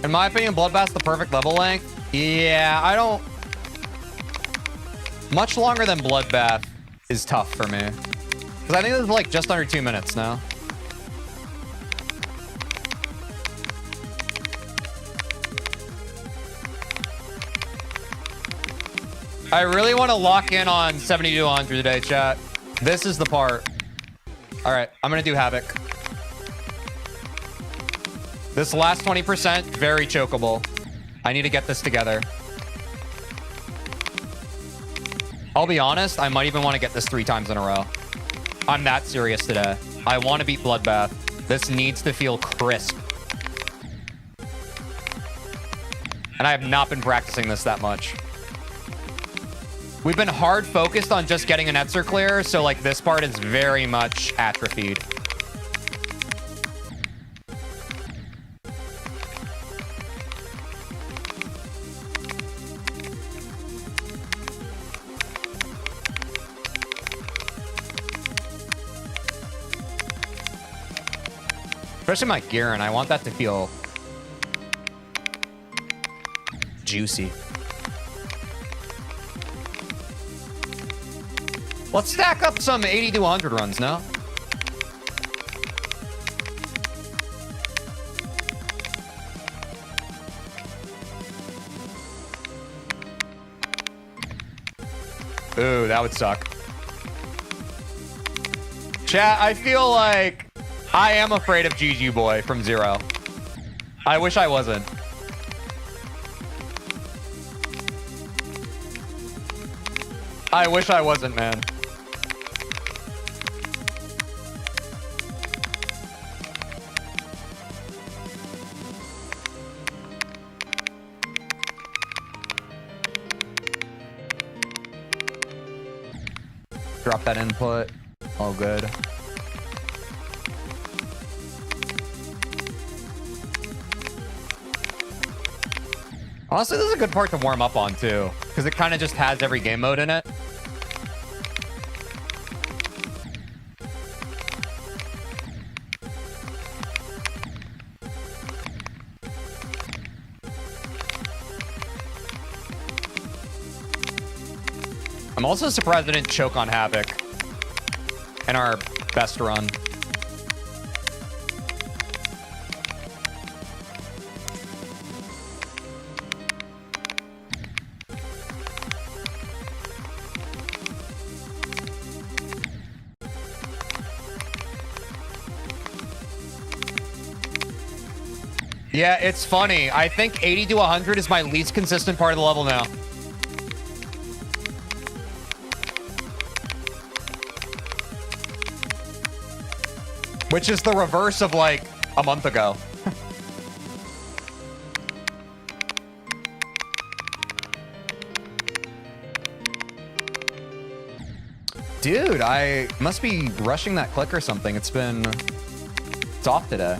In my opinion, Bloodbath's the perfect level length. Yeah, I don't... Much longer than Bloodbath is tough for me. Because I think this is like just under 2 minutes now. I really want to lock in on 70 to 100 today, chat. This is the part. All right, I'm going to do Havoc. This last 20%, very chokeable. I need to get this together. I'll be honest, I might even want to get this 3 times in a row. I'm that serious today. I want to beat Bloodbath. This needs to feel crisp. And I have not been practicing this that much. We've been hard focused on just getting an Etzer clear, so like this part is very much atrophied. Especially my Garen, I want that to feel juicy. Let's stack up some 80 to 100 runs now. Ooh, that would suck. Chat, I feel like I am afraid of GG Boy from 0. I wish I wasn't. I wish I wasn't, man. Drop that input. All good. Honestly, this is a good part to warm up on, too. Because it kind of just has every game mode in it. I'm also surprised I didn't choke on Havoc in our best run. Yeah, it's funny. I think 80 to 100 is my least consistent part of the level now. Which is the reverse of like a month ago. Dude, I must be rushing that click or something. It's off today.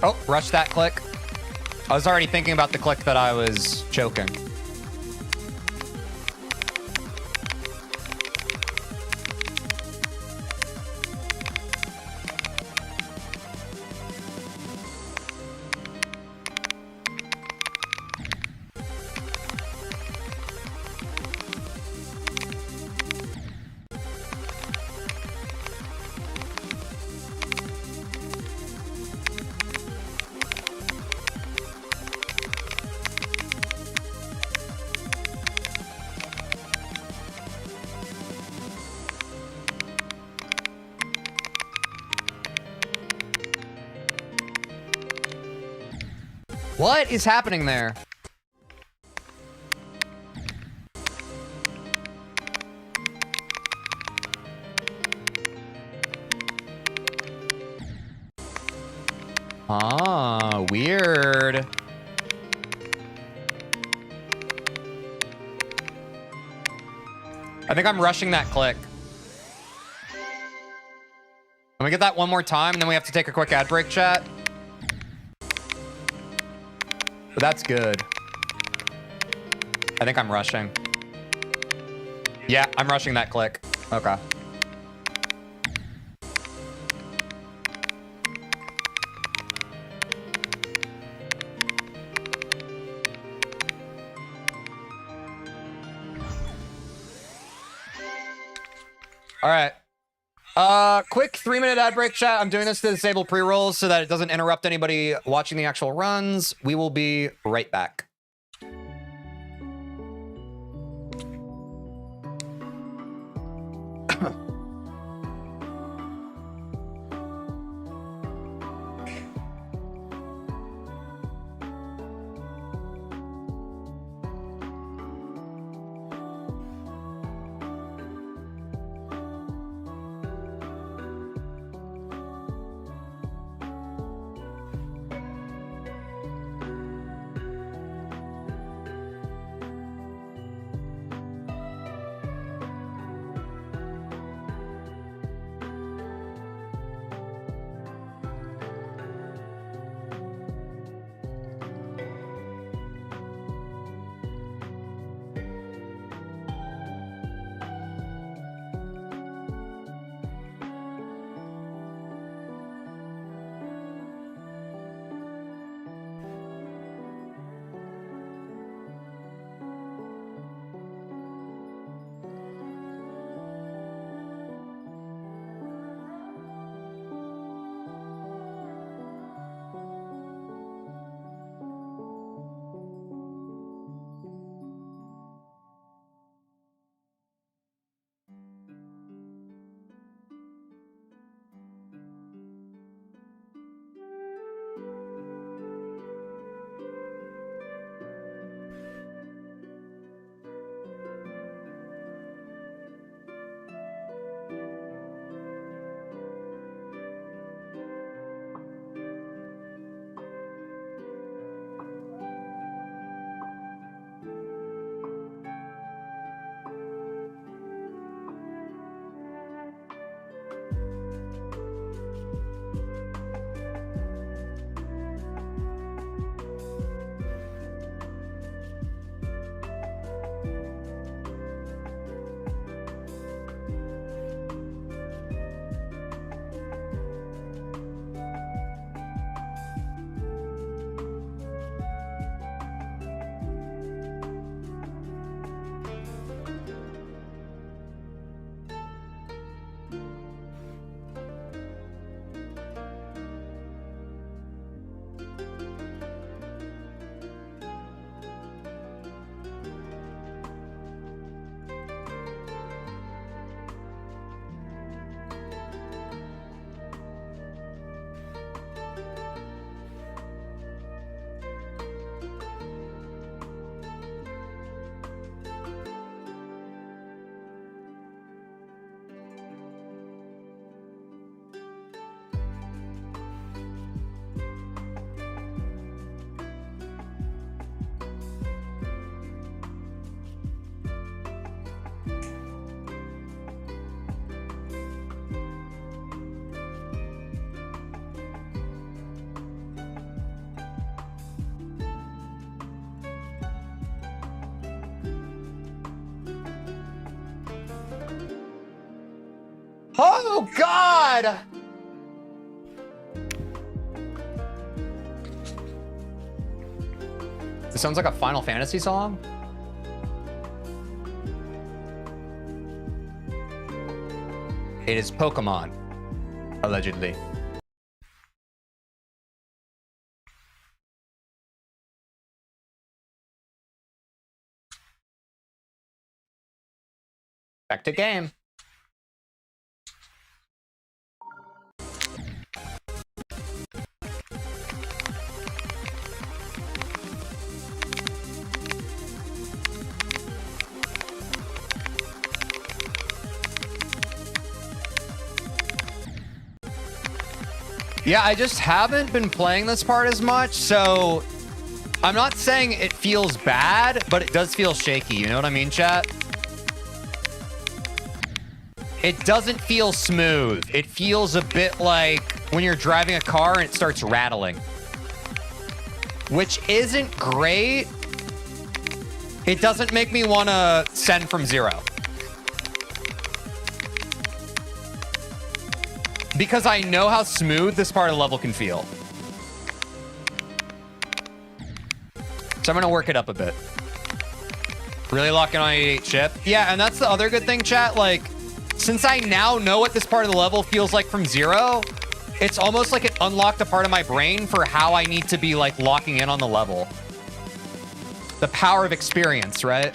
Oh, rush that click. I was already thinking about the click that I was choking. What is happening there? Ah, weird. I think I'm rushing that click. Can we get that one more time and then we have to take a quick ad break, chat? But that's good. I think I'm rushing. Yeah, I'm rushing that click. Okay. All right. Quick 3-minute ad break, chat. I'm doing this to disable pre-rolls so that it doesn't interrupt anybody watching the actual runs. We will be right back. Oh, God! This sounds like a Final Fantasy song. It is Pokemon, allegedly. Back to game. Yeah, I just haven't been playing this part as much, so I'm not saying it feels bad, but it does feel shaky. You know what I mean, chat? It doesn't feel smooth. It feels a bit like when you're driving a car and it starts rattling, which isn't great. It doesn't make me want to send from zero, because I know how smooth this part of the level can feel. So I'm going to work it up a bit. Really locking on 88 chip. Yeah, and that's the other good thing, chat. Like, since I now know what this part of the level feels like from zero, it's almost like it unlocked a part of my brain for how I need to be, like, locking in on the level. The power of experience, right?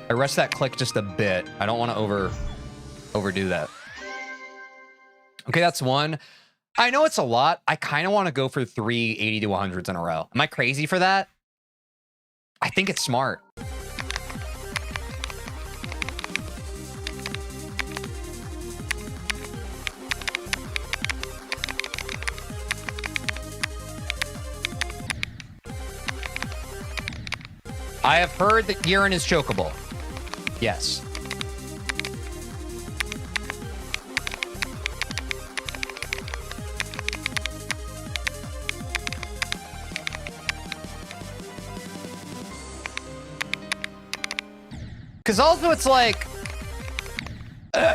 I rest that click just a bit. I don't want to overdo that. Okay, that's one. I know it's a lot. I kind of want to go for 3 80 to 100s in a row. Am I crazy for that? I think it's smart. I have heard that Giran is chokeable. Yes. Because also it's like,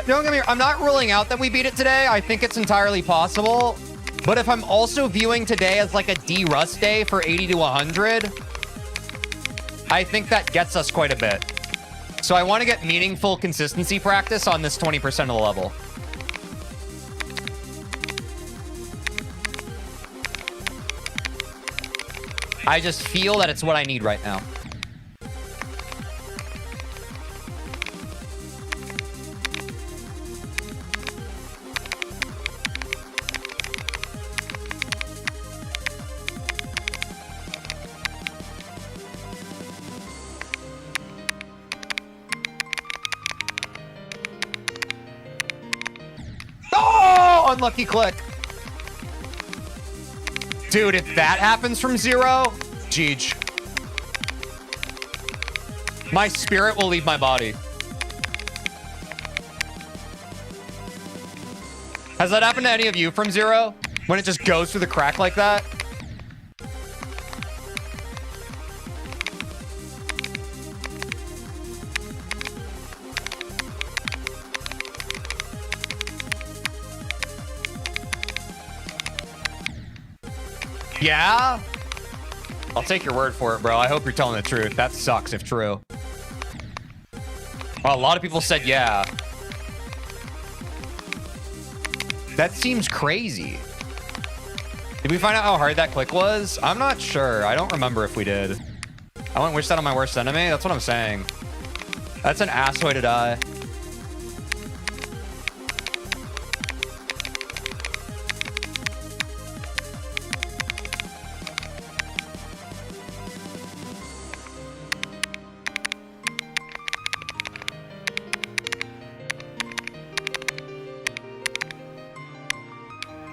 don't get me wrong, I'm not ruling out that we beat it today. I think it's entirely possible. But if I'm also viewing today as like a D-Rust day for 80 to 100, I think that gets us quite a bit. So I want to get meaningful consistency practice on this 20% of the level. I just feel that it's what I need right now. Unlucky click. Dude, if that happens from zero, Jeej. My spirit will leave my body. Has that happened to any of you from zero? When it just goes through the crack like that? Yeah? I'll take your word for it, bro. I hope you're telling the truth. That sucks if true. Well, a lot of people said yeah. That seems crazy. Did we find out how hard that click was? I'm not sure. I don't remember if we did. I wouldn't wish that on my worst enemy. That's what I'm saying. That's an ass way to die.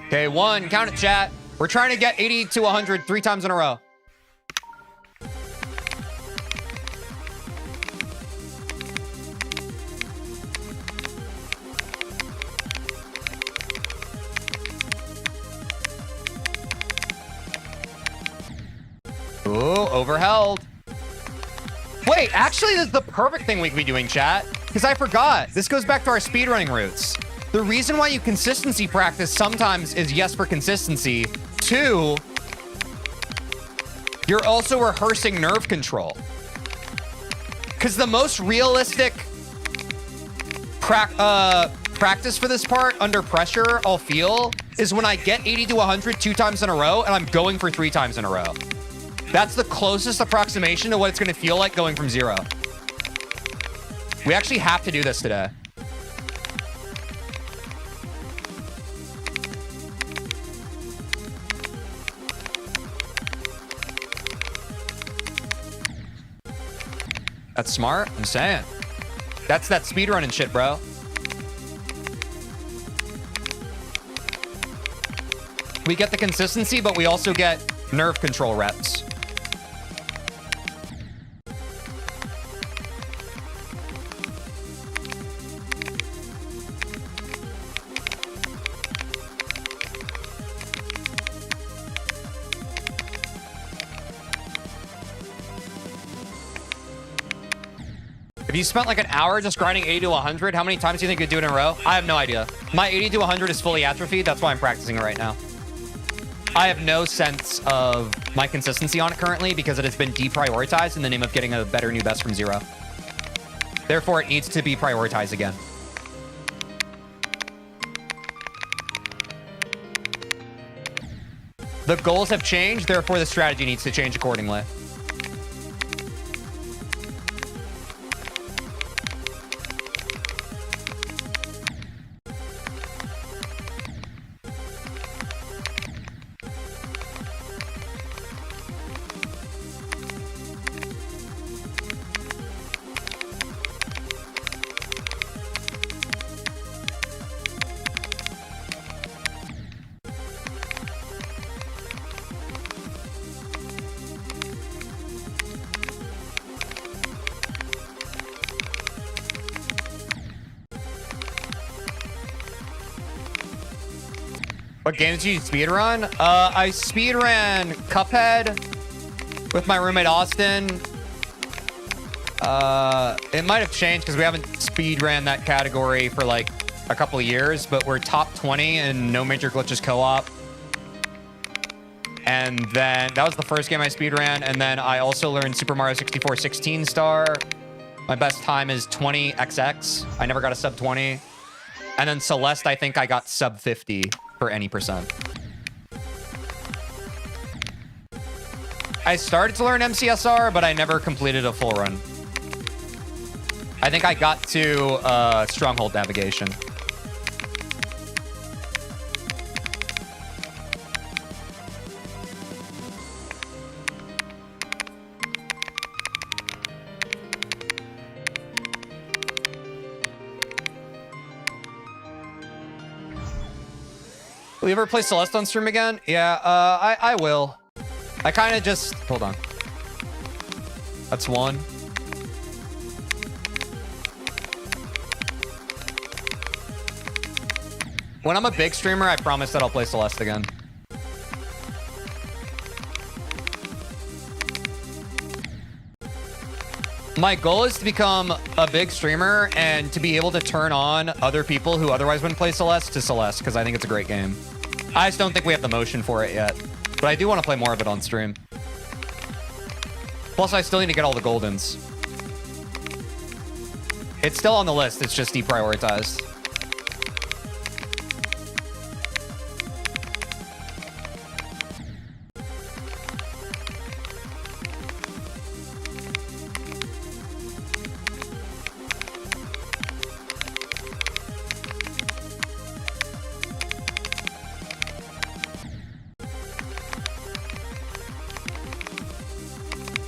Okay, one. Count it, chat. We're trying to get 80 to 100 3 times in a row. Ooh, overheld. Wait, actually, this is the perfect thing we could be doing, chat. Because I forgot. This goes back to our speedrunning roots. The reason why you consistency practice sometimes is, yes, for consistency. 2, you're also rehearsing nerve control. Because the most realistic practice for this part under pressure I'll feel is when I get 80 to 100 2 times in a row and I'm going for 3 times in a row. That's the closest approximation to what it's going to feel like going from 0. We actually have to do this today. That's smart, I'm saying. That's that speedrunning shit, bro. We get the consistency, but we also get nerve control reps. If you spent like an hour just grinding 80 to 100, how many times do you think you'd do it in a row? I have no idea. My 80 to 100 is fully atrophied. That's why I'm practicing it right now. I have no sense of my consistency on it currently because it has been deprioritized in the name of getting a better new best from 0. Therefore, it needs to be prioritized again. The goals have changed, therefore the strategy needs to change accordingly. What games do you speedrun? I speedran Cuphead with my roommate Austin. It might have changed because we haven't speedran that category for like a couple of years, but we're top 20 in No Major Glitches co-op. And then that was the first game I speedran. And then I also learned Super Mario 64 16 star. My best time is 20XX. I never got a sub 20. And then Celeste, I think I got sub 50 for any percent. I started to learn MCSR, but I never completed a full run. I think I got to Stronghold Navigation. Will you ever play Celeste on stream again? Yeah, I will. I kind of just... Hold on. That's one. When I'm a big streamer, I promise that I'll play Celeste again. My goal is to become a big streamer and to be able to turn on other people who otherwise wouldn't play Celeste to Celeste, because I think it's a great game. I just don't think we have the motion for it yet. But I do want to play more of it on stream. Plus, I still need to get all the Goldens. It's still on the list. It's just deprioritized.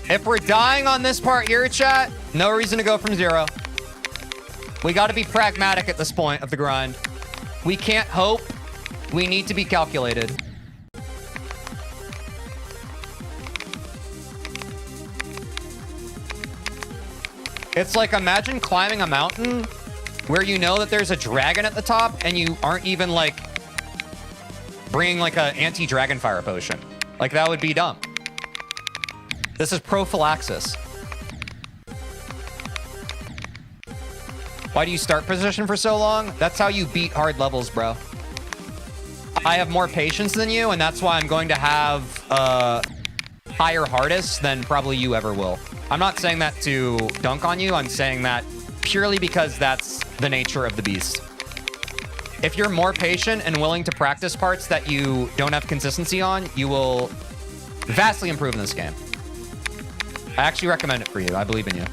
If we're dying on this part here, chat, no reason to go from 0. We got to be pragmatic at this point of the grind. We can't hope. We need to be calculated. It's like, imagine climbing a mountain where you know that there's a dragon at the top and you aren't even like bringing like an anti-dragon fire potion. Like, that would be dumb. This is prophylaxis. Why do you start position for so long? That's how you beat hard levels, bro. I have more patience than you, and that's why I'm going to have higher hardest than probably you ever will. I'm not saying that to dunk on you. I'm saying that purely because that's the nature of the beast. If you're more patient and willing to practice parts that you don't have consistency on, you will vastly improve in this game. I actually recommend it for you. I believe in you.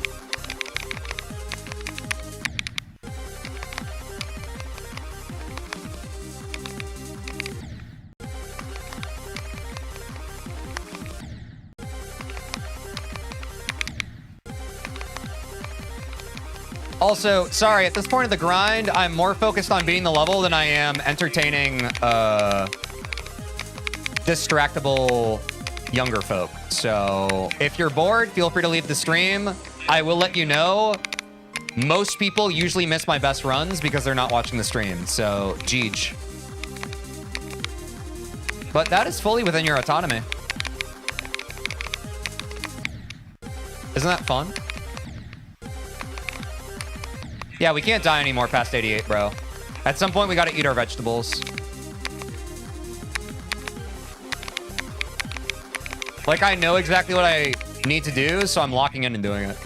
Also, sorry, at this point of the grind, I'm more focused on beating the level than I am entertaining distractible younger folk. So if you're bored, feel free to leave the stream. I will let you know. Most people usually miss my best runs because they're not watching the stream. So, Jeej. But that is fully within your autonomy. Isn't that fun? Yeah, we can't die anymore past 88, bro. At some point, we gotta eat our vegetables. Like, I know exactly what I need to do, so I'm locking in and doing it.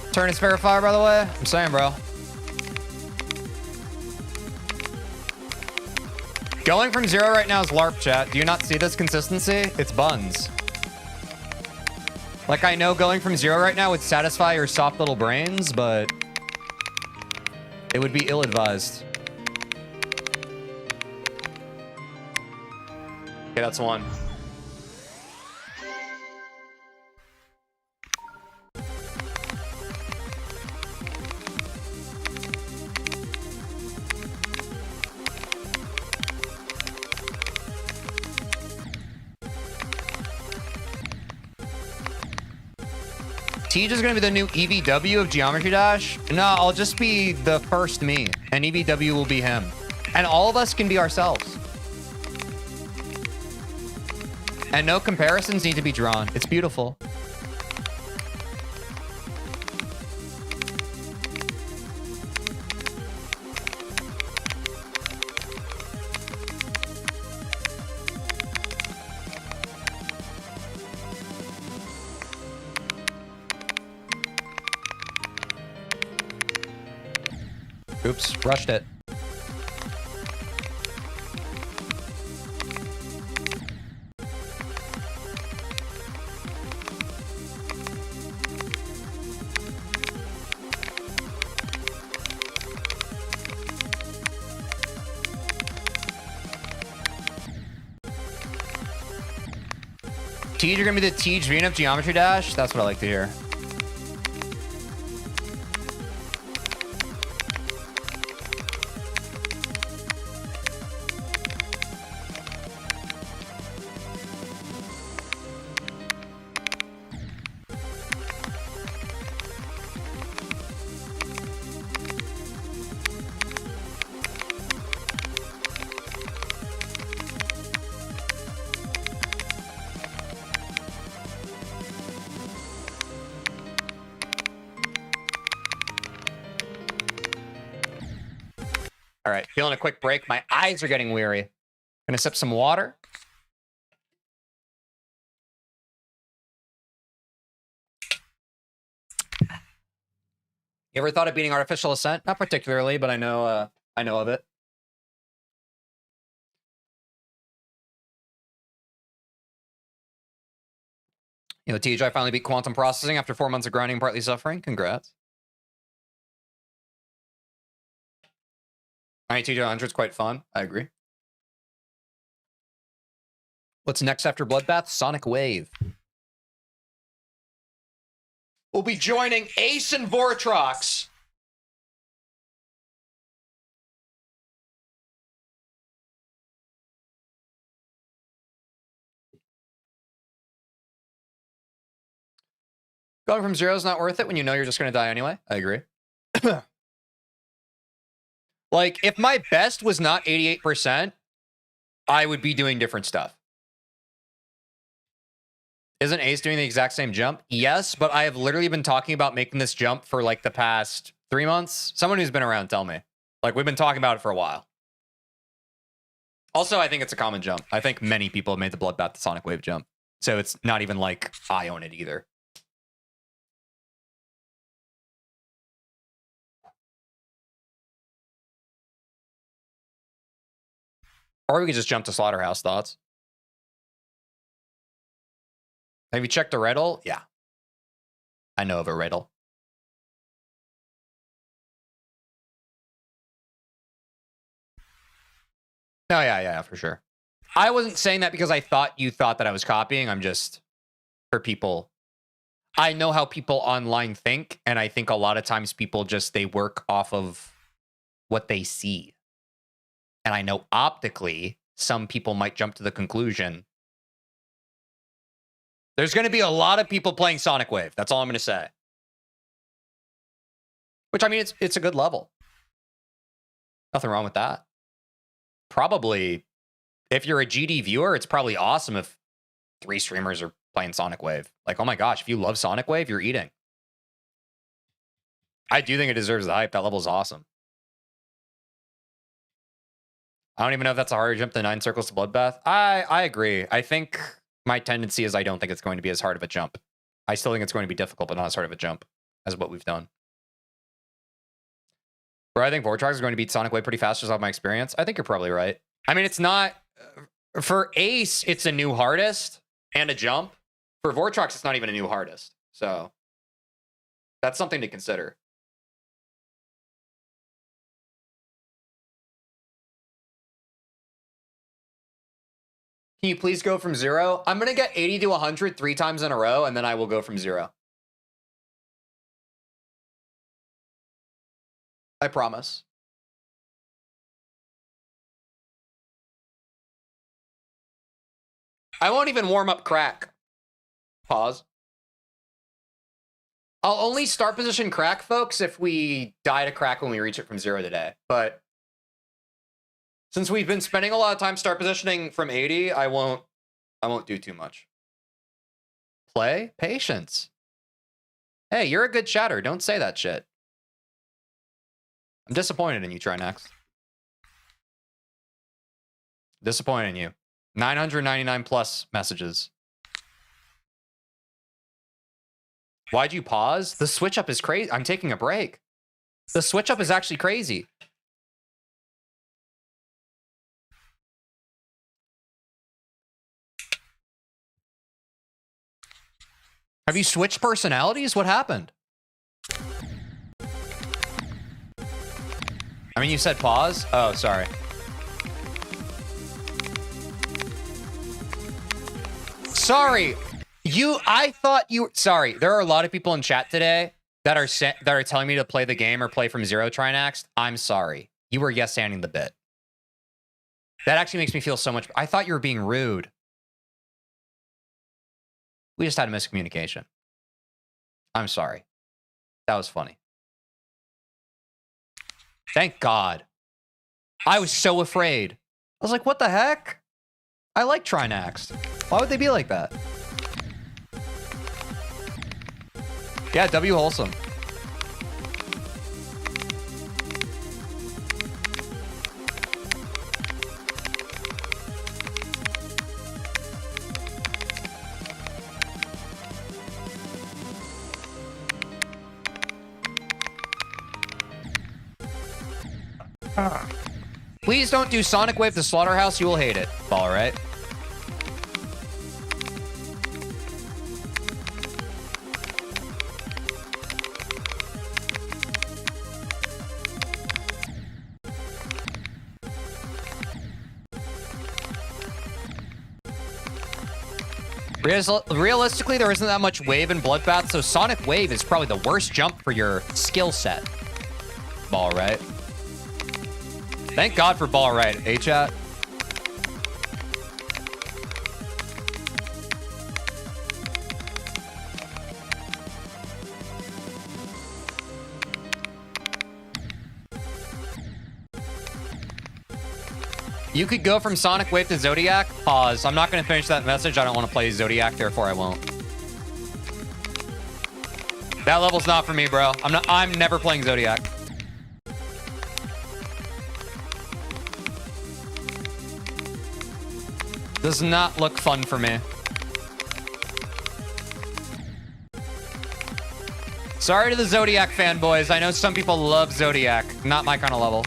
Aeternus verifier, by the way. I'm saying, bro. Going from 0 right now is LARP, chat. Do you not see this consistency? It's buns. Like, I know going from 0 right now would satisfy your soft little brains, but it would be ill-advised. Okay, that's one. Teej is going to be the new EVW of Geometry Dash? No, I'll just be the first me, and EVW will be him. And all of us can be ourselves. And no comparisons need to be drawn. It's beautiful. Oops, rushed it. Teej, you're gonna be the TeejVeen of Geometry Dash? That's what I like to hear. All right, feeling a quick break. My eyes are getting weary. Gonna sip some water. You ever thought of beating Artificial Ascent? Not particularly, but I know of it. You know, TJ, I finally beat Quantum Processing after 4 months of grinding and partly suffering. Congrats. TJ 100's quite fun. I agree. What's next after Bloodbath? Sonic Wave. We'll be joining Ace and Vortrox. Going from 0 is not worth it when you know you're just going to die anyway. I agree. Like, if my best was not 88%, I would be doing different stuff. Isn't Ace doing the exact same jump? Yes, but I have literally been talking about making this jump for like the past 3 months. Someone who's been around, tell me. Like, we've been talking about it for a while. Also, I think it's a common jump. I think many people have made the Bloodbath the Sonic Wave jump. So it's not even like I own it either. Or we could just jump to Slaughterhouse. Thoughts? Have you checked a riddle? Yeah. I know of a riddle. No, yeah, for sure. I wasn't saying that because I thought you thought that I was copying. I'm just, for people, I know how people online think, and I think a lot of times people just, they work off of what they see. And I know optically, some people might jump to the conclusion there's going to be a lot of people playing Sonic Wave. That's all I'm going to say. Which, I mean, it's a good level. Nothing wrong with that. Probably, if you're a GD viewer, it's probably awesome if 3 streamers are playing Sonic Wave. Like, oh my gosh, if you love Sonic Wave, you're eating. I do think it deserves the hype. That level is awesome. I don't even know if that's a harder jump than 9 circles to Bloodbath. I agree. I think my tendency is I don't think it's going to be as hard of a jump. I still think it's going to be difficult, but not as hard of a jump as what we've done. Bro, I think Vortex is going to beat Sonic Wave pretty fast just off my experience. I think you're probably right. I mean, it's not... For Ace, it's a new hardest and a jump. For Vortex, it's not even a new hardest. So, that's something to consider. Can you please go from 0? I'm going to get 80 to 100 3 times in a row, and then I will go from 0. I promise. I won't even warm up crack. Pause. I'll only start position crack, folks, if we die to crack when we reach it from 0 today. But since we've been spending a lot of time start positioning from 80, I won't do too much. Play? Patience. Hey, you're a good chatter. Don't say that shit. I'm disappointed in you, Try Next. Disappointed in you. 999 plus messages. Why'd you pause? The switch up is crazy. I'm taking a break. The switch up is actually crazy. Have you switched personalities? What happened? I mean, you said pause? Oh, sorry. Sorry. I thought you... Sorry. There are a lot of people in chat today that are telling me to play the game or play from 0 Trinaxed. I'm sorry. You were yes-anding the bit. That actually makes me feel so much... I thought you were being rude. We just had a miscommunication. I'm sorry. That was funny. Thank God. I was so afraid. I was like, what the heck? I like Trinaxed. Why would they be like that? Yeah, W wholesome. Please don't do Sonic Wave to Slaughterhouse. You will hate it. All right. Realistically, there isn't that much wave in Bloodbath, so Sonic Wave is probably the worst jump for your skill set. Ball right. Thank God for ball right, chat. You could go from Sonic Wave to Zodiac. Pause. I'm not going to finish that message. I don't want to play Zodiac, therefore I won't. That level's not for me, bro. I'm never playing Zodiac. Does not look fun for me. Sorry to the Zodiac fanboys. I know some people love Zodiac. Not my kind of level.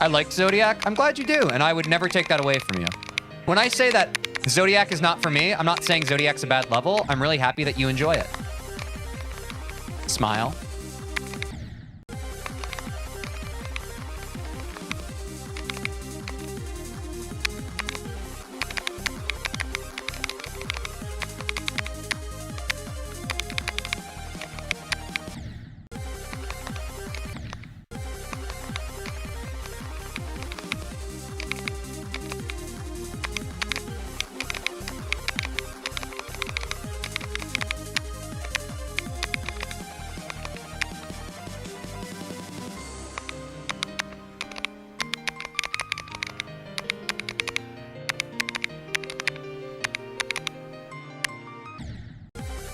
I like Zodiac. I'm glad you do, and I would never take that away from you. When I say that Zodiac is not for me, I'm not saying Zodiac's a bad level. I'm really happy that you enjoy it. Smile.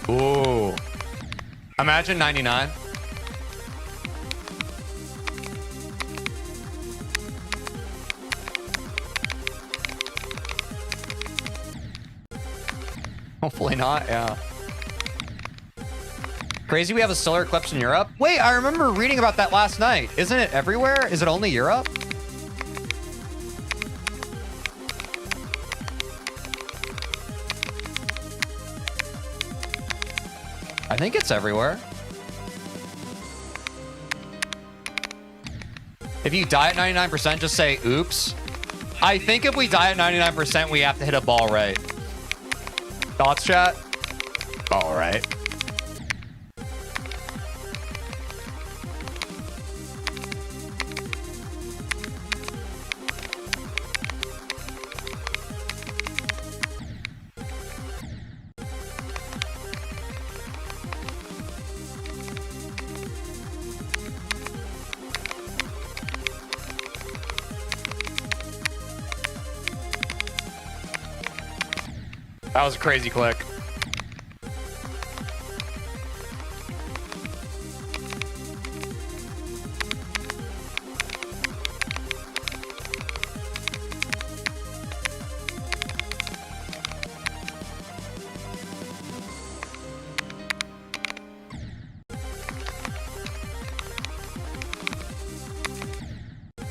Ooh. Imagine 99. Hopefully not, yeah. Crazy we have a solar eclipse in Europe? Wait, I remember reading about that last night. Isn't it everywhere? Is it only Europe? I think it's everywhere. If you die at 99%, just say, oops. I think if we die at 99%, we have to hit a ball right. Thoughts, chat? All right. That was a crazy click.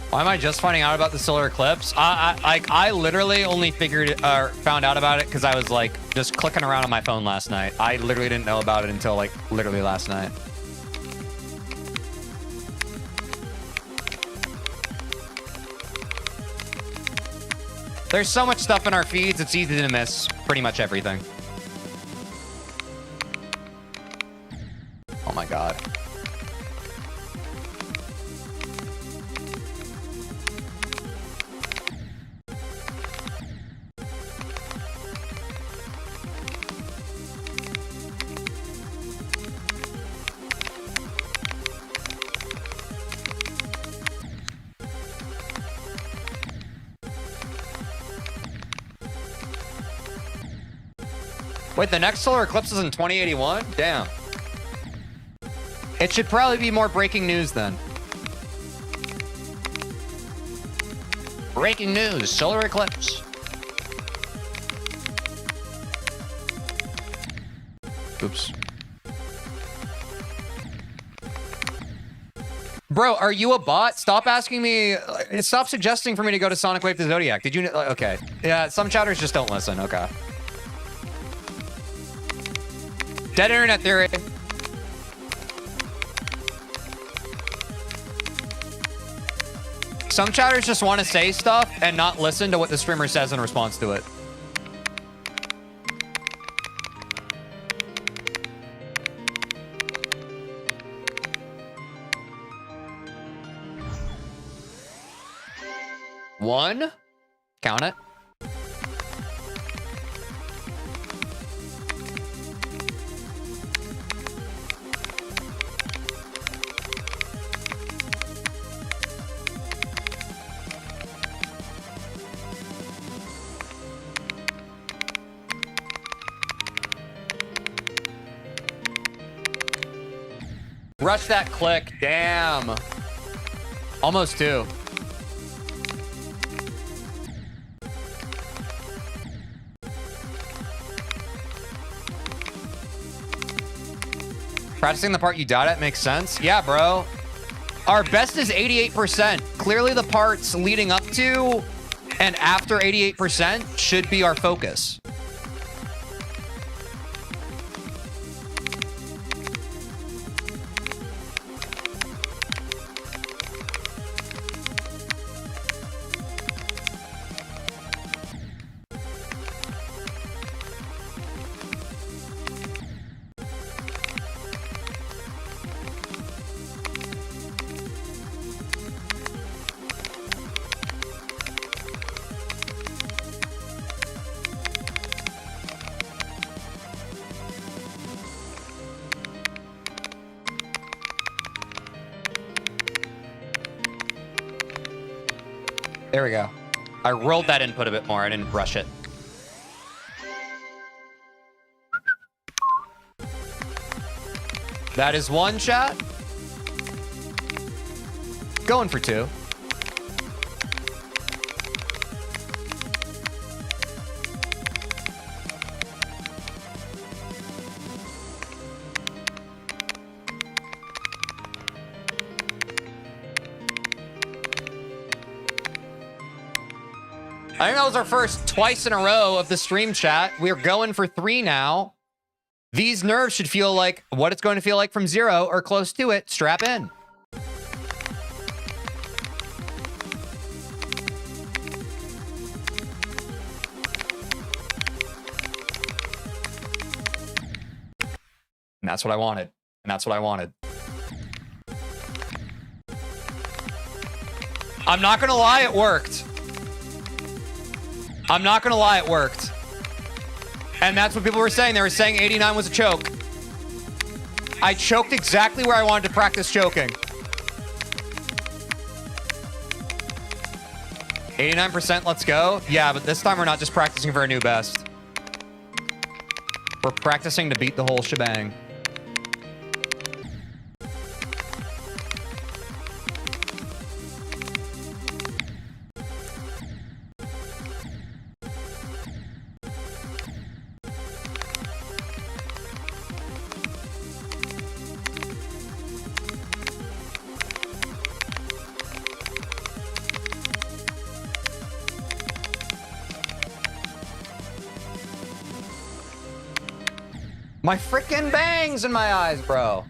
Why am I just finding out about the solar eclipse? I literally only found out about it because I was like just clicking around on my phone last night. I literally didn't know about it until like literally last night. There's so much stuff in our feeds, it's easy to miss pretty much everything. Oh my god. Wait, the next solar eclipse is in 2081? Damn. It should probably be more breaking news then. Breaking news, solar eclipse. Oops. Bro, are you a bot? Stop asking me. Stop suggesting for me to go to Sonic Wave to Zodiac. Did you? Okay. Yeah, some chatters just don't listen. Okay. Dead internet theory. Some chatters just want to say stuff and not listen to what the streamer says in response to it. One. Count it. Rush that click. Damn. Almost 2. Practicing the part you died at makes sense. Yeah, bro. Our best is 88%. Clearly the parts leading up to and after 88% should be our focus. There we go. I rolled that input a bit more. I didn't rush it. That is 1, chat. Going for 2. I think that was our first twice in a row of the stream chat. We're going for 3 now. These nerves should feel like what it's going to feel like from 0 or close to it. Strap in. And that's what I wanted. And that's what I wanted. I'm not going to lie, it worked. I'm not going to lie, it worked. And that's what people were saying. They were saying 89 was a choke. I choked exactly where I wanted to practice choking. 89%, let's go. Yeah, but this time we're not just practicing for a new best. We're practicing to beat the whole shebang. My frickin' bangs in my eyes, bro.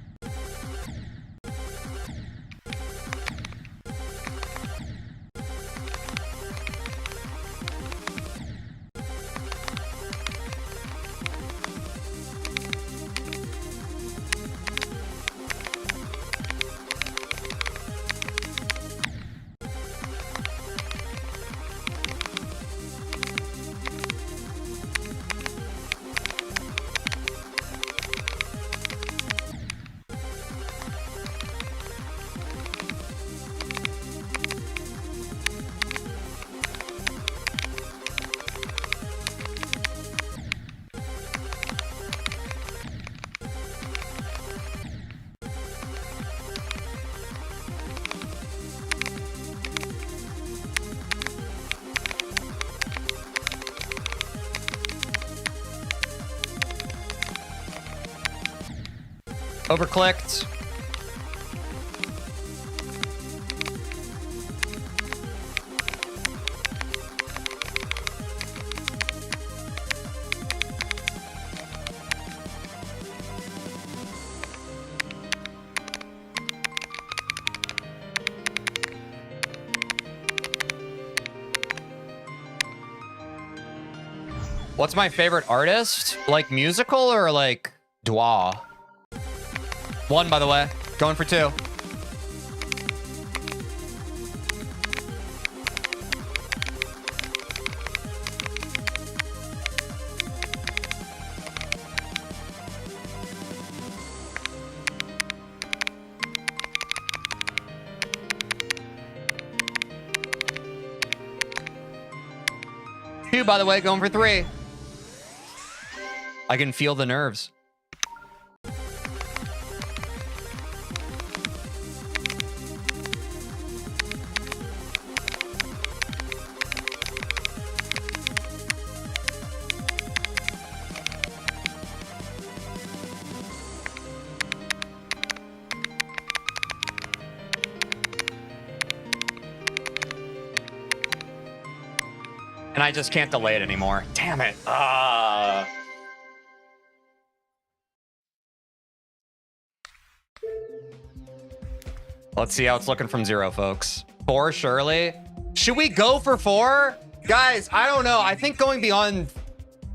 Overclicked. What's my favorite artist? Like musical or like Dwa? 1, by the way. Going for 2. Two, by the way, going for 3. I can feel the nerves. and I just can't delay it anymore. Damn it. Let's see how it's looking from 0, folks. 4, surely. Should we go for 4? Guys, I don't know. I think going beyond...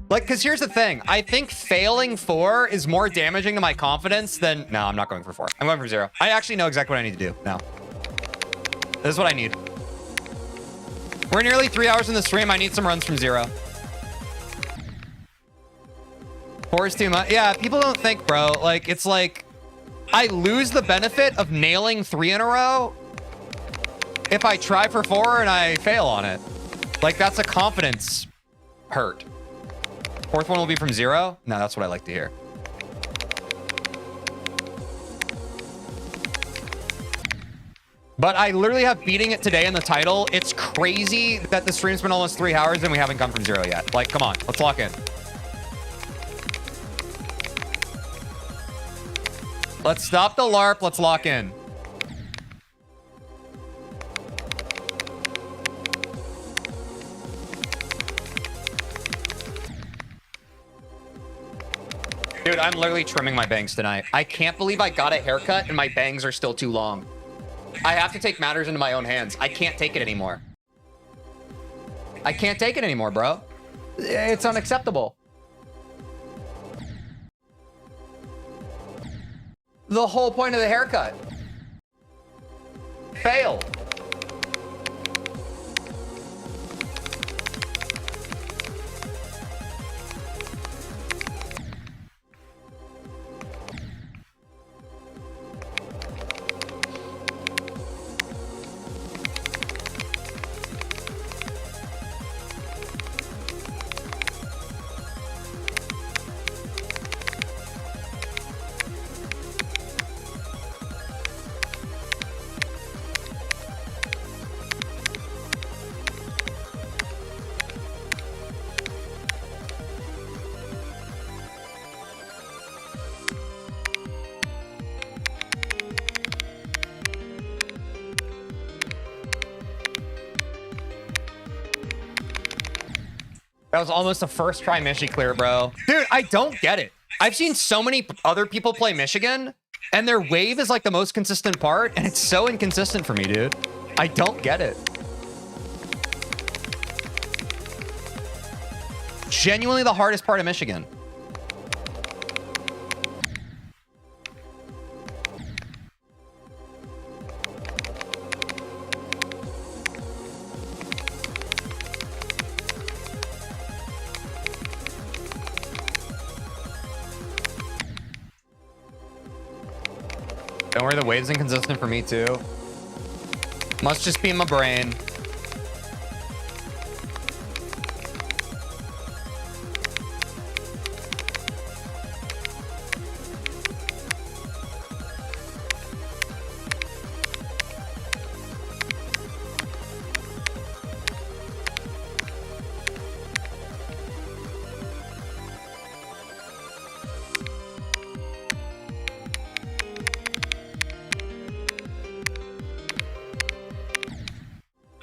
Like, because here's the thing. I think failing 4 is more damaging to my confidence than... No, I'm not going for 4. I'm going for 0. I actually know exactly what I need to do now. This is what I need. We're nearly 3 hours in the stream. I need some runs from 0. 4 is too much. Yeah, people don't think, bro. Like, it's like... I lose the benefit of nailing 3 in a row if I try for 4 and I fail on it. Like, that's a confidence hurt. 4th one will be from 0? No, that's what I like to hear. But I literally have beating it today in the title. It's crazy that the stream's been almost 3 hours and we haven't gone from 0 yet. Like, come on, let's lock in. Let's stop the LARP. Let's lock in. Dude, I'm literally trimming my bangs tonight. I can't believe I got a haircut and my bangs are still too long. I have to take matters into my own hands. I can't take it anymore. I can't take it anymore, bro. It's unacceptable. The whole point of the haircut. Fail. That was almost a first try Michi clear, bro. Dude, I don't get it. I've seen so many other people play Michigan, and their wave is like the most consistent part, and it's so inconsistent for me, dude. I don't get it. Genuinely the hardest part of Michigan. Don't worry, the wave's inconsistent for me too. Must just be in my brain.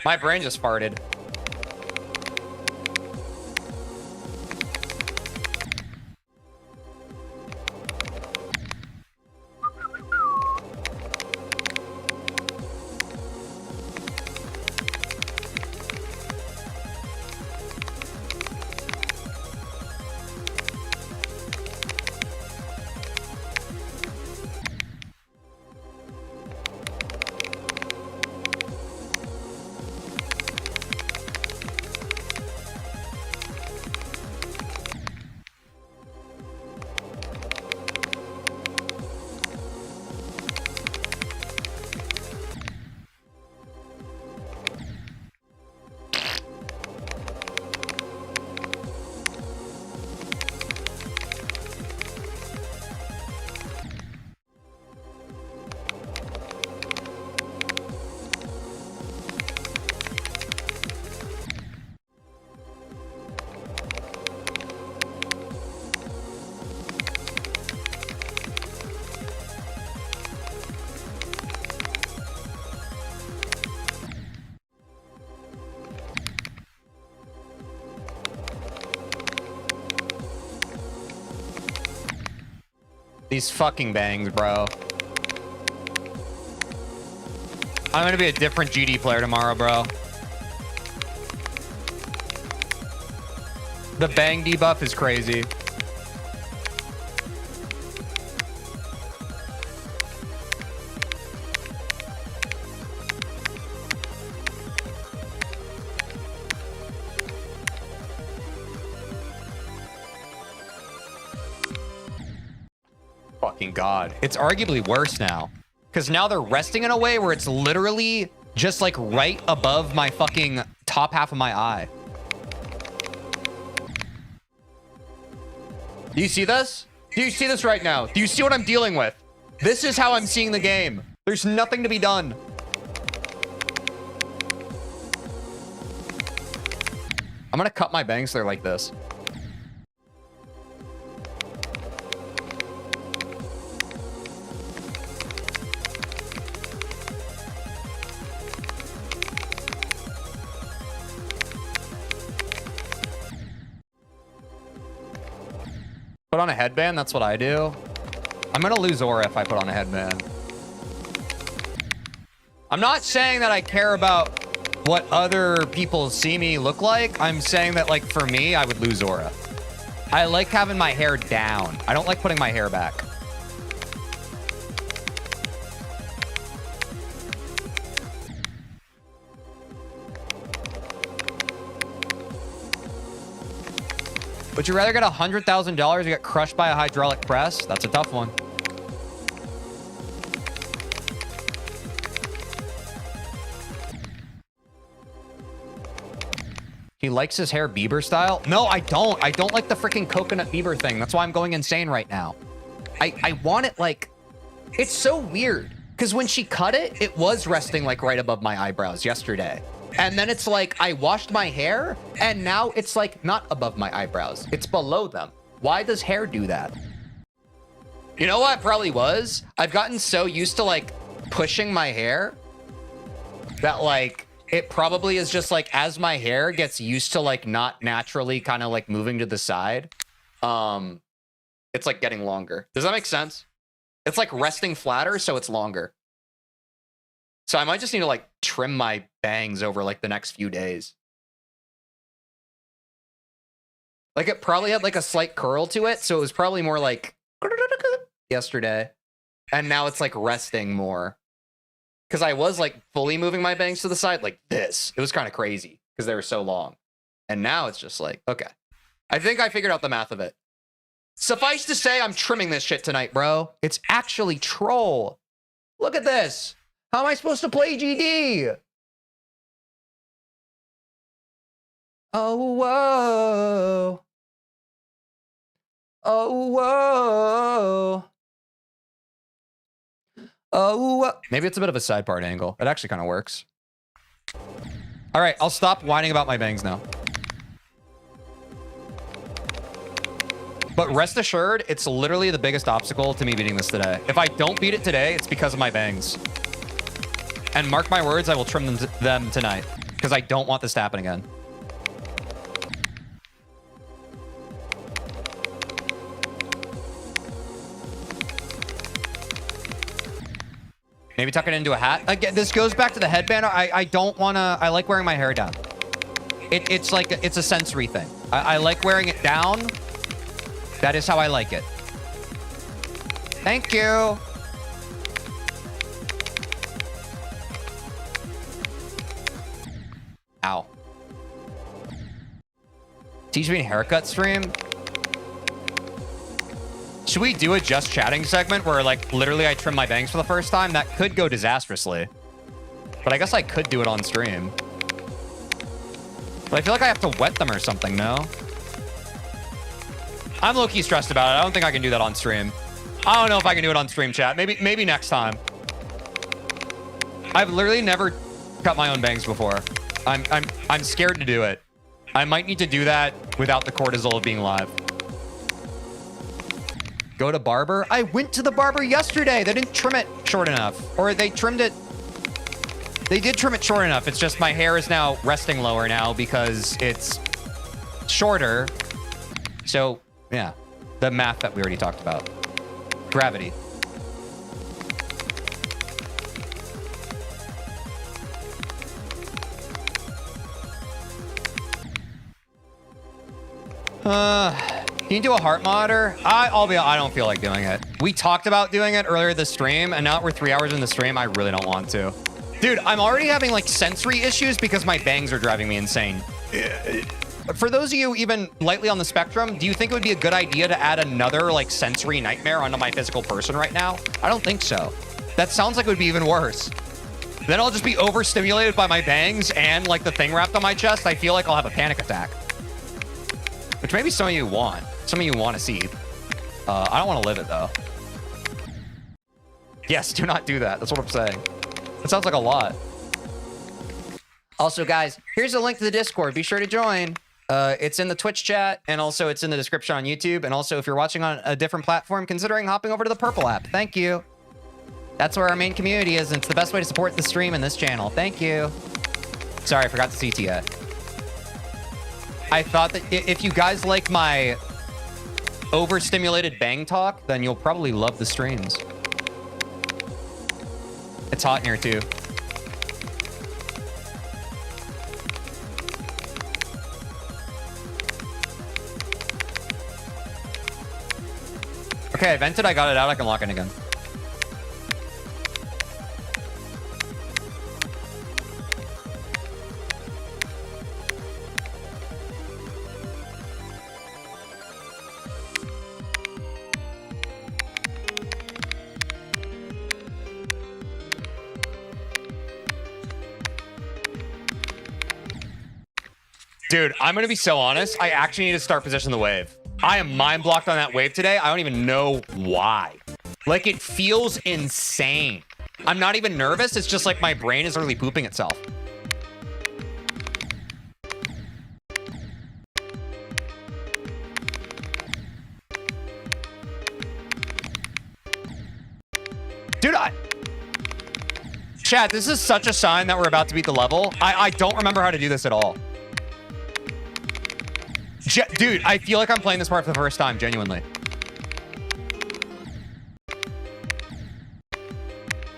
My brain just farted. These fucking bangs, bro. I'm gonna be a different GD player tomorrow, bro. The bang debuff is crazy. Fucking God. It's arguably worse now. Because now they're resting in a way where it's literally just like right above my fucking top half of my eye. Do you see this? Do you see this right now? Do you see what I'm dealing with? This is how I'm seeing the game. There's nothing to be done. I'm gonna cut my bangs there like this. Put on a headband, that's what I do. I'm gonna lose aura if I put on a headband. I'm not saying that I care about what other people see me look like. I'm saying that, like, for me, I would lose aura. I like having my hair down. I don't like putting my hair back. Would you rather get $100,000 or get crushed by a hydraulic press? That's a tough one. He likes his hair Bieber style? No, I don't. I don't like the freaking coconut Bieber thing. That's why I'm going insane right now. I want it like... It's so weird. Because when she cut it, it was resting like right above my eyebrows yesterday. And then it's like, I washed my hair, and now it's like not above my eyebrows. It's below them. Why does hair do that? You know what it probably was? I've gotten so used to like pushing my hair that like, it probably is just like, as my hair gets used to like not naturally kind of like moving to the side, it's like getting longer. Does that make sense? It's like resting flatter, so it's longer. So I might just need to like trim my bangs over like the next few days. Like it probably had like a slight curl to it. So it was probably more like yesterday. And now it's like resting more. Because I was like fully moving my bangs to the side like this. It was kind of crazy because they were so long. And now it's just like, okay. I think I figured out the math of it. Suffice to say, I'm trimming this shit tonight, bro. It's actually troll. Look at this. How am I supposed to play GD? Oh, whoa. Oh, whoa. Oh, whoa. Maybe it's a bit of a side part angle. It actually kind of works. All right, I'll stop whining about my bangs now. But rest assured, it's literally the biggest obstacle to me beating this today. If I don't beat it today, it's because of my bangs. And mark my words, I will trim them tonight. Because I don't want this to happen again. Maybe tuck it into a hat. Again, this goes back to the headband. I don't want to... I like wearing my hair down. It's like... It's a sensory thing. I like wearing it down. That is how I like it. Thank you. Ow. TeejVeen haircut stream? Should we do a just chatting segment where like literally I trim my bangs for the first time? That could go disastrously. But I guess I could do it on stream. But I feel like I have to wet them or something, no? I'm low-key stressed about it. I don't think I can do that on stream. I don't know if I can do it on stream, chat. Maybe next time. I've literally never cut my own bangs before. I'm scared to do it. I might need to do that without the cortisol of being live. Go to barber? I went to the barber yesterday. They didn't trim it short enough. Or they trimmed it. They did trim it short enough. It's just my hair is now resting lower now because it's shorter. So, yeah. The math that we already talked about. Gravity. Can you do a heart monitor? I don't feel like doing it. We talked about doing it earlier this stream, and now that we're 3 hours in the stream, I really don't want to. Dude, I'm already having like sensory issues because my bangs are driving me insane. For those of you even lightly on the spectrum, do you think it would be a good idea to add another like sensory nightmare onto my physical person right now? I don't think so. That sounds like it would be even worse. Then I'll just be overstimulated by my bangs and like the thing wrapped on my chest. I feel like I'll have a panic attack. Which maybe some of you want. Some of you want to see. I don't want to live it though. Yes, do not do that. That's what I'm saying. That sounds like a lot. Also, guys, here's a link to the Discord. Be sure to join. It's in the Twitch chat, and also it's in the description on YouTube. And also, if you're watching on a different platform, considering hopping over to the Purple app. Thank you. That's where our main community is, and it's the best way to support the stream and this channel. Thank you. Sorry, I forgot the CT yet. I thought that if you guys like my overstimulated bang talk, then you'll probably love the streams. It's hot in here too. Okay, I vented, I got it out, I can lock in again. Dude, I'm gonna be so honest. I actually need to start positioning the wave. I am mind blocked on that wave today. I don't even know why. Like, it feels insane. I'm not even nervous. It's just like my brain is literally pooping itself. Dude, Chat, this is such a sign that we're about to beat the level. I don't remember how to do this at all. Dude, I feel like I'm playing this part for the first time, genuinely.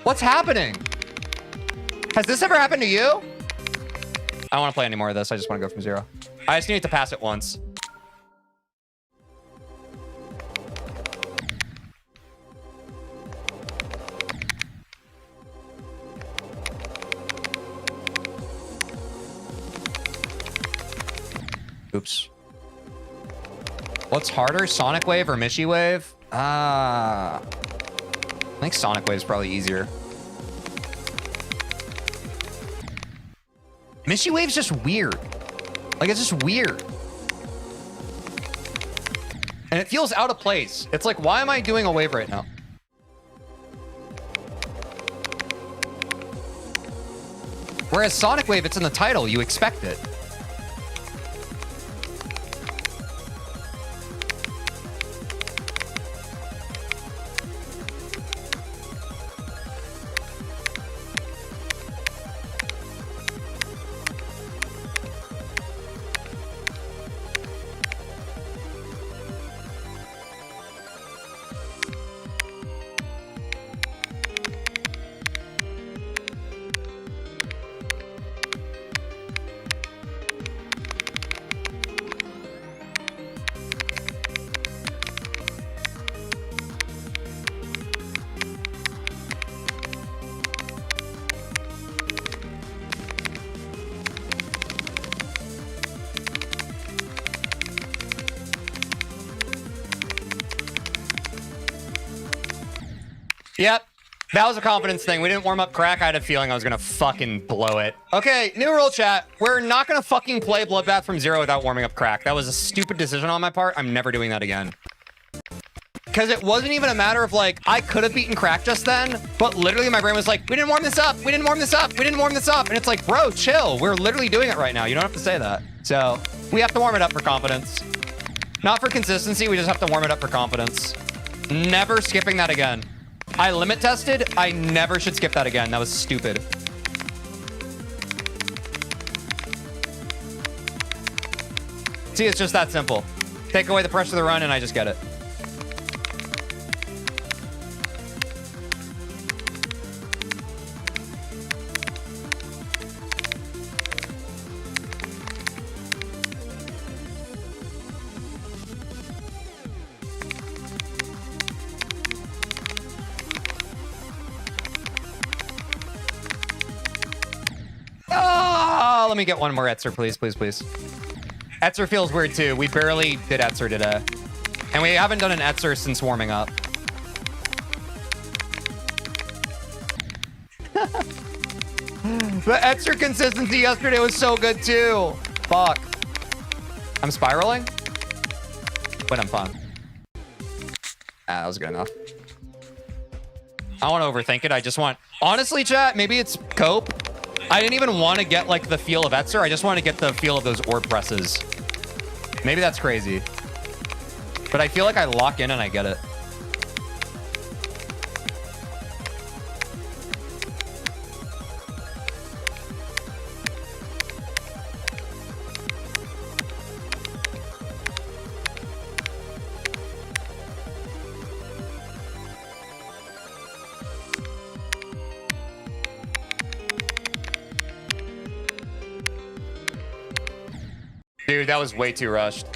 What's happening? Has this ever happened to you? I don't want to play any more of this. I just want to go from 0. I just need to pass it once. Oops. What's harder, Sonic Wave or Mishy Wave? I think Sonic Wave is probably easier. Mishy Wave's just weird. Like, it's just weird. And it feels out of place. It's like, why am I doing a wave right now? Whereas Sonic Wave, it's in the title. You expect it. Yep. That was a confidence thing. We didn't warm up crack. I had a feeling I was going to fucking blow it. Okay, new rule, chat. We're not going to fucking play Bloodbath from 0 without warming up crack. That was a stupid decision on my part. I'm never doing that again. Because it wasn't even a matter of, like, I could have beaten crack just then, but literally my brain was like, we didn't warm this up. We didn't warm this up. We didn't warm this up. And it's like, bro, chill. We're literally doing it right now. You don't have to say that. So we have to warm it up for confidence. Not for consistency. We just have to warm it up for confidence. Never skipping that again. I limit tested. I never should skip that again. That was stupid. See, it's just that simple. Take away the pressure of the run and I just get it. Let me get one more Etzer, please, please, please. Etzer feels weird too. We barely did Etzer today. And we haven't done an Etzer since warming up. The Etzer consistency yesterday was so good too. Fuck. I'm spiraling? But I'm fine. Ah, that was good enough. I don't want to overthink it. I just want... Honestly, chat, maybe it's cope. I didn't even want to get, like, the feel of Etzer. I just want to get the feel of those orb presses. Maybe that's crazy. But I feel like I lock in and I get it. Dude, that was way too rushed.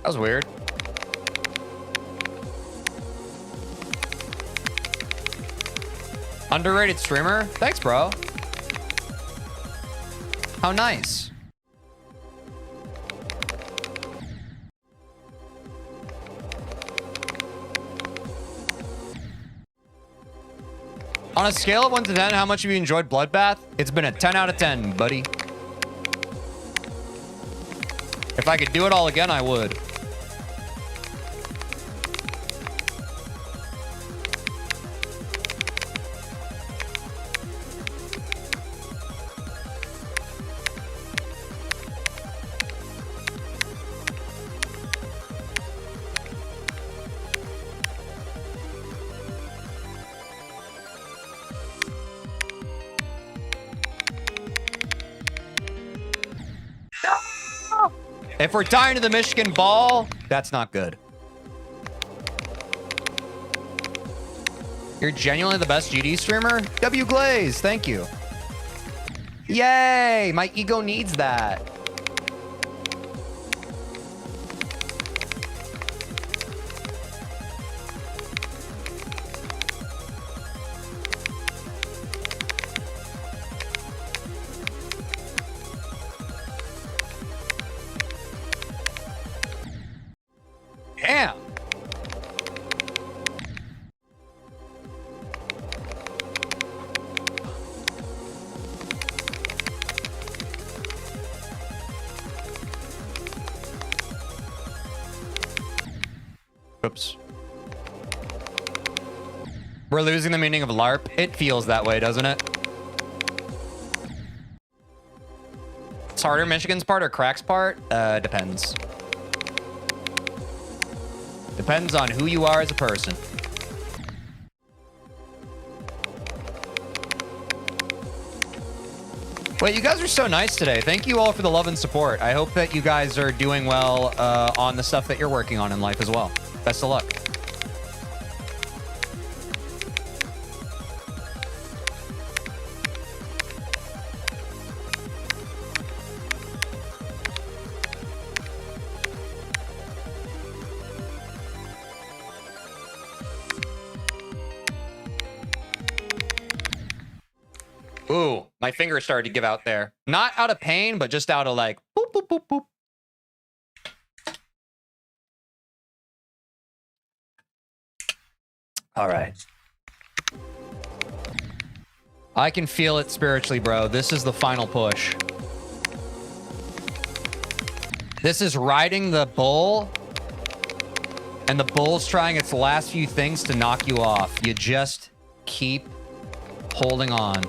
That was weird. Underrated streamer? Thanks, bro. How nice. On a scale of 1 to 10, how much have you enjoyed Bloodbath? It's been a 10 out of 10, buddy. If I could do it all again, I would. If we're tying to the Michigan ball, that's not good. You're genuinely the best GD streamer? W Glaze, thank you. Yay, my ego needs that. Damn. Oops. We're losing the meaning of LARP. It feels that way, doesn't it? It's harder Michigan's part or Crack's part? Depends. Depends on who you are as a person. Wait, you guys are so nice today. Thank you all for the love and support. I hope that you guys are doing well on the stuff that you're working on in life as well. Best of luck. Ooh, my finger started to give out there. Not out of pain, but just out of like, boop, boop, boop, boop. All right. I can feel it spiritually, bro. This is the final push. This is riding the bull, and the bull's trying its last few things to knock you off. You just keep holding on.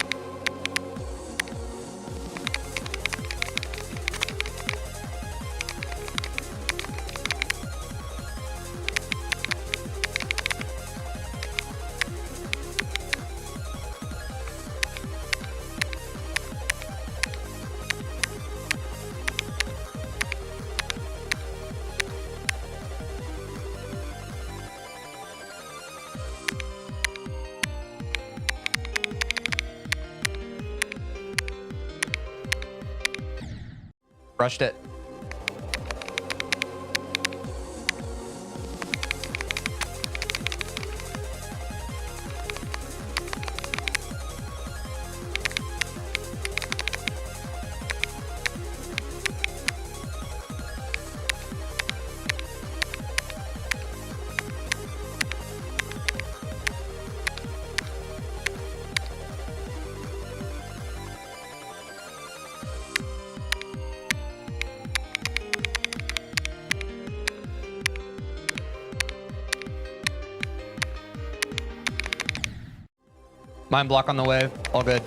Rushed it. Mind block on the way. All good.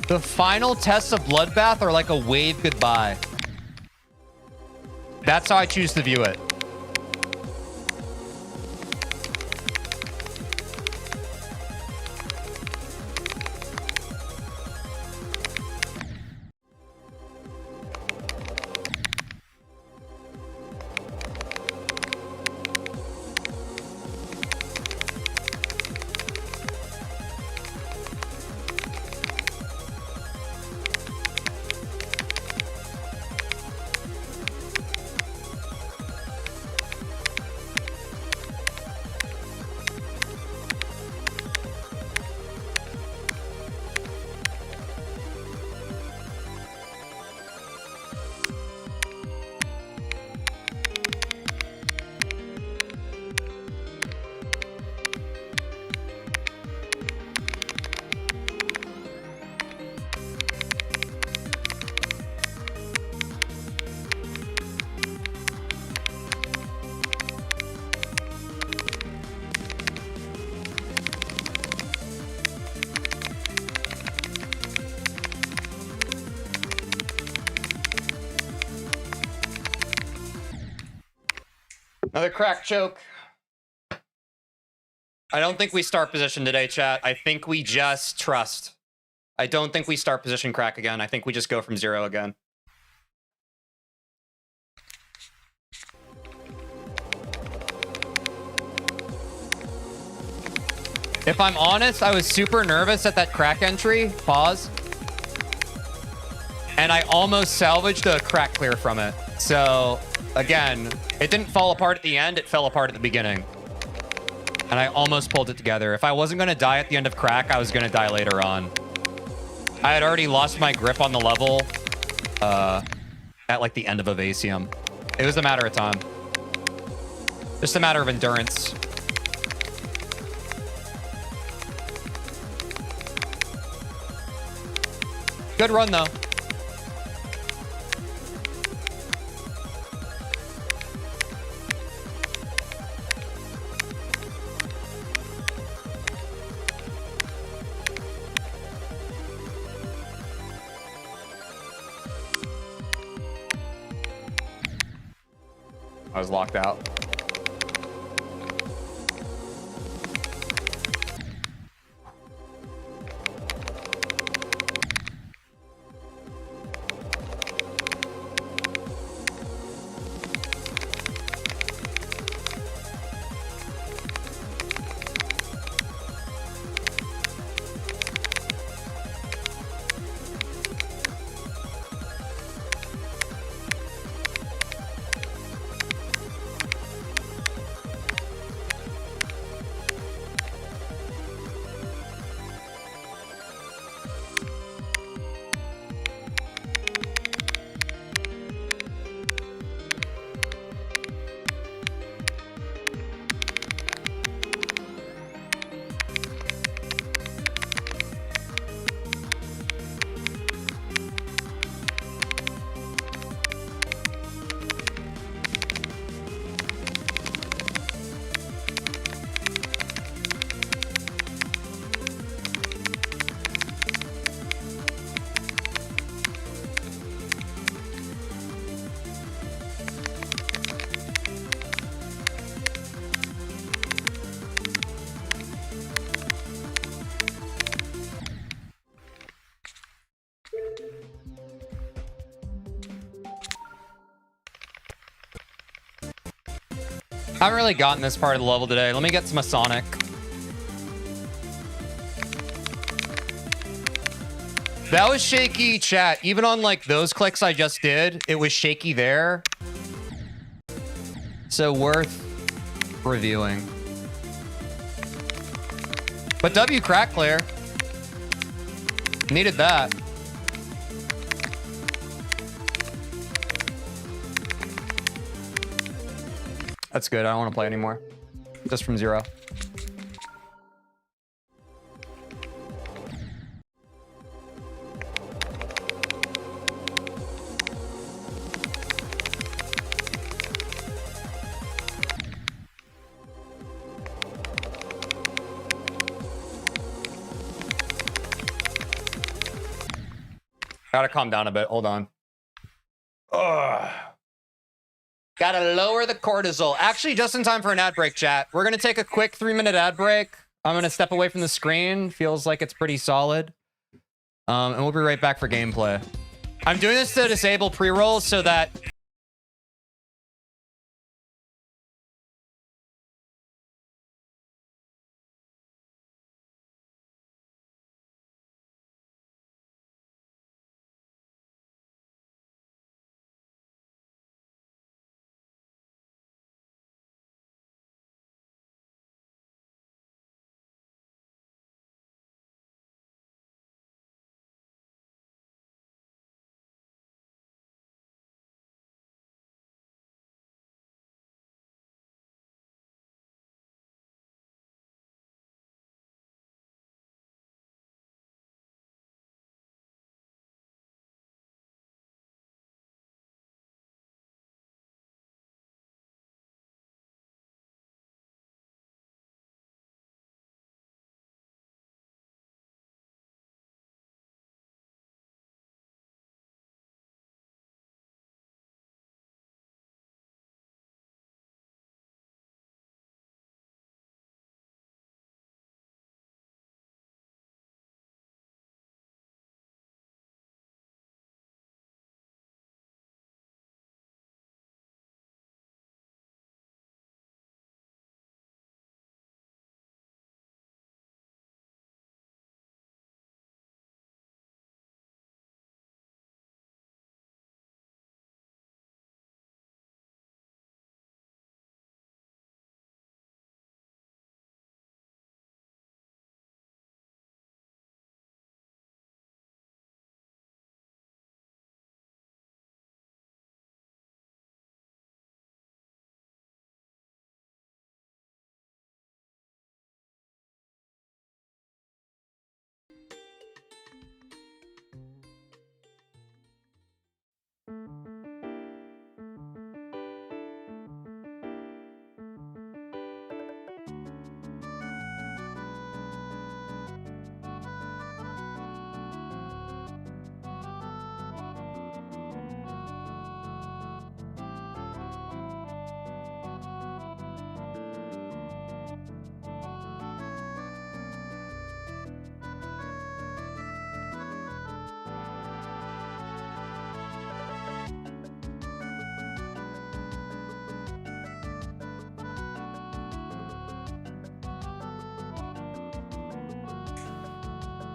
The final tests of Bloodbath are like a wave goodbye. That's how I choose to view it. Another crack choke. I don't think we start position today, chat. I think we just trust. I don't think we start position crack again. I think we just go from 0 again. If I'm honest, I was super nervous at that crack entry. Pause. And I almost salvaged a crack clear from it. So, again, it didn't fall apart at the end. It fell apart at the beginning. And I almost pulled it together. If I wasn't going to die at the end of crack, I was going to die later on. I had already lost my grip on the level at like the end of Evasium. It was a matter of time. Just a matter of endurance. Good run, though. I was locked out. I haven't really gotten this part of the level today. Let me get some Masonic. That was shaky, chat. Even on like those clicks I just did, it was shaky there. So worth reviewing. But W crack clear. Needed that. That's good. I don't want to play anymore. Just from 0. Gotta calm down a bit. Hold on. Ugh. Gotta lower the cortisol. Actually, just in time for an ad break, chat. We're gonna take a quick 3-minute ad break. I'm gonna step away from the screen. Feels like it's pretty solid. And we'll be right back for gameplay. I'm doing this to disable pre-rolls so that...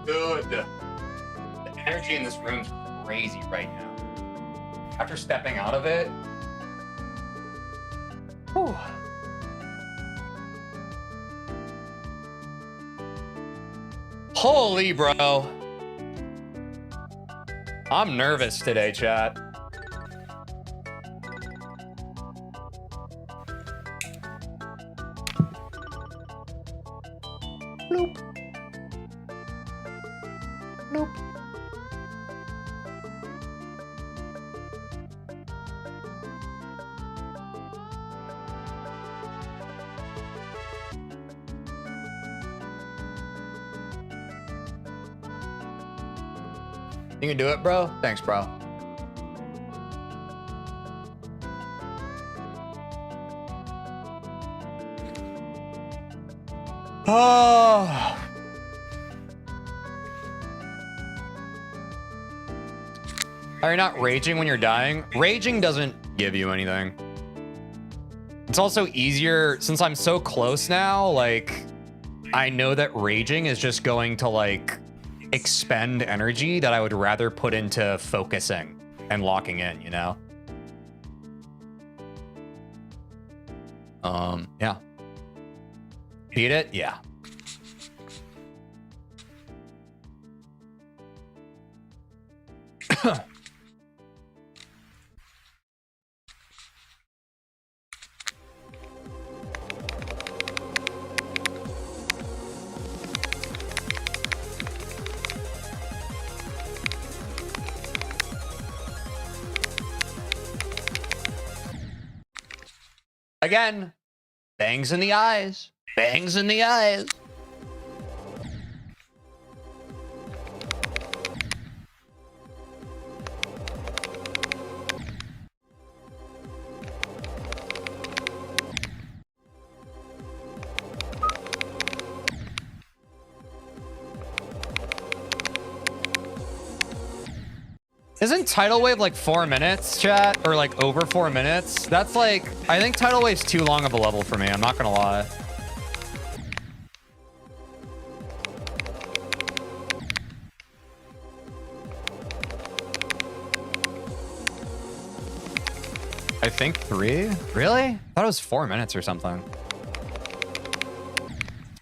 Dude, the energy in this room is crazy right now. After stepping out of it, whew. Holy bro. I'm nervous today, chat. Bloop. Nope. You can do it, bro? Thanks, bro. Oh. Are you not raging when you're dying? Raging doesn't give you anything. It's also easier since I'm so close now, like I know that raging is just going to like expend energy that I would rather put into focusing and locking in, you know? Yeah. Beat it? Yeah. Again, bangs in the eyes. Bangs in the eyes. Isn't Tidal Wave like 4 minutes, chat? Or like over 4 minutes? That's like, I think Tidal Wave's too long of a level for me. I'm not gonna lie. I think 3? Really? I thought it was 4 minutes or something.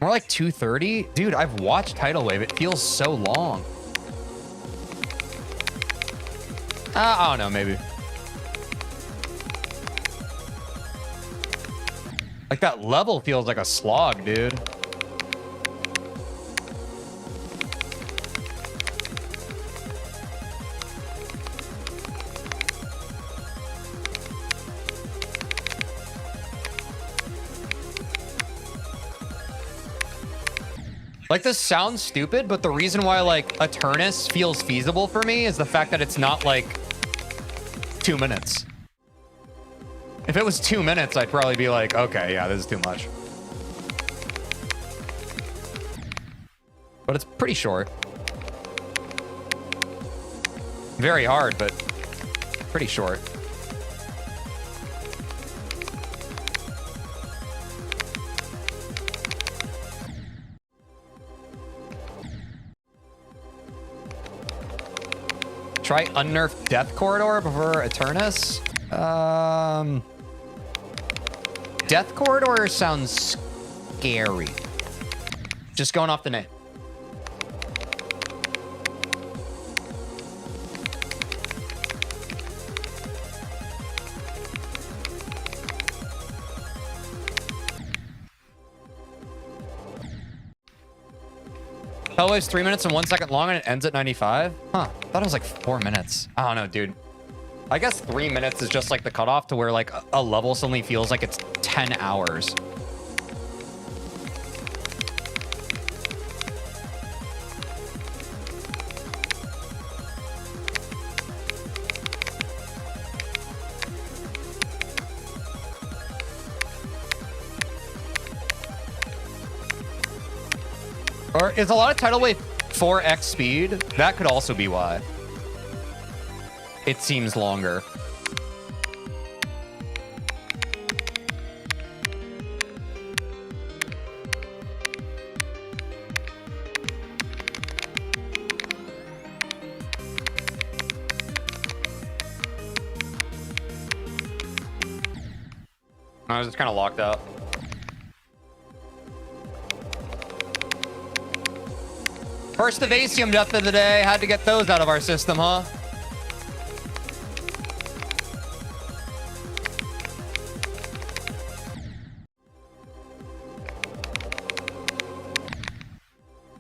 More like 2:30? Dude, I've watched Tidal Wave. It feels so long. I don't know, maybe. Like that level feels like a slog, dude. Like, this sounds stupid, but the reason why, like, Aeternus feels feasible for me is the fact that it's not, like, 2 minutes. If it was 2 minutes, I'd probably be like, okay, yeah, this is too much. But it's pretty short. Very hard, but pretty short. Try unnerfed Death Corridor before Aeternus. Death Corridor sounds scary. Just going off the name. Tidal Wave's 3 minutes and 1 second long and it ends at 95? Huh. I thought it was like 4 minutes. I don't know, dude. I guess 3 minutes is just like the cutoff to where like a level suddenly feels like it's 10 hours. Or is a lot of Tidal Wave 4x speed? That could also be why. It seems longer. I was just kind of locked out. First Evasium death of the day. Had to get those out of our system, huh?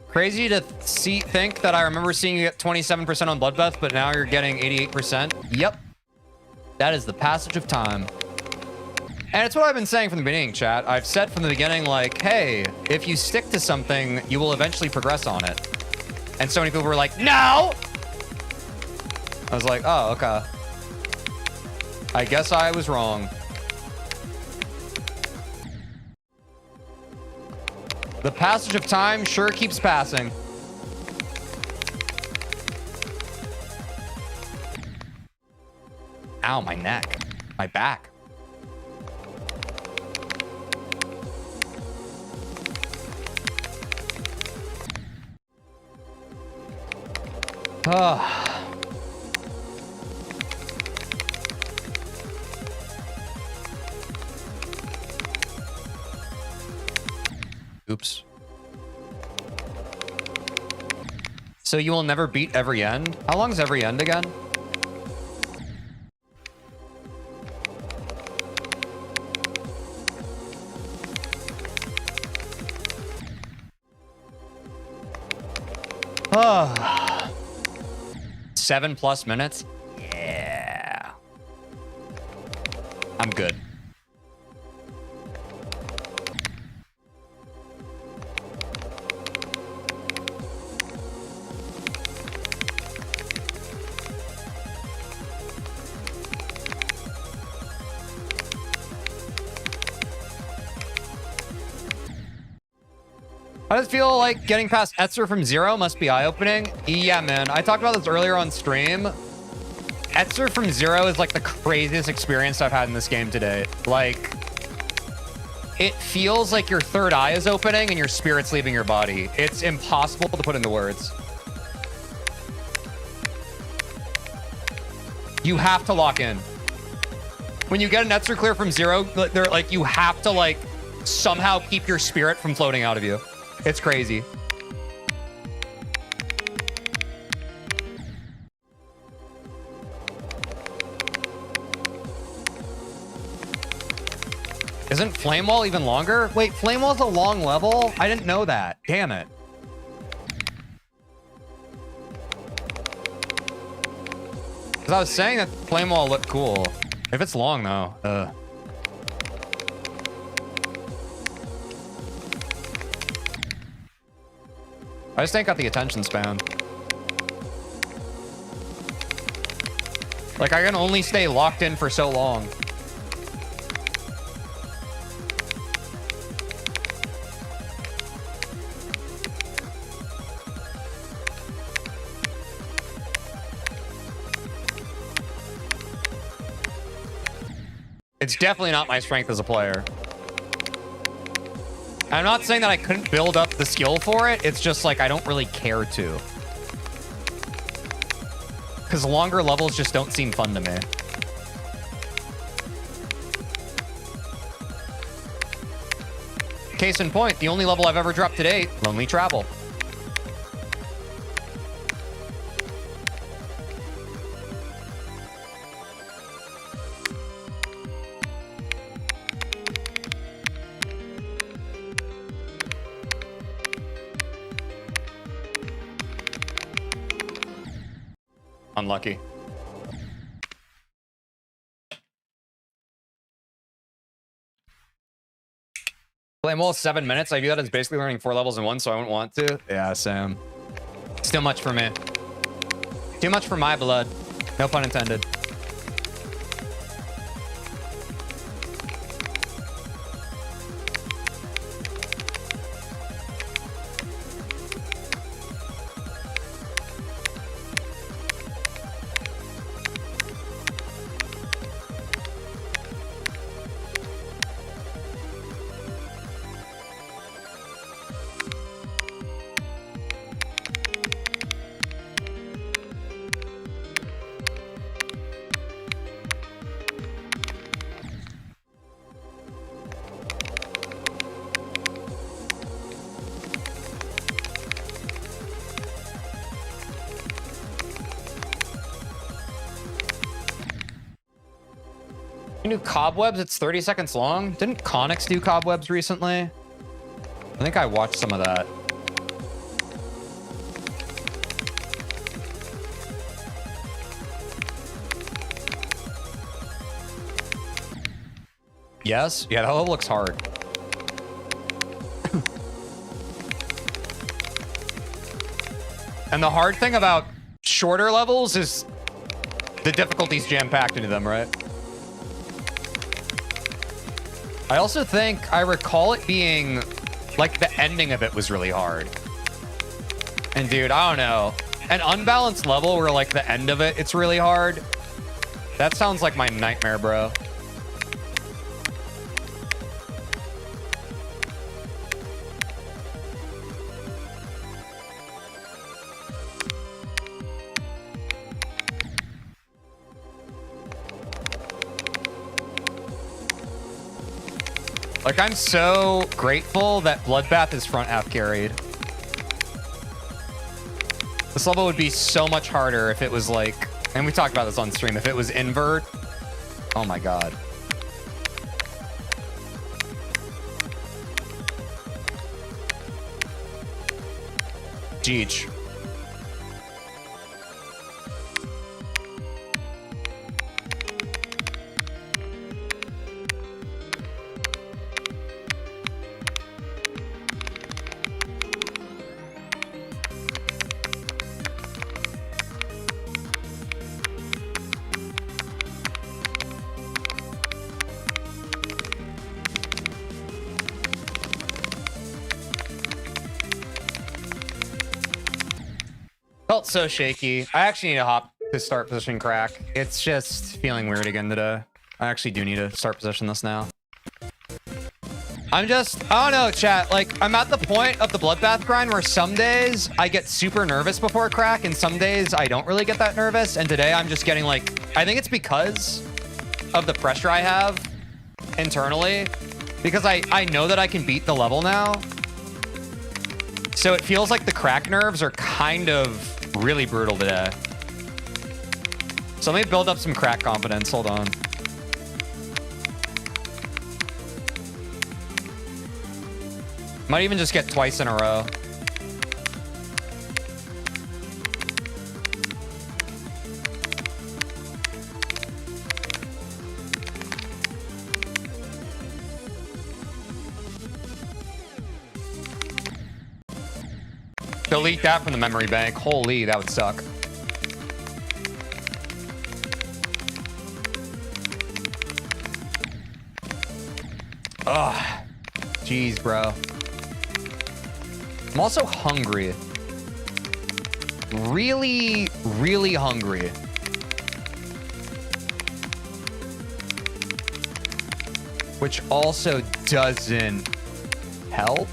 Crazy to think that I remember seeing you get 27% on Bloodbath, but now you're getting 88%. Yep. That is the passage of time. And it's what I've been saying from the beginning, chat. I've said from the beginning, like, hey, if you stick to something, you will eventually progress on it. And so many people were like, no! I was like, oh, okay. I guess I was wrong. The passage of time sure keeps passing. Ow, my neck. My back. Oops. So you will never beat every end? How long is every end again? Oh. 7+ minutes? Yeah. I'm good. How does it feel like getting past Etzer from 0 must be eye-opening? Yeah, man. I talked about this earlier on stream. Etzer from 0 is like the craziest experience I've had in this game today. Like, it feels like your third eye is opening and your spirit's leaving your body. It's impossible to put into words. You have to lock in. When you get an Etzer clear from 0, they're like, you have to like somehow keep your spirit from floating out of you. It's crazy. Isn't Flame Wall even longer? Wait, Flame Wall's a long level? I didn't know that. Damn it. Because I was saying that Flame Wall looked cool. If it's long, though, I just ain't got the attention span. Like, I can only stay locked in for so long. It's definitely not my strength as a player. I'm not saying that I couldn't build up the skill for it. It's just like I don't really care to. Because longer levels just don't seem fun to me. Case in point, the only level I've ever dropped to date, Lonely Travel. Unlucky. Flame Wall 7 minutes. I view that as basically learning 4 levels in one, so I wouldn't want to. Yeah, Sam. It's too much for me. Too much for my blood. No pun intended. You do Cobwebs, it's 30 seconds long. Didn't Connix do Cobwebs recently? I think I watched some of that. Yes? Yeah, that level looks hard. And the hard thing about shorter levels is the difficulty's jam-packed into them, right? I also think I recall it being like the ending of it was really hard. And dude, I don't know. An unbalanced level where like the end of it, it's really hard. That sounds like my nightmare, bro. Like, I'm so grateful that Bloodbath is front half carried. This level would be so much harder if it was like, and we talked about this on stream, if it was invert. Oh my god. Jeech. Felt so shaky. I actually need to hop to start position crack. It's just feeling weird again today. I actually do need to start position this now. I don't know, chat. Like, I'm at the point of the Bloodbath grind where some days I get super nervous before crack and some days I don't really get that nervous. And today I'm just getting like, I think it's because of the pressure I have internally, because I know that I can beat the level now. So it feels like the crack nerves are kind of really brutal today. So let me build up some crack confidence. Hold on. Might even just get twice in a row. Delete that from the memory bank. Holy, that would suck. Ugh. Jeez, bro. I'm also hungry. Really, really hungry. Which also doesn't help.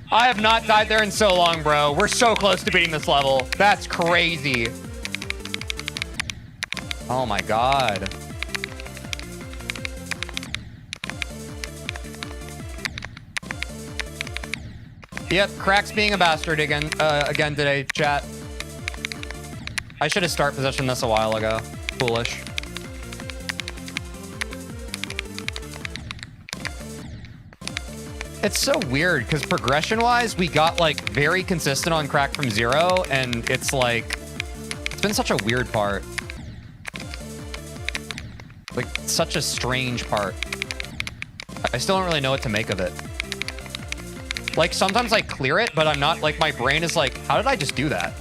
I have not died there in so long, bro. We're so close to beating this level. That's crazy. Oh my god. Yep, Crack's being a bastard again today, chat. I should have start positioned this a while ago. Foolish. It's so weird because progression-wise, we got like very consistent on Crack from 0, and it's like, it's been such a weird part. Like, such a strange part. I still don't really know what to make of it. Like, sometimes I clear it, but I'm not, like, my brain is like, how did I just do that?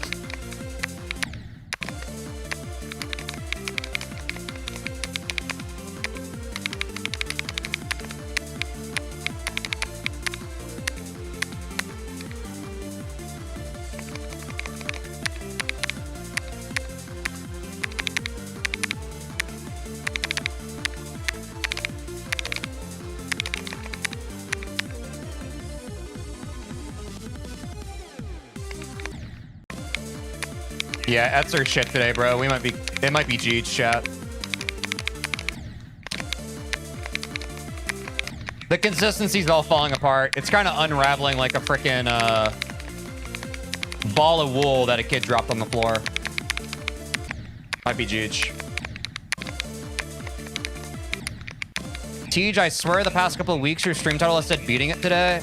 Yeah, Etzer shit today, bro. It might be Jeej, chat. The consistency's all falling apart. It's kind of unraveling like a freaking ball of wool that a kid dropped on the floor. Might be Jeej. Teej, I swear the past couple of weeks your stream title has said beating it today.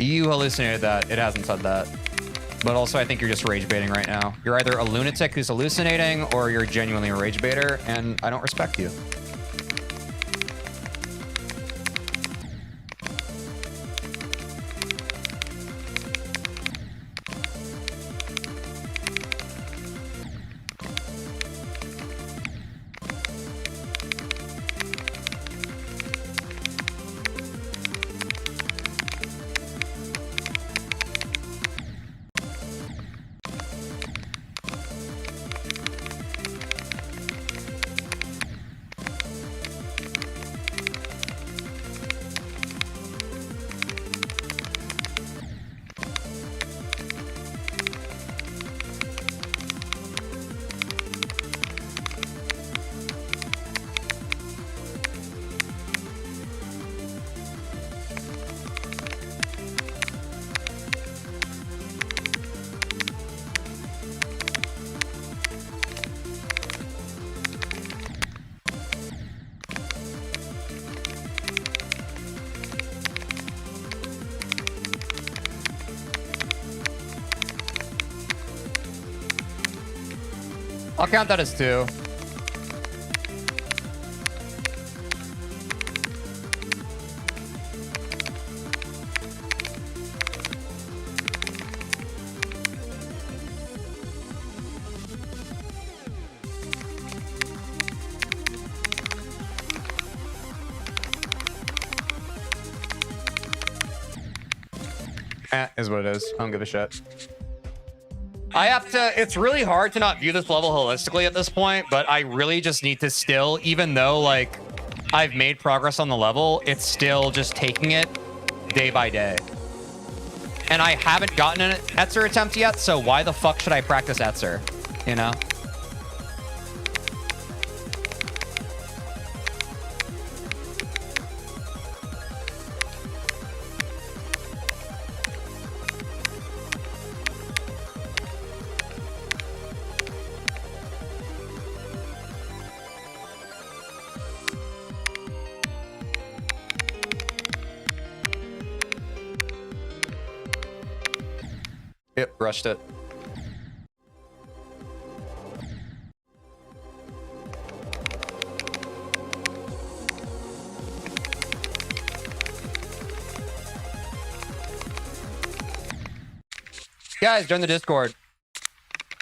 You hallucinated that. It hasn't said that. But also, I think you're just rage baiting right now. You're either a lunatic who's hallucinating, or you're genuinely a rage baiter, and I don't respect you. I'll count that as 2. Is what it is. I don't give a shit. I have to, it's really hard to not view this level holistically at this point, but I really just need to still, even though like I've made progress on the level, it's still just taking it day by day. And I haven't gotten an Etzer attempt yet, so why the fuck should I practice Etzer? You know? Yep, rushed it. Guys, join the Discord.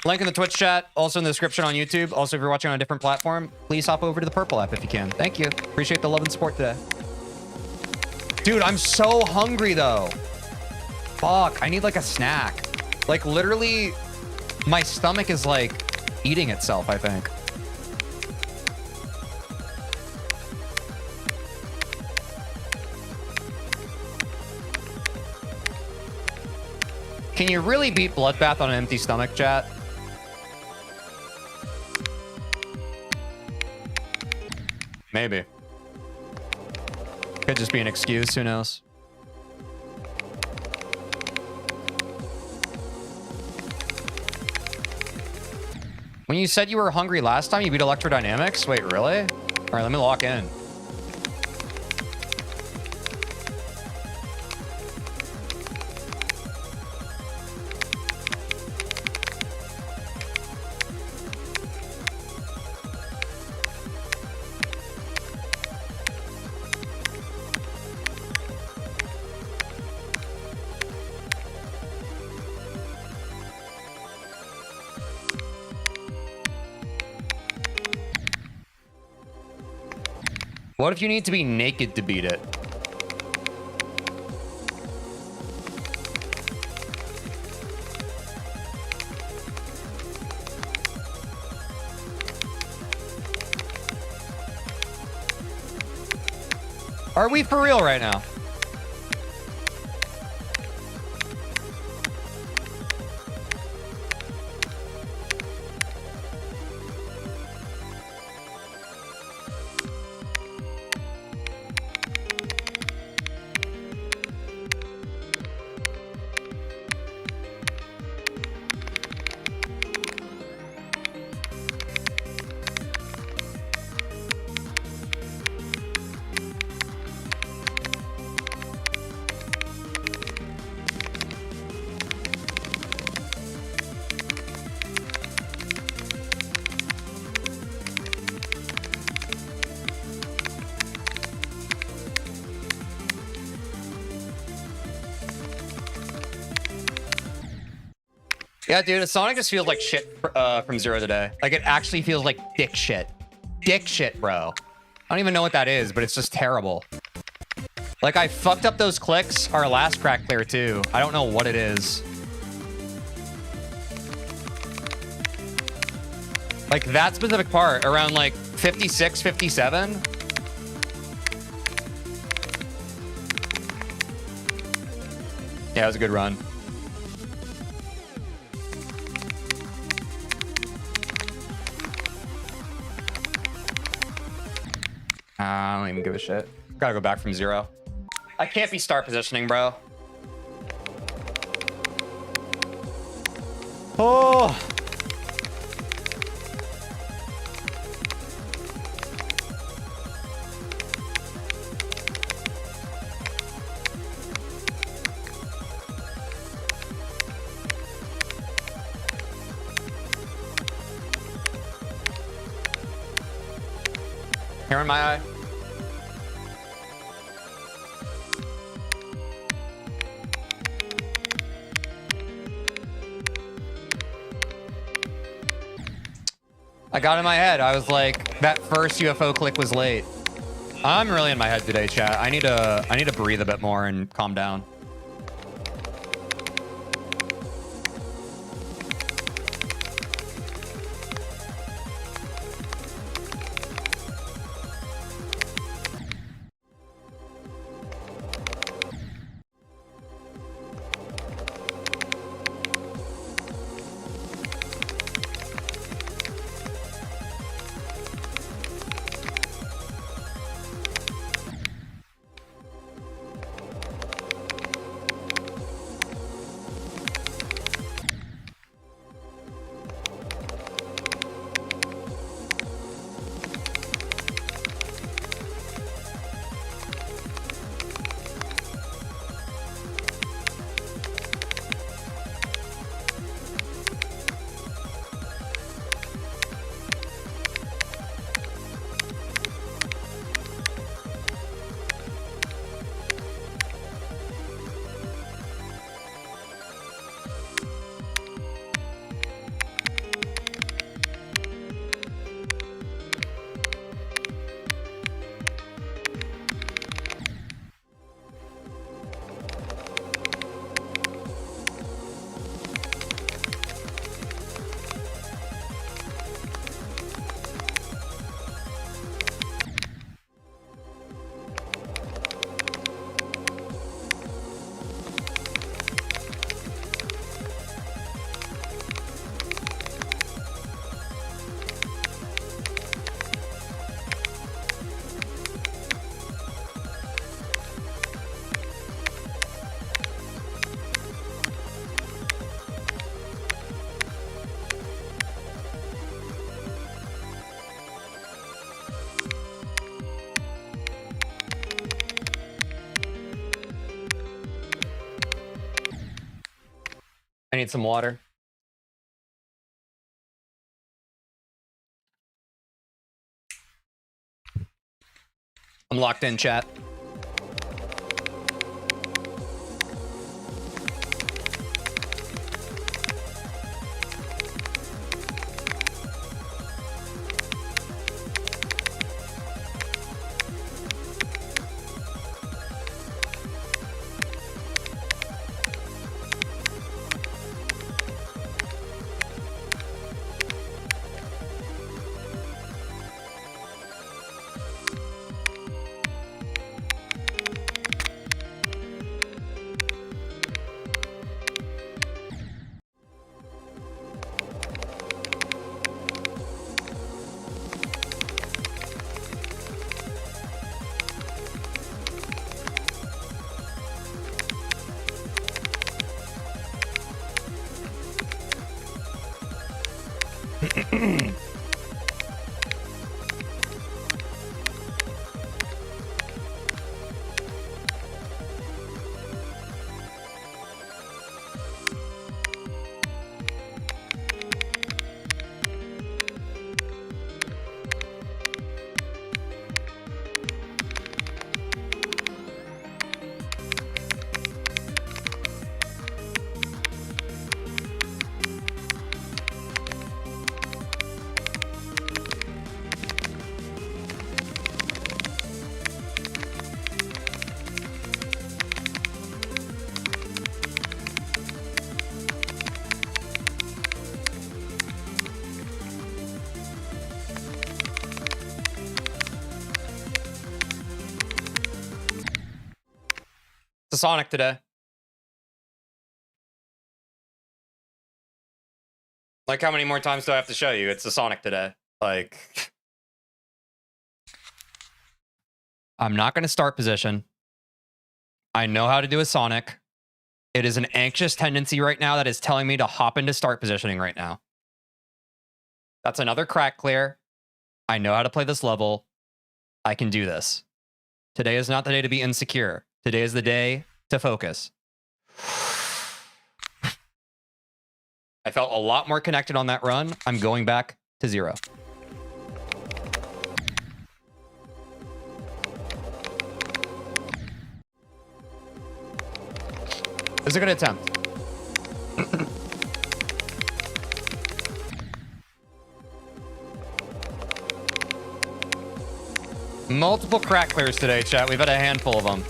Link in the Twitch chat, also in the description on YouTube. Also, if you're watching on a different platform, please hop over to the Purple app if you can. Thank you. Appreciate the love and support today. Dude, I'm so hungry though. Fuck, I need like a snack. Like literally, my stomach is like eating itself, I think. Can you really beat Bloodbath on an empty stomach, chat? Maybe. Could just be an excuse, who knows? When you said you were hungry last time, you beat Electrodynamics? Wait, really? All right, let me lock in. What if you need to be naked to beat it? Are we for real right now? Yeah, dude, Sonic just feels like shit from Zero today. Like, it actually feels like dick shit. Dick shit, bro. I don't even know what that is, but it's just terrible. Like, I fucked up those clicks our last crack player, too. I don't know what it is. Like, that specific part, around, like, 56, 57. Yeah, it was a good run. I don't even give a shit. Gotta go back from Zero. I can't be start positioning, bro. Oh! Hair in my eye. I got in my head. I was like, that first UFO click was late. I'm really in my head today, chat. I need to breathe a bit more and calm down. I need some water. I'm locked in, chat. It's a Sonic today. Like, how many more times do I have to show you? It's a Sonic today. Like, I'm not going to start position. I know how to do a Sonic. It is an anxious tendency right now that is telling me to hop into start positioning right now. That's another crack clear. I know how to play this level. I can do this. Today is not the day to be insecure. Today is the day to focus. I felt a lot more connected on that run. I'm going back to 0. It's a good attempt. Multiple crack clears today, chat. We've had a handful of them.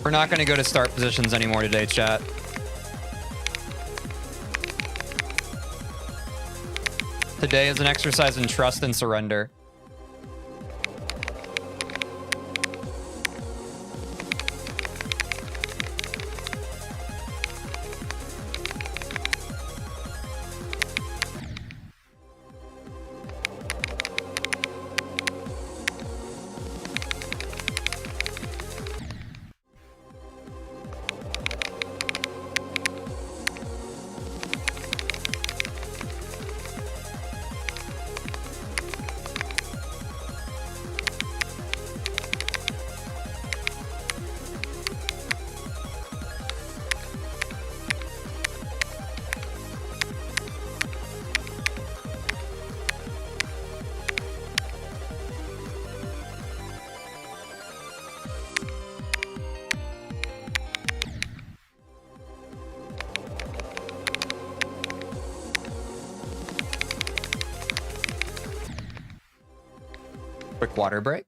We're not going to go to start positions anymore today, chat. Today is an exercise in trust and surrender. Quick water break.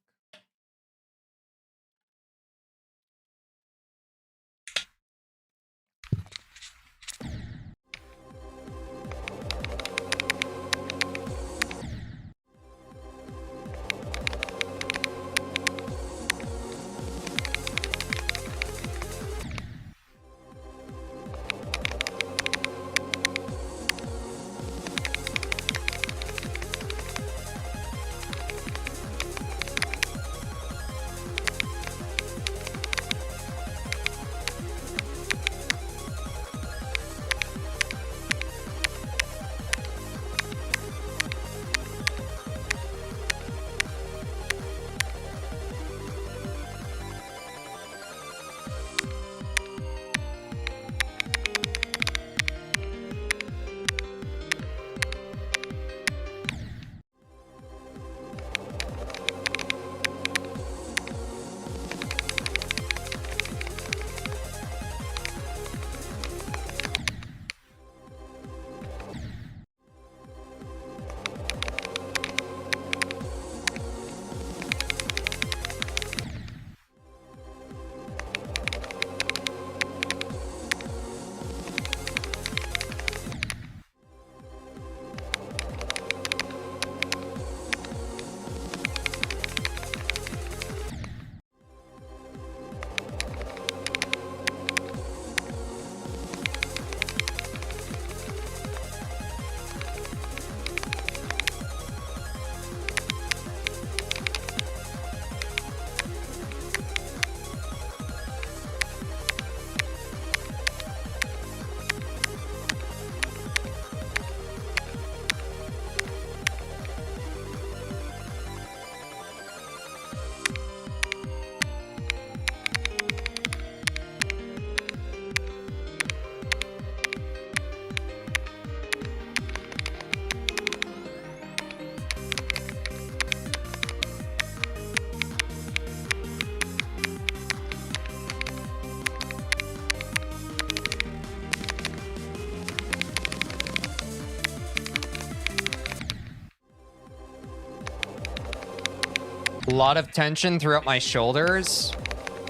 A lot of tension throughout my shoulders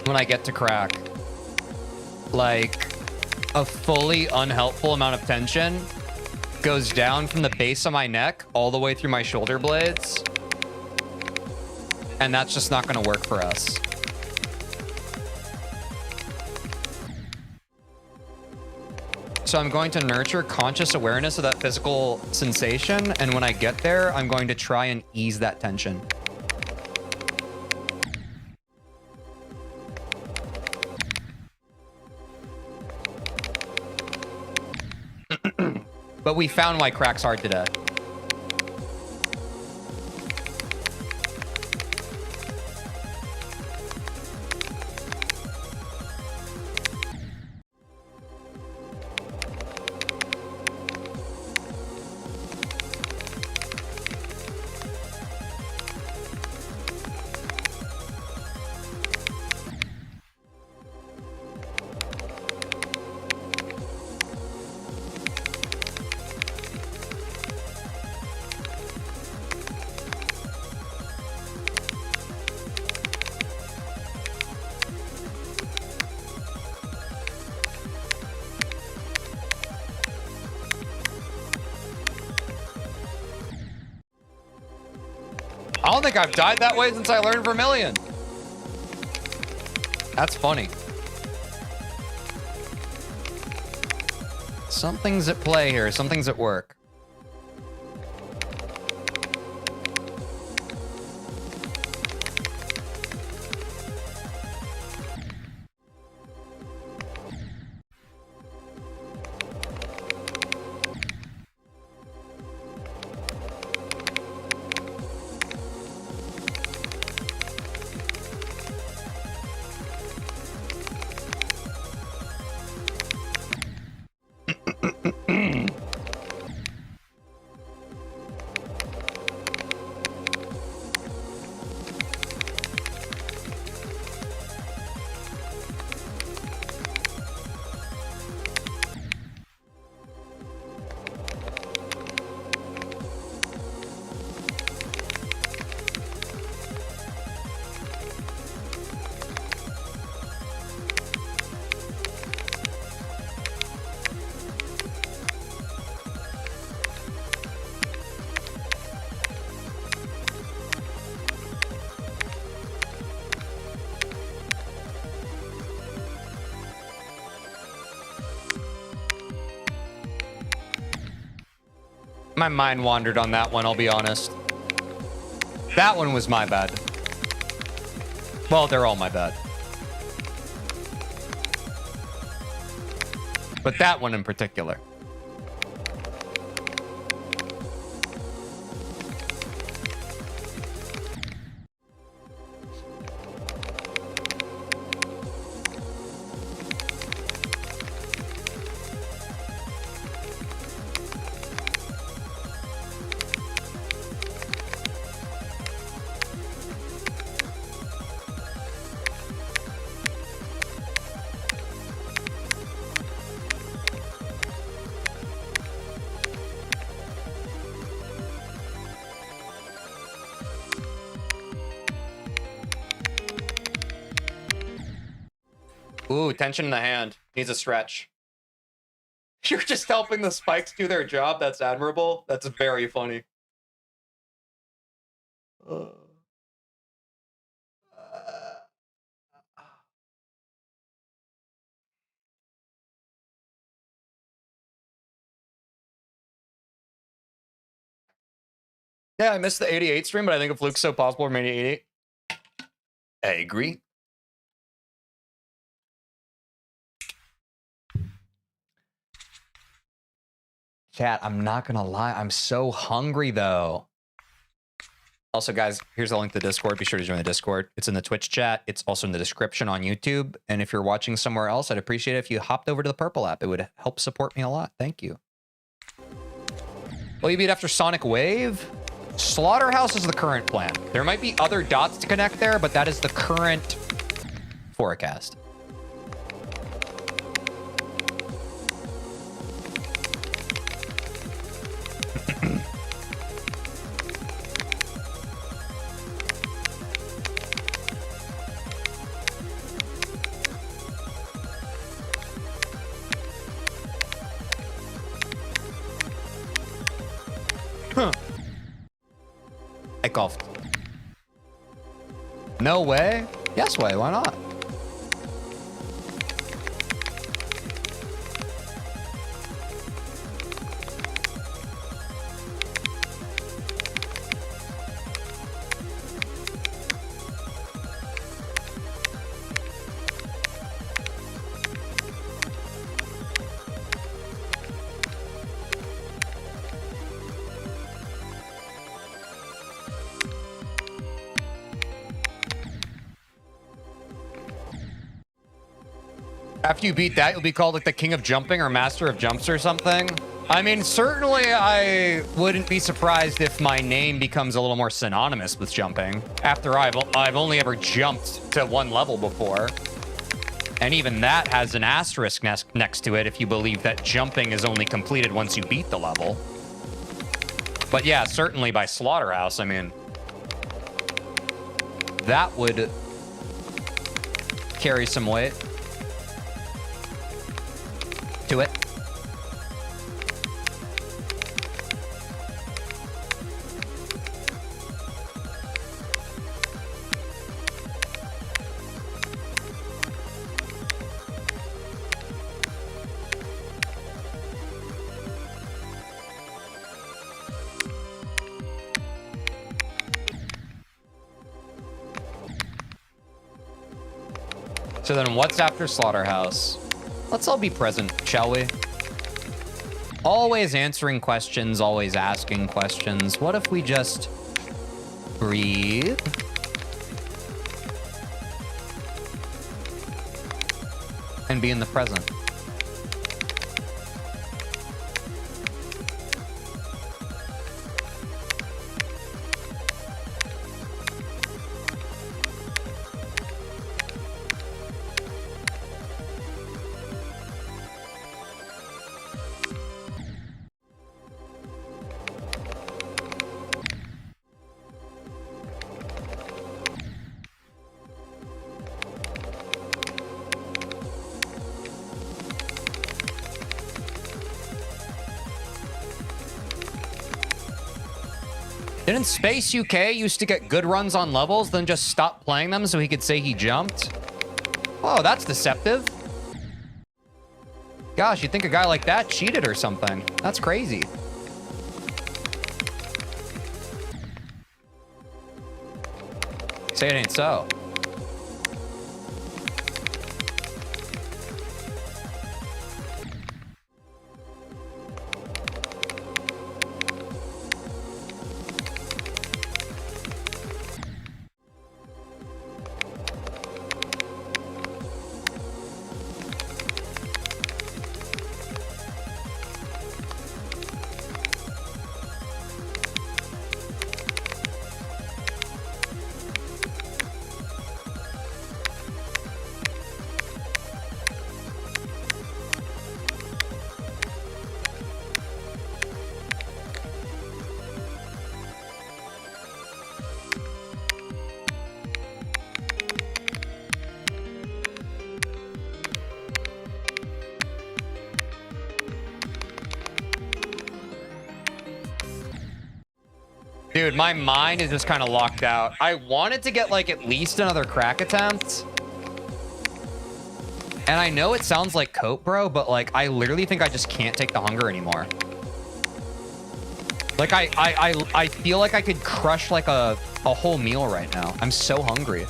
when I get to crack. Like, a fully unhelpful amount of tension goes down from the base of my neck all the way through my shoulder blades. And that's just not going to work for us. So I'm going to nurture conscious awareness of that physical sensation. And when I get there, I'm going to try and ease that tension. But we found why crack's hard today. I don't think I've died that way since I learned Vermilion. That's funny. Something's at play here. Something's at work. My mind wandered on that one, I'll be honest. That one was my bad. Well, they're all my bad. But that one in particular. Ooh, tension in the hand. Needs a stretch. You're just helping the spikes do their job. That's admirable. That's very funny. Yeah, I missed the 88 stream, but I think if Luke's so possible, we're made 88. I agree. Chat, I'm not gonna lie. I'm so hungry, though. Also, guys, here's a link to the Discord. Be sure to join the Discord. It's in the Twitch chat. It's also in the description on YouTube. And if you're watching somewhere else, I'd appreciate it if you hopped over to the Purple app. It would help support me a lot. Thank you. Will you beat after Sonic Wave? Slaughterhouse is the current plan. There might be other dots to connect there, but that is the current forecast. Huh. I golfed. No way? Yes way, why not? After you beat that, you'll be called like the king of jumping or master of jumps or something. I mean, certainly I wouldn't be surprised if my name becomes a little more synonymous with jumping. After I've only ever jumped to one level before. And even that has an asterisk next to it if you believe that jumping is only completed once you beat the level. But yeah, certainly by Slaughterhouse, I mean, that would carry some weight to it. So then what's after Slaughterhouse? Let's all be present, shall we? Always answering questions, always asking questions. What if we just breathe? And be in the present. Didn't Space UK used to get good runs on levels, then just stop playing them so he could say he jumped? Oh, that's deceptive. Gosh, you'd think a guy like that cheated or something. That's crazy. Say it ain't so. Dude, my mind is just kind of locked out. I wanted to get like at least another crack attempt. And I know it sounds like cope, bro, but like I literally think I just can't take the hunger anymore. Like I feel like I could crush like a whole meal right now. I'm so hungry.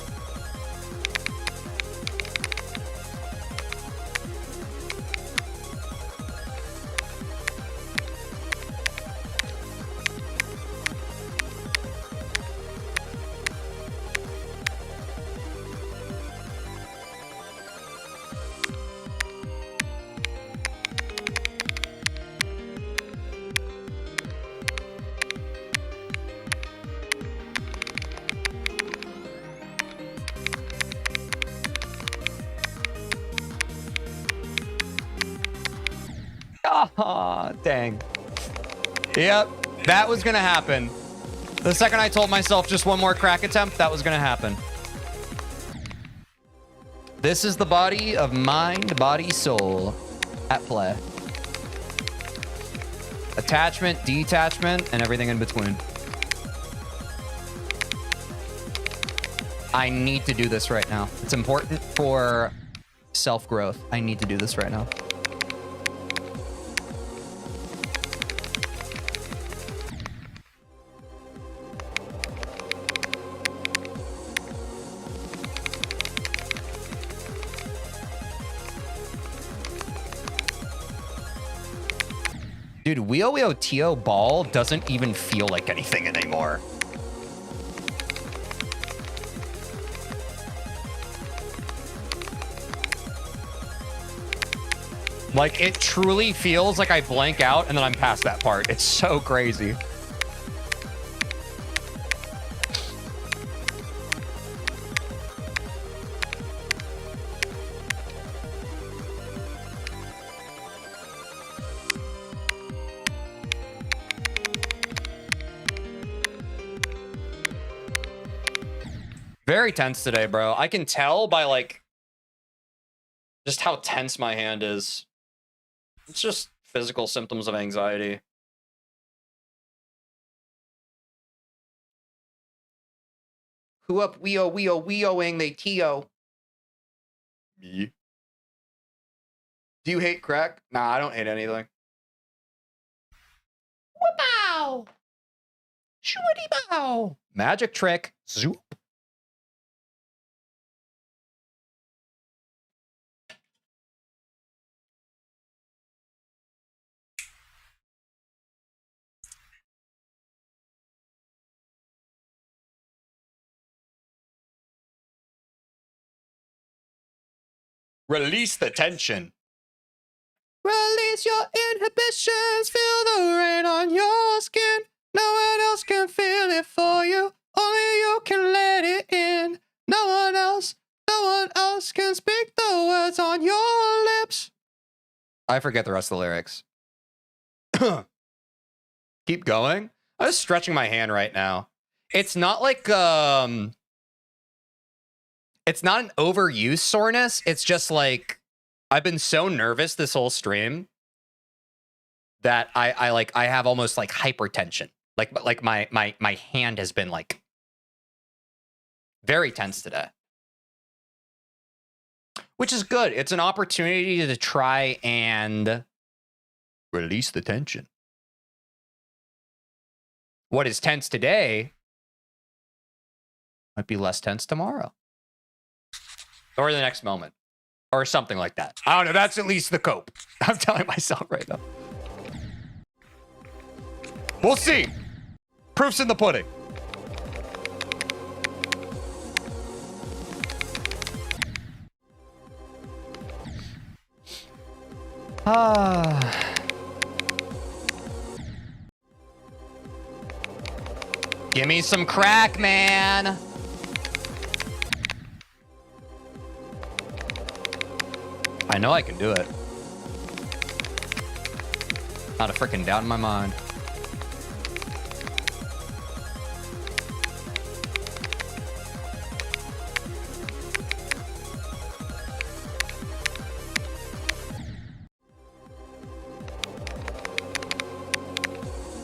Ah, dang. Yep, that was gonna happen. The second I told myself just one more crack attempt, that was gonna happen. This is the body of mind, body, soul at play. Attachment, detachment, and everything in between. I need to do this right now. It's important for self-growth. I need to do this right now. Dude, Weo Weo Tio Ball doesn't even feel like anything anymore. Like, it truly feels like I blank out and then I'm past that part. It's so crazy. Very tense today, bro. I can tell by like just how tense my hand is. It's just physical symptoms of anxiety. Who up weoing they Tio? Me? Do you hate crack? Nah, I don't hate anything. Bow! Shooty bow! Magic trick. Zoop. Release the tension. Release your inhibitions. Feel the rain on your skin. No one else can feel it for you. Only you can let it in. No one else can speak the words on your lips. I forget the rest of the lyrics. Keep going. I'm just stretching my hand right now. It's not like it's not an overuse soreness. It's just like I've been so nervous this whole stream that I have almost like hypertension. Like my hand has been like very tense today. Which is good. It's an opportunity to try and release the tension. What is tense today might be less tense tomorrow. Or the next moment. Or something like that. I don't know. That's at least the cope. I'm telling myself right now. We'll see. Proof's in the pudding. Give me some crack, man. I know I can do it. Not a freaking doubt in my mind.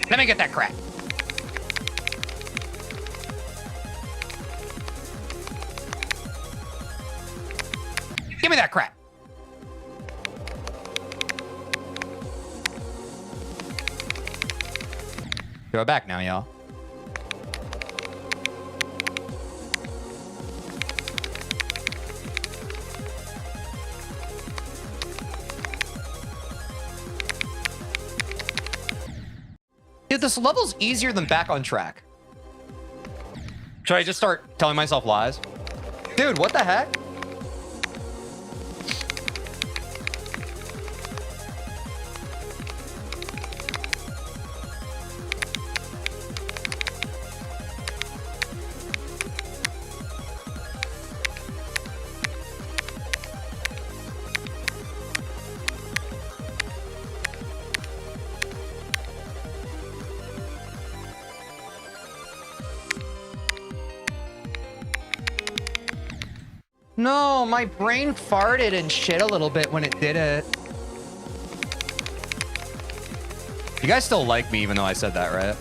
Let me get that crack. Give me that crack. Throw it back now, y'all. Dude, this level's easier than Back on Track. Should I just start telling myself lies? Dude, what the heck? No, my brain farted and shit a little bit when it did it. You guys still like me even though I said that, right?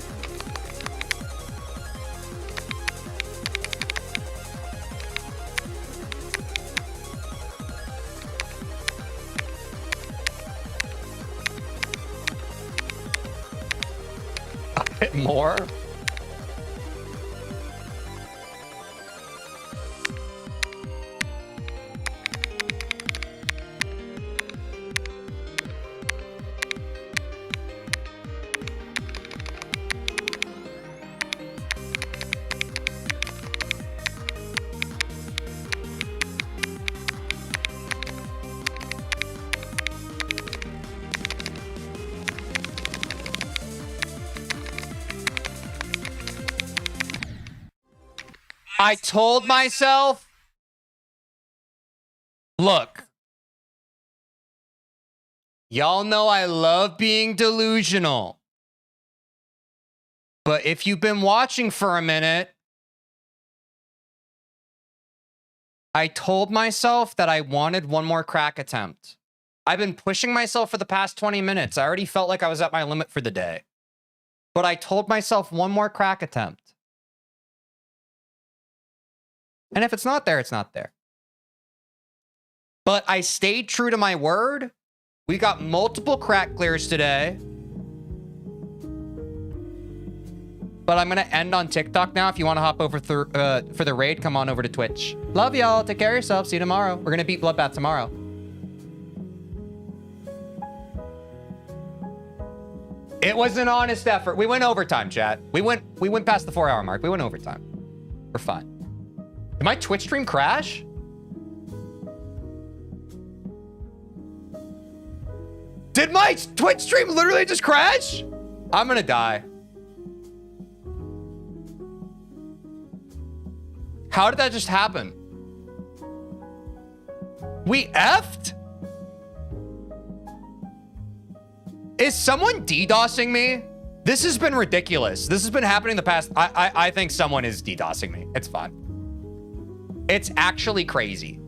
A bit more? I told myself, look, y'all know I love being delusional. But if you've been watching for a minute, I told myself that I wanted one more crack attempt. I've been pushing myself for the past 20 minutes. I already felt like I was at my limit for the day. But I told myself one more crack attempt. And if it's not there, it's not there. But I stayed true to my word. We got multiple crack clears today. But I'm going to end on TikTok now. If you want to hop over for the raid, come on over to Twitch. Love y'all. Take care of yourself. See you tomorrow. We're going to beat Bloodbath tomorrow. It was an honest effort. We went overtime, chat. We went past the 4-hour mark. We went overtime. We're fine. Did my Twitch stream crash? Did my Twitch stream literally just crash? I'm gonna die. How did that just happen? We effed? Is someone DDoSing me? This has been ridiculous. This has been happening the past. I think someone is DDoSing me. It's fine. It's actually crazy.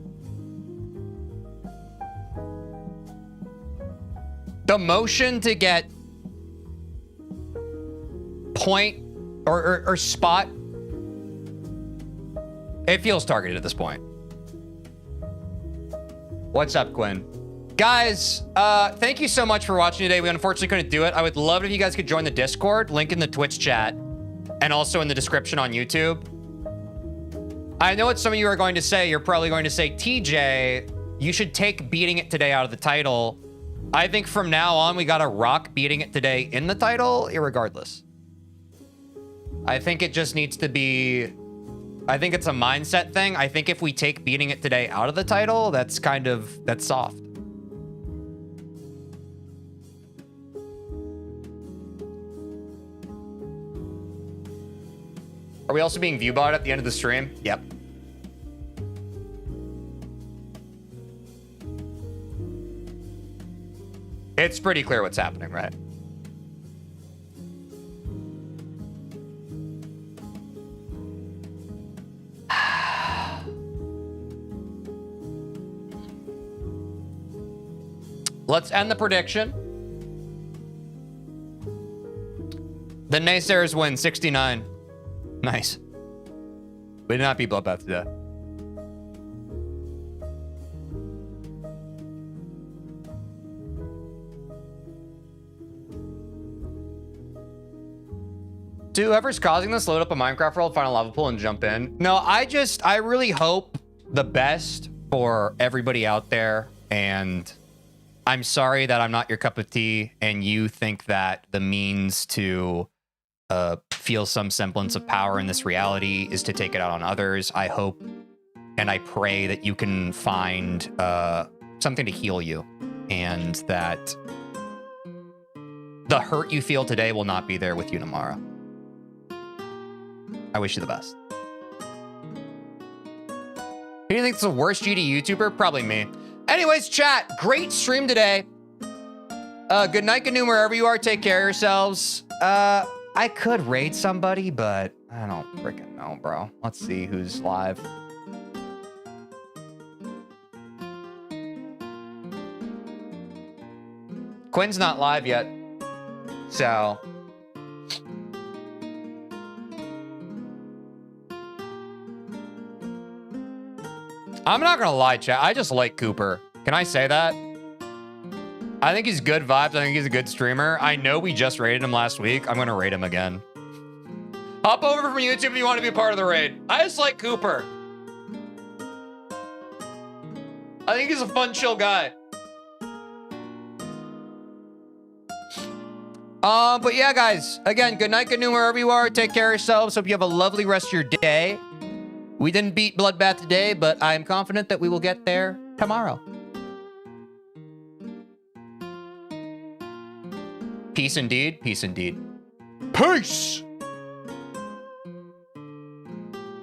The motion to get point or spot, it feels targeted at this point. What's up, Quinn? Guys, thank you so much for watching today. We unfortunately couldn't do it. I would love it if you guys could join the Discord, link in the Twitch chat, and also in the description on YouTube. I know what some of you are going to say. You're probably going to say, TJ, you should take beating it today out of the title. I think from now on, we gotta rock beating it today in the title, irregardless. I think it just needs to be... I think it's a mindset thing. I think if we take beating it today out of the title, that's soft. Are we also being viewbot at the end of the stream? Yep. It's pretty clear what's happening, right? Let's end the prediction. The naysayers win 69. Nice. We did not beat Bloodbath today. Do whoever's causing this load up a Minecraft world, find a lava pool, and jump in? No, I really hope the best for everybody out there, and I'm sorry that I'm not your cup of tea, and you think that the means to feel some semblance of power in this reality is to take it out on others. I hope and I pray that you can find something to heal you, and that the hurt you feel today will not be there with you tomorrow. I wish you the best. Who do you think is the worst GD YouTuber? Probably me. Anyways, chat, great stream today. Good night, Gnu, wherever you are. Take care of yourselves. I could raid somebody, but I don't freaking know, bro. Let's see who's live. Quinn's not live yet, so... I'm not gonna lie, chat. I just like Cooper. Can I say that? I think he's good vibes. I think he's a good streamer. I know we just raided him last week. I'm gonna raid him again. Hop over from YouTube if you want to be a part of the raid. I just like Cooper. I think he's a fun, chill guy. But yeah, guys. Again, good night, good noon, wherever you are. Take care of yourselves. Hope you have a lovely rest of your day. We didn't beat Bloodbath today, but I am confident that we will get there tomorrow. Peace indeed. Peace indeed. Peace!